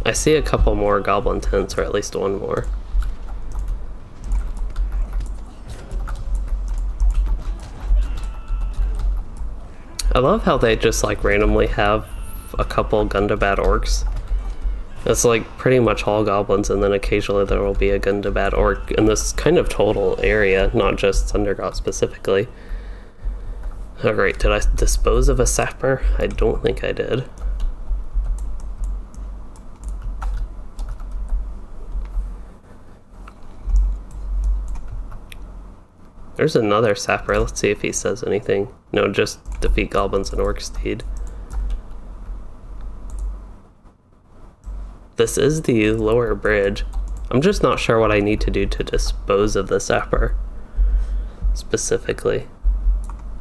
I see a couple more goblin tents, or at least one more. I love how they just like randomly have a couple Gundabad orcs. It's like pretty much all goblins, and then occasionally there will be a Gundabad orc in this kind of total area, not just Sundergrot specifically. Alright, did I dispose of a sapper? I don't think I did. There's another sapper. Let's see if he says anything. No, just defeat goblins and orc steed. This is the lower bridge. I'm just not sure what I need to do to dispose of the sapper specifically.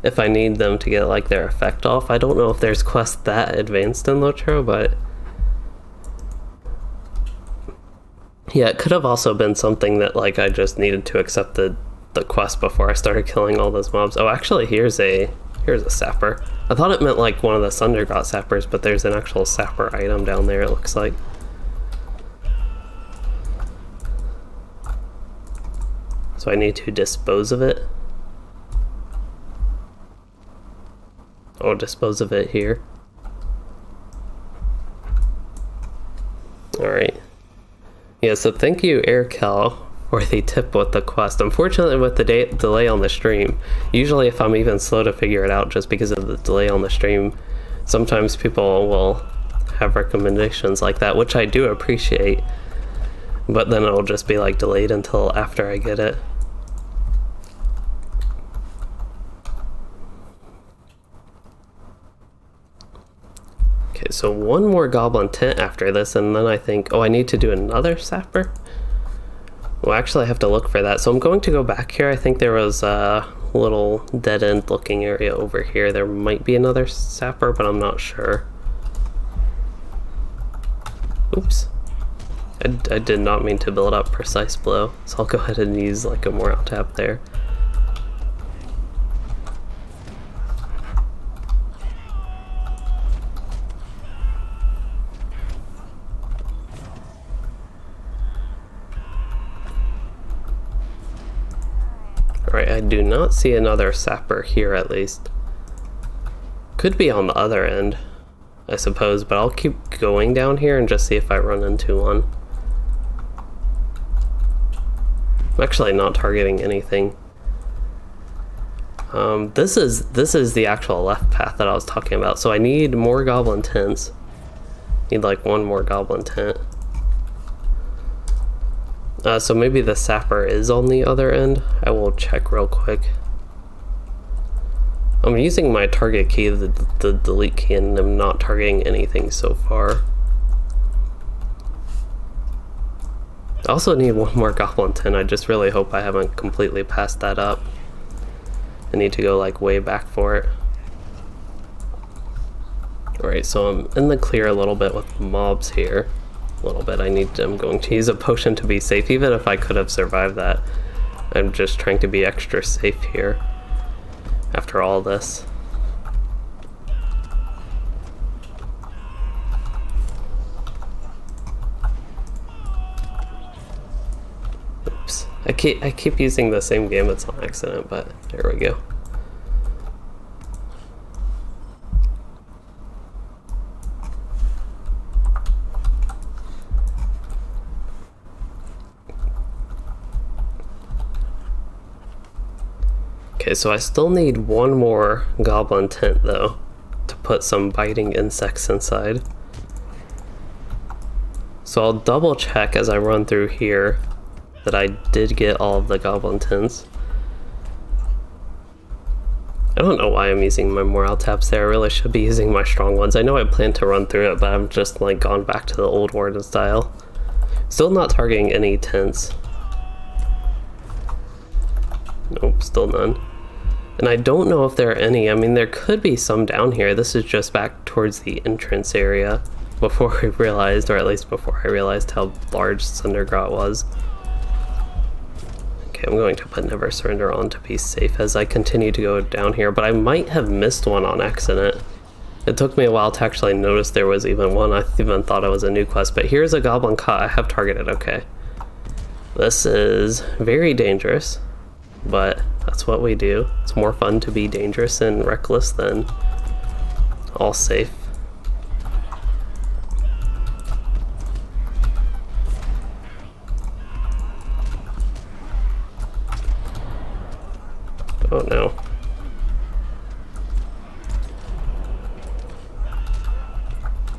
If I need them to get like their effect off. I don't know if there's quests that advanced in LOTRO, but yeah, it could have also been something that like I just needed to accept the quest before I started killing all those mobs. Oh, actually, here's a sapper. I thought it meant like one of the Sundergrot sappers, but there's an actual sapper item down there, it looks like. So I need to dispose of it. Oh, dispose of it here. Alright. Yeah, so thank you, Aircal, for the tip with the quest. Unfortunately, with the delay on the stream, usually if I'm even slow to figure it out just because of the delay on the stream, sometimes people will have recommendations like that, which I do appreciate, but then it'll just be like delayed until after I get it. Okay, so one more goblin tent after this, and then I think, oh, I need to do another sapper? Well, actually I have to look for that, so I'm going to go back here. I think there was a little dead-end looking area over here. There might be another sapper, but I'm not sure. Oops. I did not mean to build up precise blow, so I'll go ahead and use like a morale tap there. Alright, I do not see another sapper here at least. Could be on the other end, I suppose, but I'll keep going down here and just see if I run into one. I'm actually not targeting anything. This is the actual left path that I was talking about, so I need more goblin tents. Need like one more goblin tent. So maybe the sapper is on the other end. I will check real quick. I'm using my target key, the delete key, and I'm not targeting anything so far. I also need one more goblin tin. I just really hope I haven't completely passed that up. I need to go like way back for it. Alright, so I'm in the clear a little bit with mobs here. A little bit. I'm going to use a potion to be safe, even if I could have survived that. I'm just trying to be extra safe here after all this. Oops. I keep using the same game. It's on accident, but there we go. Okay, so I still need one more goblin tent though to put some biting insects inside. So I'll double check as I run through here that I did get all of the goblin tents. I don't know why I'm using my morale taps there. I really should be using my strong ones. I know I plan to run through it, but I'm just like gone back to the old warden style. Still not targeting any tents. Nope, still none. And I don't know if there are any. I mean, there could be some down here. This is just back towards the entrance area before I realized, or at least before I realized how large Sundergrot was. Okay, I'm going to put Never Surrender on to be safe as I continue to go down here, but I might have missed one on accident. It took me a while to actually notice there was even one. I even thought it was a new quest, but here's a goblin cot I have targeted. Okay. This is very dangerous, but that's what we do. It's more fun to be dangerous and reckless than all safe. Oh no.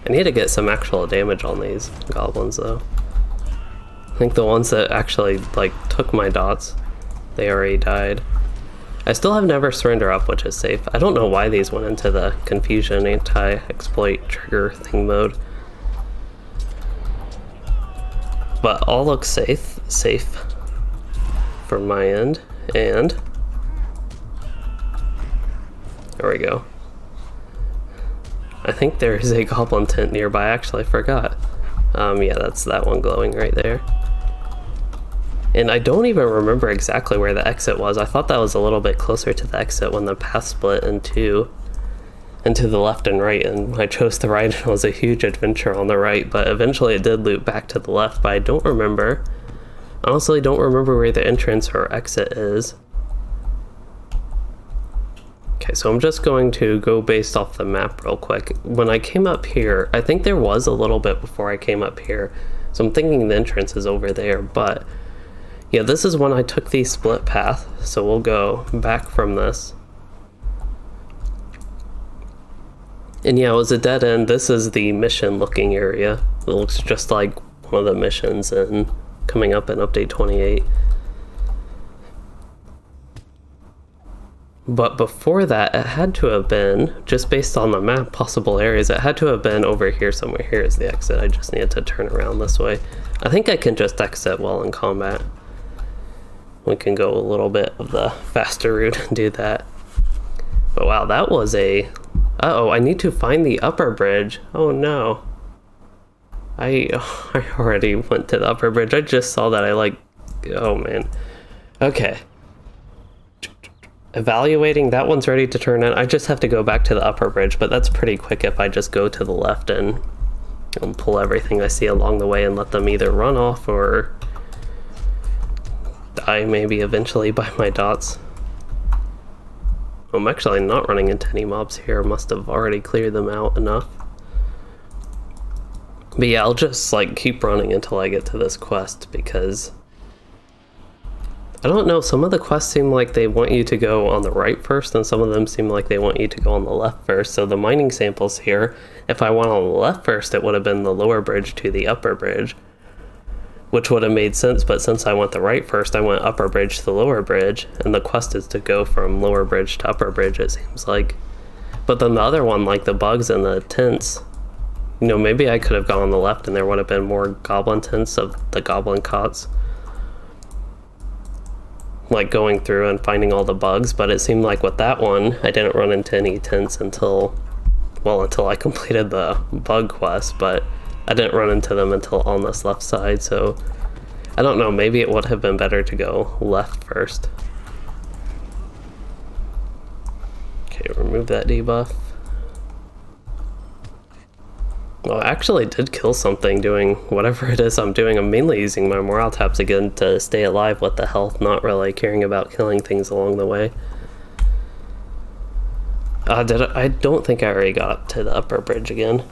I need to get some actual damage on these goblins though. I think the ones that actually like took my dots, they already died. I still have Never Surrender up, which is safe. I don't know why these went into the confusion anti-exploit trigger thing mode. But all looks safe from my end, and there we go. I think there is a goblin tent nearby, actually, I forgot. Yeah, that's that one glowing right there. And I don't even remember exactly where the exit was. I thought that was a little bit closer to the exit when the path split in two, into the left and right, and I chose the right, and it was a huge adventure on the right, but eventually it did loop back to the left, but I don't remember. Honestly, don't remember where the entrance or exit is. Okay, so I'm just going to go based off the map real quick. When I came up here, I think there was a little bit before I came up here, so I'm thinking the entrance is over there, but yeah, this is when I took the split path, so we'll go back from this. And yeah, it was a dead end. This is the mission looking area. It looks just like one of the missions and coming up in update 28. But before that, it had to have been, just based on the map, possible areas, it had to have been over here somewhere. Here is the exit. I just needed to turn around this way. I think I can just exit while in combat. We can go a little bit of the faster route and do that. But wow, that was a... Uh-oh, I need to find the upper bridge. Oh no. I already went to the upper bridge. I just saw that. Oh man. Okay. Evaluating, that one's ready to turn in. I just have to go back to the upper bridge, but that's pretty quick if I just go to the left and pull everything I see along the way and let them either run off or die maybe eventually by my dots. I'm actually not running into any mobs here. Must have already cleared them out enough. But yeah, I'll just like keep running until I get to this quest, because I don't know, some of the quests seem like they want you to go on the right first, and some of them seem like they want you to go on the left first. So the mining samples here, if I went on the left first, it would have been the lower bridge to the upper bridge, which would have made sense, but since I went the right first, I went upper bridge to the lower bridge, and the quest is to go from lower bridge to upper bridge, it seems like. But then the other one, like the bugs and the tents, You know, maybe I could have gone on the left and there would have been more goblin tents of the goblin cots. Like going through and finding all the bugs, but it seemed like with that one, I didn't run into any tents until I completed the bug quest, but I didn't run into them until on this left side, so I don't know, maybe it would have been better to go left first. Okay, remove that debuff. Well, I actually did kill something doing whatever it is I'm doing. I'm mainly using my morale taps again to stay alive with the health, not really caring about killing things along the way. I don't think I already got to the upper bridge again.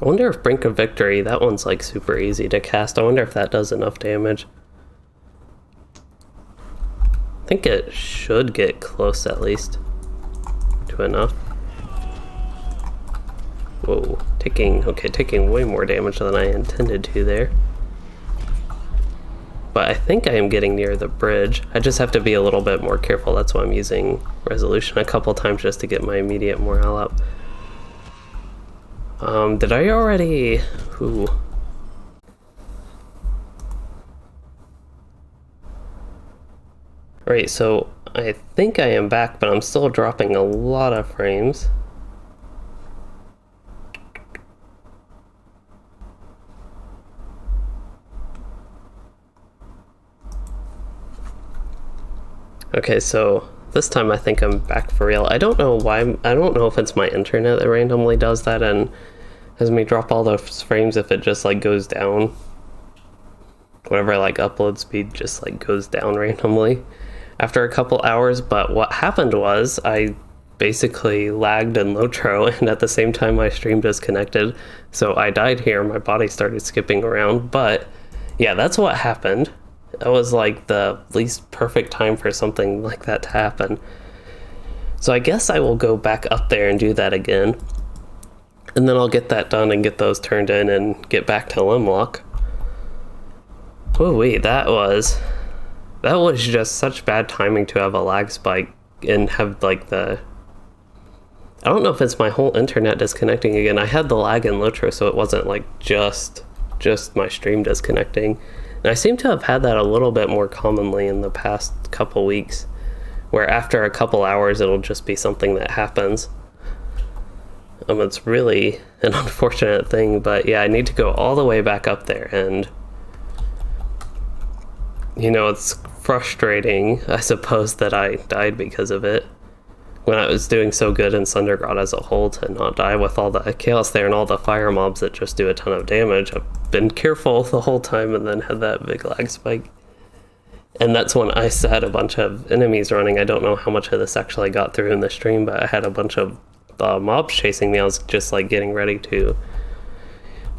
I wonder if Brink of Victory, that one's like super easy to cast. I wonder if that does enough damage. I think it should get close at least to enough. Whoa, taking way more damage than I intended to there. But I think I am getting near the bridge. I just have to be a little bit more careful. That's why I'm using Resolution a couple times just to get my immediate morale up. Did I already... Ooh. Alright, so I think I am back, but I'm still dropping a lot of frames. Okay, so this time I think I'm back for real. I don't know why, I don't know if it's my internet that randomly does that and has me drop all those frames if it just like goes down. Whatever like upload speed just like goes down randomly after a couple hours, but what happened was I basically lagged in LOTRO and at the same time my stream disconnected, so I died here, my body started skipping around, but yeah, that's what happened. That was like the least perfect time for something like that to happen. So I guess I will go back up there and do that again. And then I'll get that done and get those turned in and get back to Limlok. Oh wait, that was just such bad timing to have a lag spike and have like the... I don't know if it's my whole internet disconnecting again. I had the lag in LOTRO, so it wasn't like just my stream disconnecting. And I seem to have had that a little bit more commonly in the past couple weeks, where after a couple hours it'll just be something that happens. It's really an unfortunate thing, but yeah, I need to go all the way back up there, and you know, it's frustrating, I suppose, that I died because of it. When I was doing so good in Sundergrot as a whole, to not die with all the chaos there and all the fire mobs that just do a ton of damage. I've been careful the whole time and then had that big lag spike. And that's when I had a bunch of enemies running. I don't know how much of this actually got through in the stream, but I had a bunch of mobs chasing me. I was just like getting ready to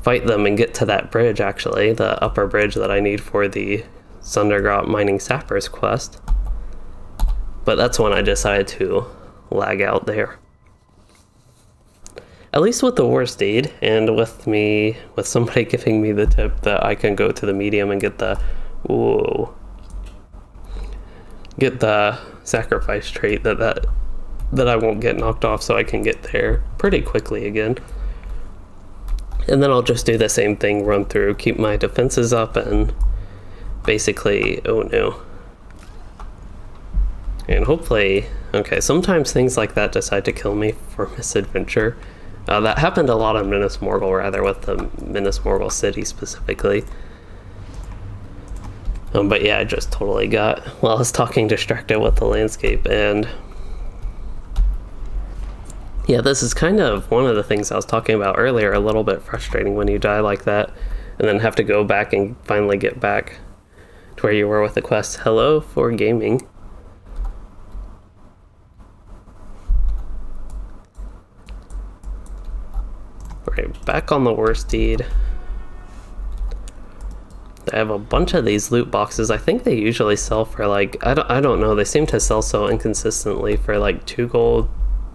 fight them and get to that bridge, actually, the upper bridge that I need for the Sundergrot Mining Sappers quest. But that's when I decided to lag out there. At least with the worst deed, and with somebody giving me the tip that I can go to the medium and get the sacrifice trait that I won't get knocked off, so I can get there pretty quickly again. And then I'll just do the same thing, run through, keep my defenses up, and basically, oh no. And hopefully, okay, sometimes things like that decide to kill me for misadventure. That happened a lot on Minas Morgul, rather, with the Minas Morgul city specifically. But yeah, I just totally got, while I was talking, distracted with the landscape, and yeah, this is kind of one of the things I was talking about earlier, a little bit frustrating when you die like that, and then have to go back and finally get back to where you were with the quest. Hello for gaming. Alright, back on the worst deed. I have a bunch of these loot boxes. I think they usually sell for like, I don't know, they seem to sell so inconsistently for like 2 gold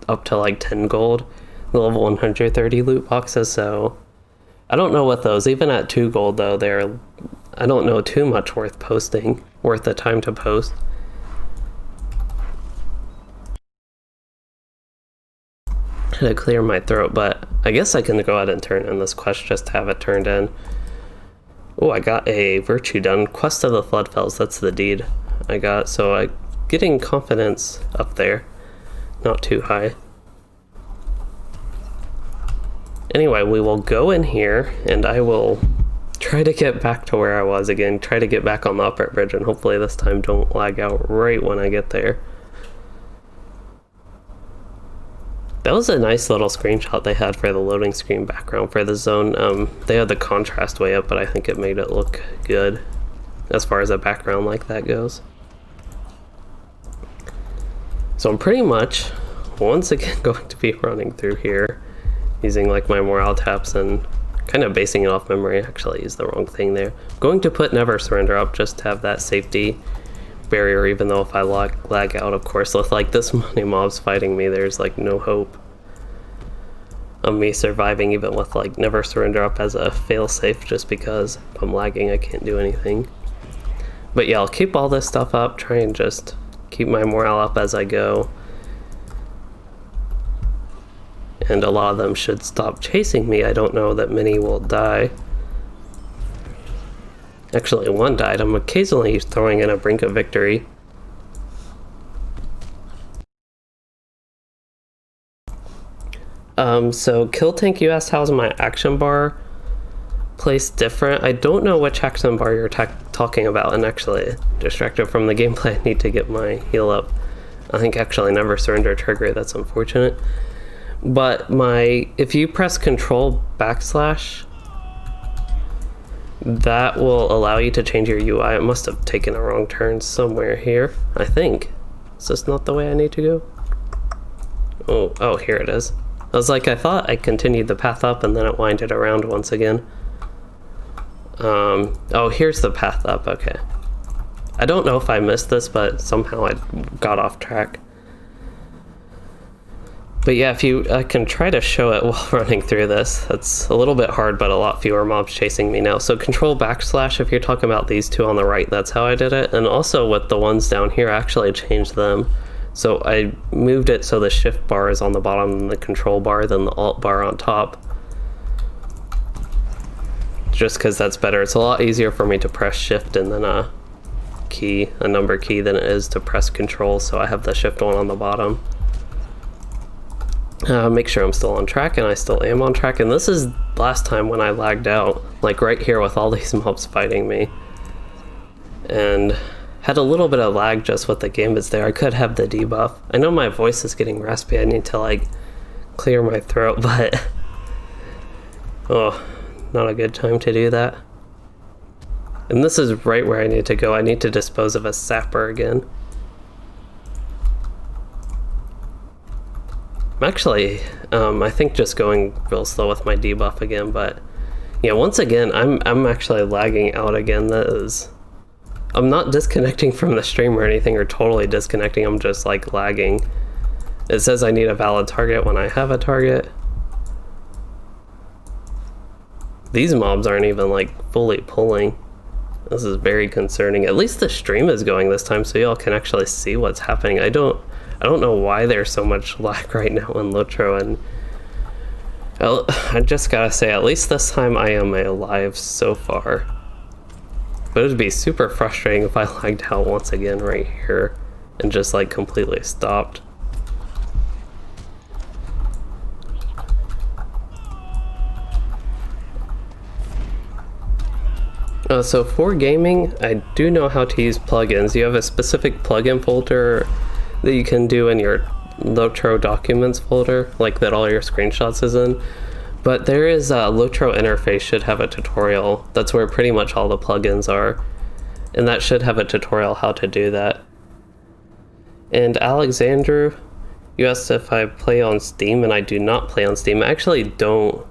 up to like 10 gold, the level 130 loot boxes, so I don't know what those, even at 2 gold though, they're I don't know too much worth the time to post. To clear my throat, but I guess I can go ahead and turn in this quest just to have it turned in. Oh, I got a virtue done. Quest of the Floodfells, that's the deed I got. So I getting confidence up there, not too high. Anyway, we will go in here and I will try to get back to where I was again, try to get back on the upper bridge, and hopefully this time don't lag out right when I get there. That was a nice little screenshot they had for the loading screen background for the zone. They had the contrast way up, but I think it made it look good as far as a background like that goes. So I'm pretty much, once again, going to be running through here using like my morale taps and kind of basing it off memory. Actually, I used the wrong thing there. I'm going to put never surrender up just to have that safety barrier, even though if I lag out, of course, with like this many mobs fighting me, there's like no hope of me surviving, even with like never surrender up as a failsafe, just because if I'm lagging I can't do anything. But yeah, I'll keep all this stuff up, try and just keep my morale up as I go, and a lot of them should stop chasing me. I don't know that many will die. Actually, one died. I'm occasionally throwing in a brink of victory. So kill tank, you asked how's my action bar placed different. I don't know which action bar you're talking about, and actually distracted from the gameplay. I need to get my heal up. I think actually never surrender trigger, that's unfortunate. But if you press control backslash, that will allow you to change your UI. It must have taken a wrong turn somewhere here, I think. Is this not the way I need to go? Oh, here it is. I was like, I thought I continued the path up and then it winded around once again. Oh, here's the path up, okay. I don't know if I missed this, but somehow I got off track. But yeah, I can try to show it while running through this. That's a little bit hard, but a lot fewer mobs chasing me now. So control backslash, if you're talking about these two on the right, that's how I did it. And also with the ones down here, I actually changed them. So I moved it so the shift bar is on the bottom and the control bar, then the alt bar on top. Just because that's better. It's a lot easier for me to press shift and then a number key, than it is to press control. So I have the shift one on the bottom. Make sure I'm still on track, and I still am on track. And this is last time when I lagged out, like right here with all these mobs fighting me. And had a little bit of lag just with the gambits there. I could have the debuff. I know my voice is getting raspy. I need to like clear my throat, but oh, not a good time to do that. And this is right where I need to go. I need to dispose of a sapper again. I'm actually, I think just going real slow with my debuff again, but yeah, once again, I'm actually lagging out again. I'm not disconnecting from the stream or anything, or totally disconnecting. I'm just like lagging. It says I need a valid target when I have a target. These mobs aren't even like fully pulling. This is very concerning. At least the stream is going this time, so y'all can actually see what's happening. I don't know why there's so much lag right now in LOTRO, and I just gotta say, at least this time I am alive so far. But it would be super frustrating if I lagged out once again right here and just like completely stopped. So for gaming, I do know how to use plugins. You have a specific plugin folder that you can do in your LOTRO documents folder, like that all your screenshots is in. But there is a LOTRO interface should have a tutorial. That's where pretty much all the plugins are. And that should have a tutorial how to do that. And Alexandru, you asked if I play on Steam, and I do not play on Steam. I actually don't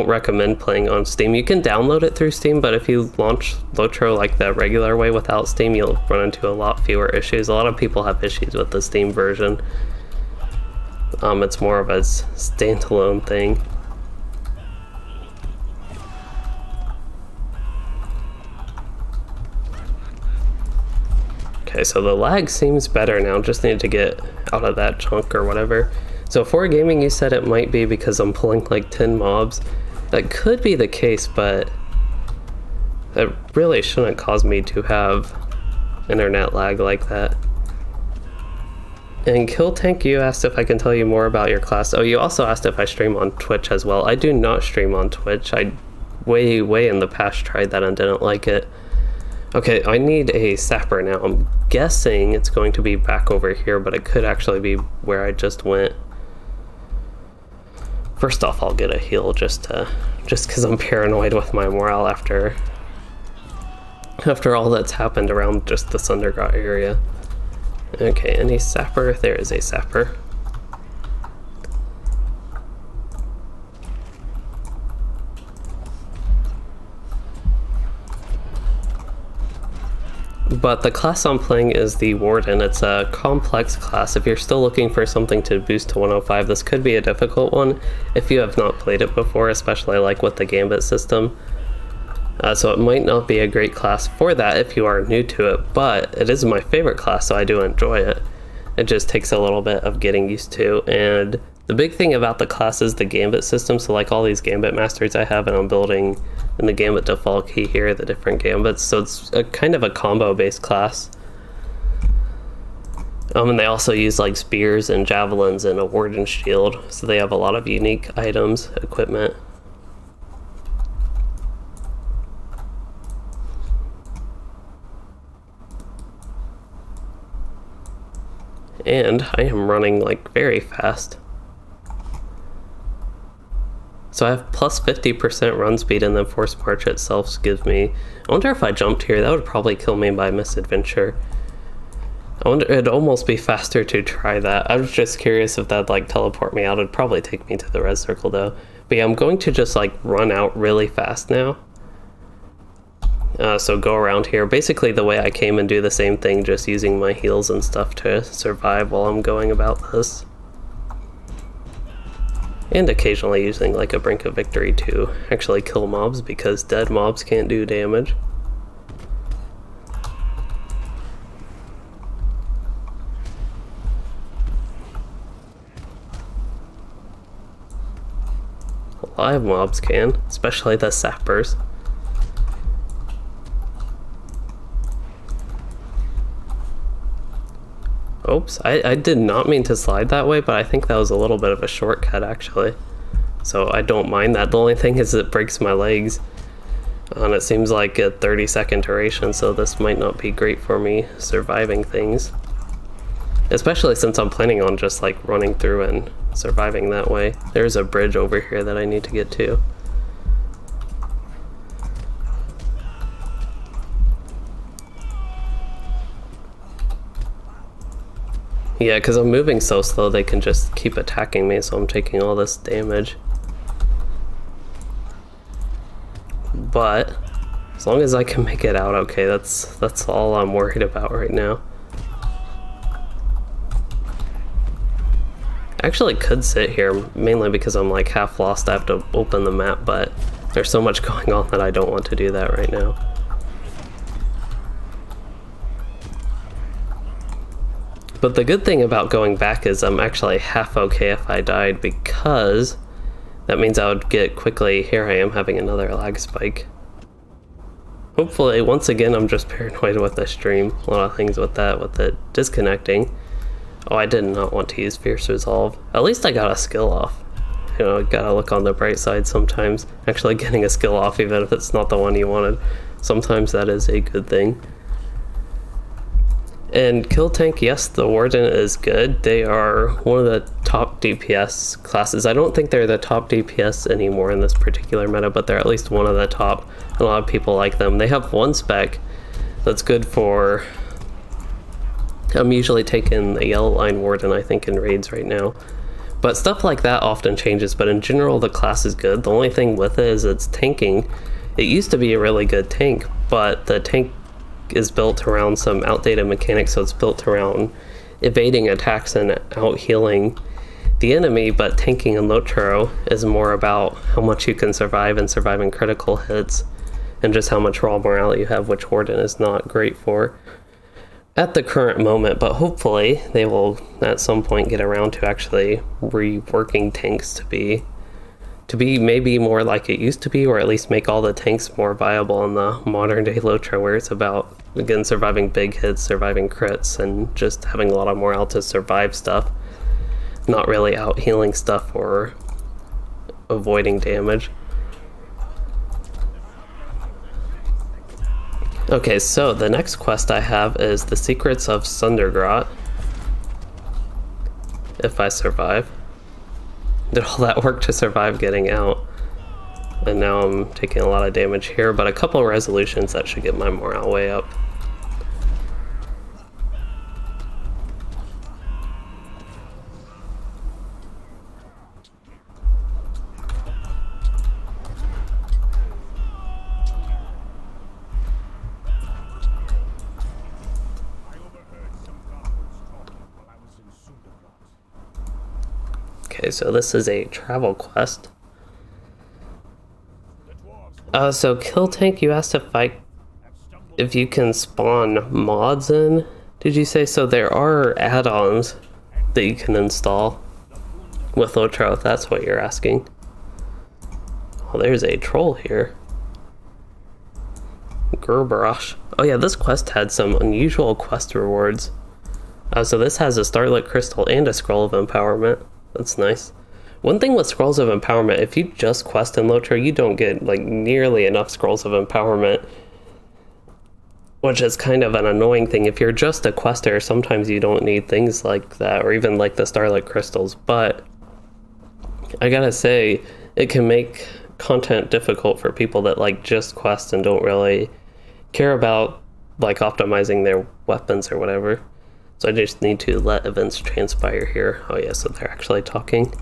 recommend playing on Steam. You can download it through Steam, but if you launch LOTRO like the regular way without Steam, you'll run into a lot fewer issues. A lot of people have issues with the Steam version. It's more of a standalone thing. Okay, so the lag seems better now. Just need to get out of that chunk or whatever. So for gaming, you said it might be because I'm pulling like 10 mobs. That could be the case, but that really shouldn't cause me to have internet lag like that. And Kill Tank, you asked if I can tell you more about your class. Oh, you also asked if I stream on Twitch as well. I do not stream on Twitch. I way in the past tried that and didn't like it. Okay, I need a sapper now. I'm guessing it's going to be back over here, but it could actually be where I just went. First off, I'll get a heal just because I'm paranoid with my morale after all that's happened around just the Sundergrot area. Okay, any sapper? There is a sapper. But the class I'm playing is the Warden. It's a complex class. If you're still looking for something to boost to 105, this could be a difficult one if you have not played it before, especially like with the Gambit system. So it might not be a great class for that if you are new to it, but it is my favorite class, so I do enjoy it. It just takes a little bit of getting used to, and the big thing about the class is the Gambit system. So like all these Gambit masters I have, and I'm building in the Gambit default key here, the different Gambits, so it's a kind of a combo based class. And they also use like spears and javelins and a Warden shield, so they have a lot of unique items, equipment. And I am running like very fast. So I have plus 50% run speed, and then Force March itself gives me... I wonder if I jumped here, that would probably kill me by misadventure. I wonder, it'd almost be faster to try that. I was just curious if that'd like teleport me out. It'd probably take me to the res circle though. But yeah, I'm going to just like run out really fast now. So go around here. Basically the way I came and do the same thing, just using my heals and stuff to survive while I'm going about this. And occasionally using like a Brink of Victory to actually kill mobs, because dead mobs can't do damage. Live mobs can, especially the sappers. Oops, I did not mean to slide that way, but I think that was a little bit of a shortcut actually. So I don't mind that. The only thing is it breaks my legs. And it seems like a 30-second duration, so this might not be great for me surviving things. Especially since I'm planning on just like running through and surviving that way. There's a bridge over here that I need to get to. Yeah, because I'm moving so slow they can just keep attacking me, so I'm taking all this damage. But as long as I can make it out okay, that's all I'm worried about right now. I actually could sit here, mainly because I'm like half lost. I have to open the map, but there's so much going on that I don't want to do that right now. But the good thing about going back is I'm actually half okay if I died, because that means I would get quickly... Here I am having another lag spike. Hopefully, once again, I'm just paranoid with the stream. A lot of things with that, with it disconnecting. Oh, I did not want to use Fierce Resolve. At least I got a skill off. You know, gotta look on the bright side sometimes. Actually getting a skill off, even if it's not the one you wanted, sometimes that is a good thing. And Kill Tank, yes, the Warden is good. They are one of the top DPS classes. I don't think they're the top DPS anymore in this particular meta, but they're at least one of the top. A lot of people like them. They have one spec that's good for... I'm usually taking the Yellow Line Warden, I think, in raids right now. But stuff like that often changes, but in general the class is good. The only thing with it is it's tanking. It used to be a really good tank, but the tank is built around some outdated mechanics, so it's built around evading attacks and out healing the enemy, but tanking in LOTRO is more about how much you can survive and surviving critical hits and just how much raw morale you have, which Warden is not great for. at the current moment, but hopefully they will at some point get around to actually reworking tanks to be maybe more like it used to be, or at least make all the tanks more viable in the modern day LOTRO, where it's about, again, surviving big hits, surviving crits, and just having a lot of morale to survive stuff, not really out healing stuff or avoiding damage. Okay, so the next quest I have is the Secrets of Sundergrot. If I survive. Did all that work to survive getting out. And now I'm taking a lot of damage here, but a couple of resolutions that should get my morale way up. Okay, so this is a travel quest. So kill tank, you asked if you can spawn mods in, did you say? So there are add-ons that you can install with LOTRO, if that's what you're asking. Oh, there's a troll here. Gerberosh. Oh yeah, this quest had some unusual quest rewards. So this has a Starlit Crystal and a Scroll of Empowerment. That's nice. One thing with Scrolls of Empowerment, if you just quest in LOTRO, you don't get like nearly enough Scrolls of Empowerment, which is kind of an annoying thing. If you're just a quester, sometimes you don't need things like that, or even like the Starlit Crystals, but I gotta say, it can make content difficult for people that like just quest and don't really care about like optimizing their weapons or whatever. So I just need to let events transpire here. Oh yeah, so they're actually talking.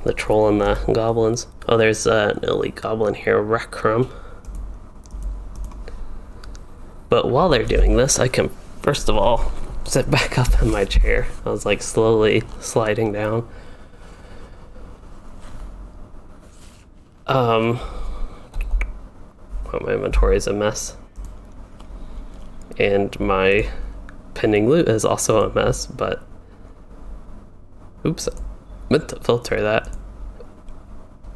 The troll and the goblins. Oh, there's an elite goblin here, Rekrum. But while they're doing this, I can first of all sit back up in my chair. I was like slowly sliding down. Well, my inventory is a mess. And my pending loot is also a mess, but oops, I meant to filter that.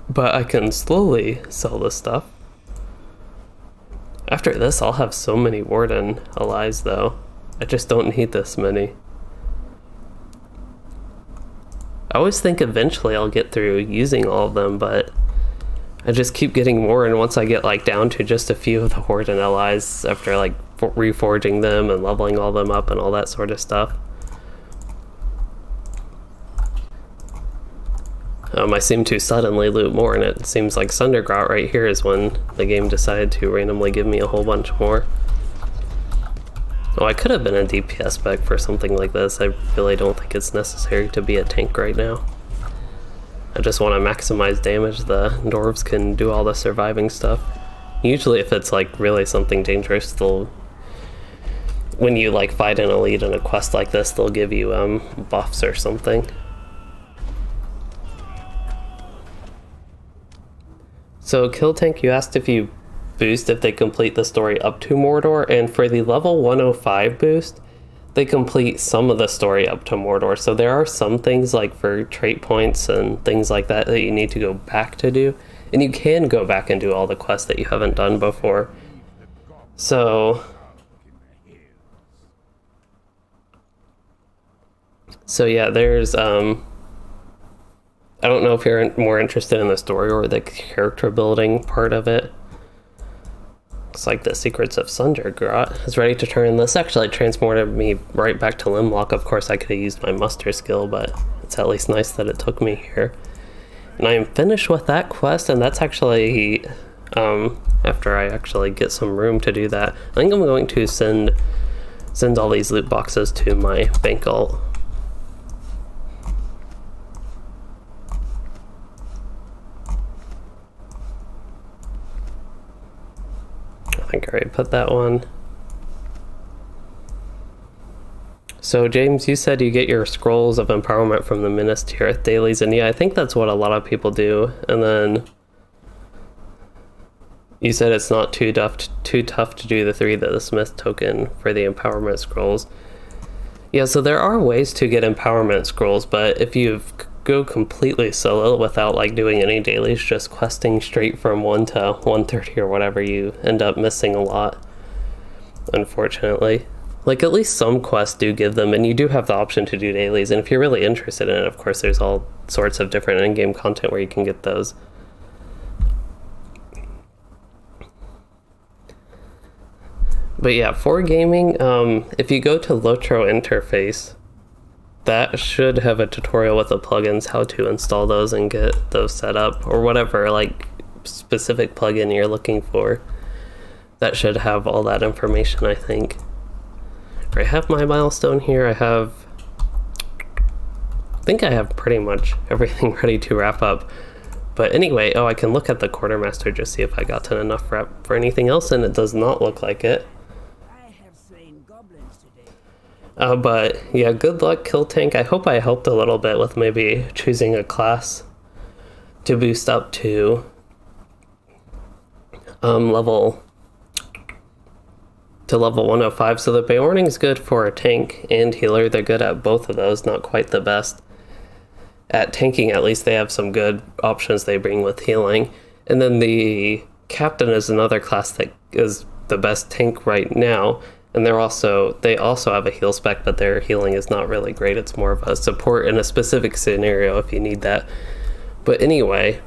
But I can slowly sell this stuff. After this, I'll have so many Warden allies though. I just don't need this many. I always think eventually I'll get through using all of them, but I just keep getting more, and once I get like down to just a few of the Warden allies after like reforging them and leveling all them up and all that sort of stuff. I seem to suddenly loot more, and it seems like Sundergrot right here is when the game decided to randomly give me a whole bunch more. Oh, I could have been a DPS spec for something like this. I really don't think it's necessary to be a tank right now. I just want to maximize damage. The dwarves can do all the surviving stuff. Usually if it's like really something dangerous, they'll, when you like fight an elite in a quest like this, they'll give you buffs or something. So kill tank, you asked if you boost if they complete the story up to Mordor, and for the level 105 boost, they complete some of the story up to Mordor. So there are some things like for trait points and things like that that you need to go back to do. And you can go back and do all the quests that you haven't done before. So yeah, there's I don't know if you're more interested in the story or the character building part of it. Looks like the Secrets of Sundergrot is ready to turn. This actually transported me right back to Limlok. Of course, I could have used my muster skill, but it's at least nice that it took me here. And I am finished with that quest, and that's actually, after I actually get some room to do that, I think I'm going to send all these loot boxes to my bank alt. I think I already put that one. So James, you said you get your Scrolls of Empowerment from the Minas Tirith dailies, and yeah, I think that's what a lot of people do. And then You said it's not too tough to do the 3 the Smith token for the empowerment scrolls. Yeah, so there are ways to get empowerment scrolls, but if you go completely solo without like doing any dailies, just questing straight from 1 to 130 or whatever, you end up missing a lot, unfortunately. Like, at least some quests do give them, and you do have the option to do dailies, and if you're really interested in it, of course, there's all sorts of different in-game content where you can get those. But yeah, for gaming, if you go to LOTRO interface, that should have a tutorial with the plugins, how to install those and get those set up, or whatever like specific plugin you're looking for. That should have all that information, I think. I have my milestone here. I think I have pretty much everything ready to wrap up. But anyway, I can look at the quartermaster, just see if I got to enough rep for anything else, and it does not look like it. But yeah, good luck, Kill Tank. I hope I helped a little bit with maybe choosing a class to boost up to level 105. So the Beorning is good for a tank and healer. They're good at both of those, not quite the best at tanking. At least they have some good options they bring with healing. And then the Captain is another class that is the best tank right now. And they also have a heal spec, but their healing is not really great. It's more of a support in a specific scenario if you need that. But anyway,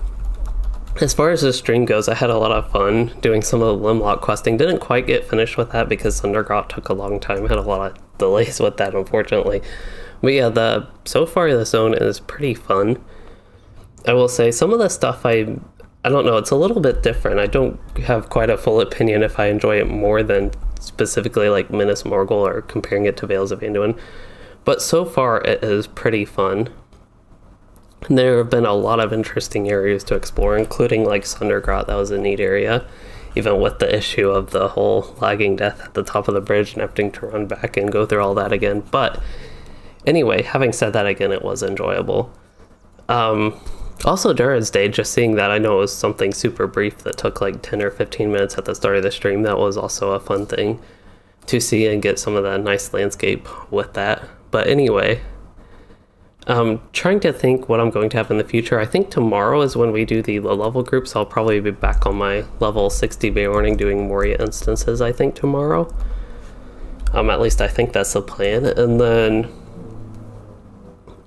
as far as the stream goes, I had a lot of fun doing some of the Limlok questing. Didn't quite get finished with that because Sundergrot took a long time. Had a lot of delays with that, unfortunately. But yeah, so far the zone is pretty fun. I will say some of the stuff I don't know, it's a little bit different. I don't have quite a full opinion if I enjoy it more than specifically like Minas Morgul or comparing it to Vales of Anduin. But so far it is pretty fun. And there have been a lot of interesting areas to explore, including like Sundergrot. That was a neat area, even with the issue of the whole lagging death at the top of the bridge and having to run back and go through all that again. But anyway, having said that, again, it was enjoyable. Also, Durin's Day, just seeing that, I know it was something super brief that took like 10 or 15 minutes at the start of the stream. That was also a fun thing to see and get some of that nice landscape with that. But anyway, trying to think what I'm going to have in the future. I think tomorrow is when we do the low level groups. I'll probably be back on my level 60 Beorning doing Moria instances, I think, tomorrow. At least I think that's the plan. And then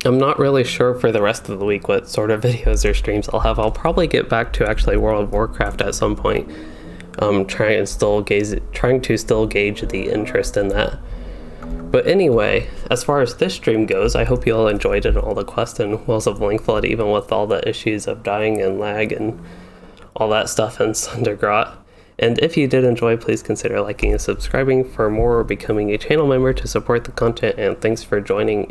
I'm not really sure for the rest of the week what sort of videos or streams I'll have. I'll probably get back to actually World of Warcraft at some point. Trying to still gauge the interest in that. But anyway, as far as this stream goes, I hope you all enjoyed it and all the quests in Wells of Langflood, even with all the issues of dying and lag and all that stuff in Sundergrot. And if you did enjoy, please consider liking and subscribing for more, or becoming a channel member to support the content. And thanks for joining.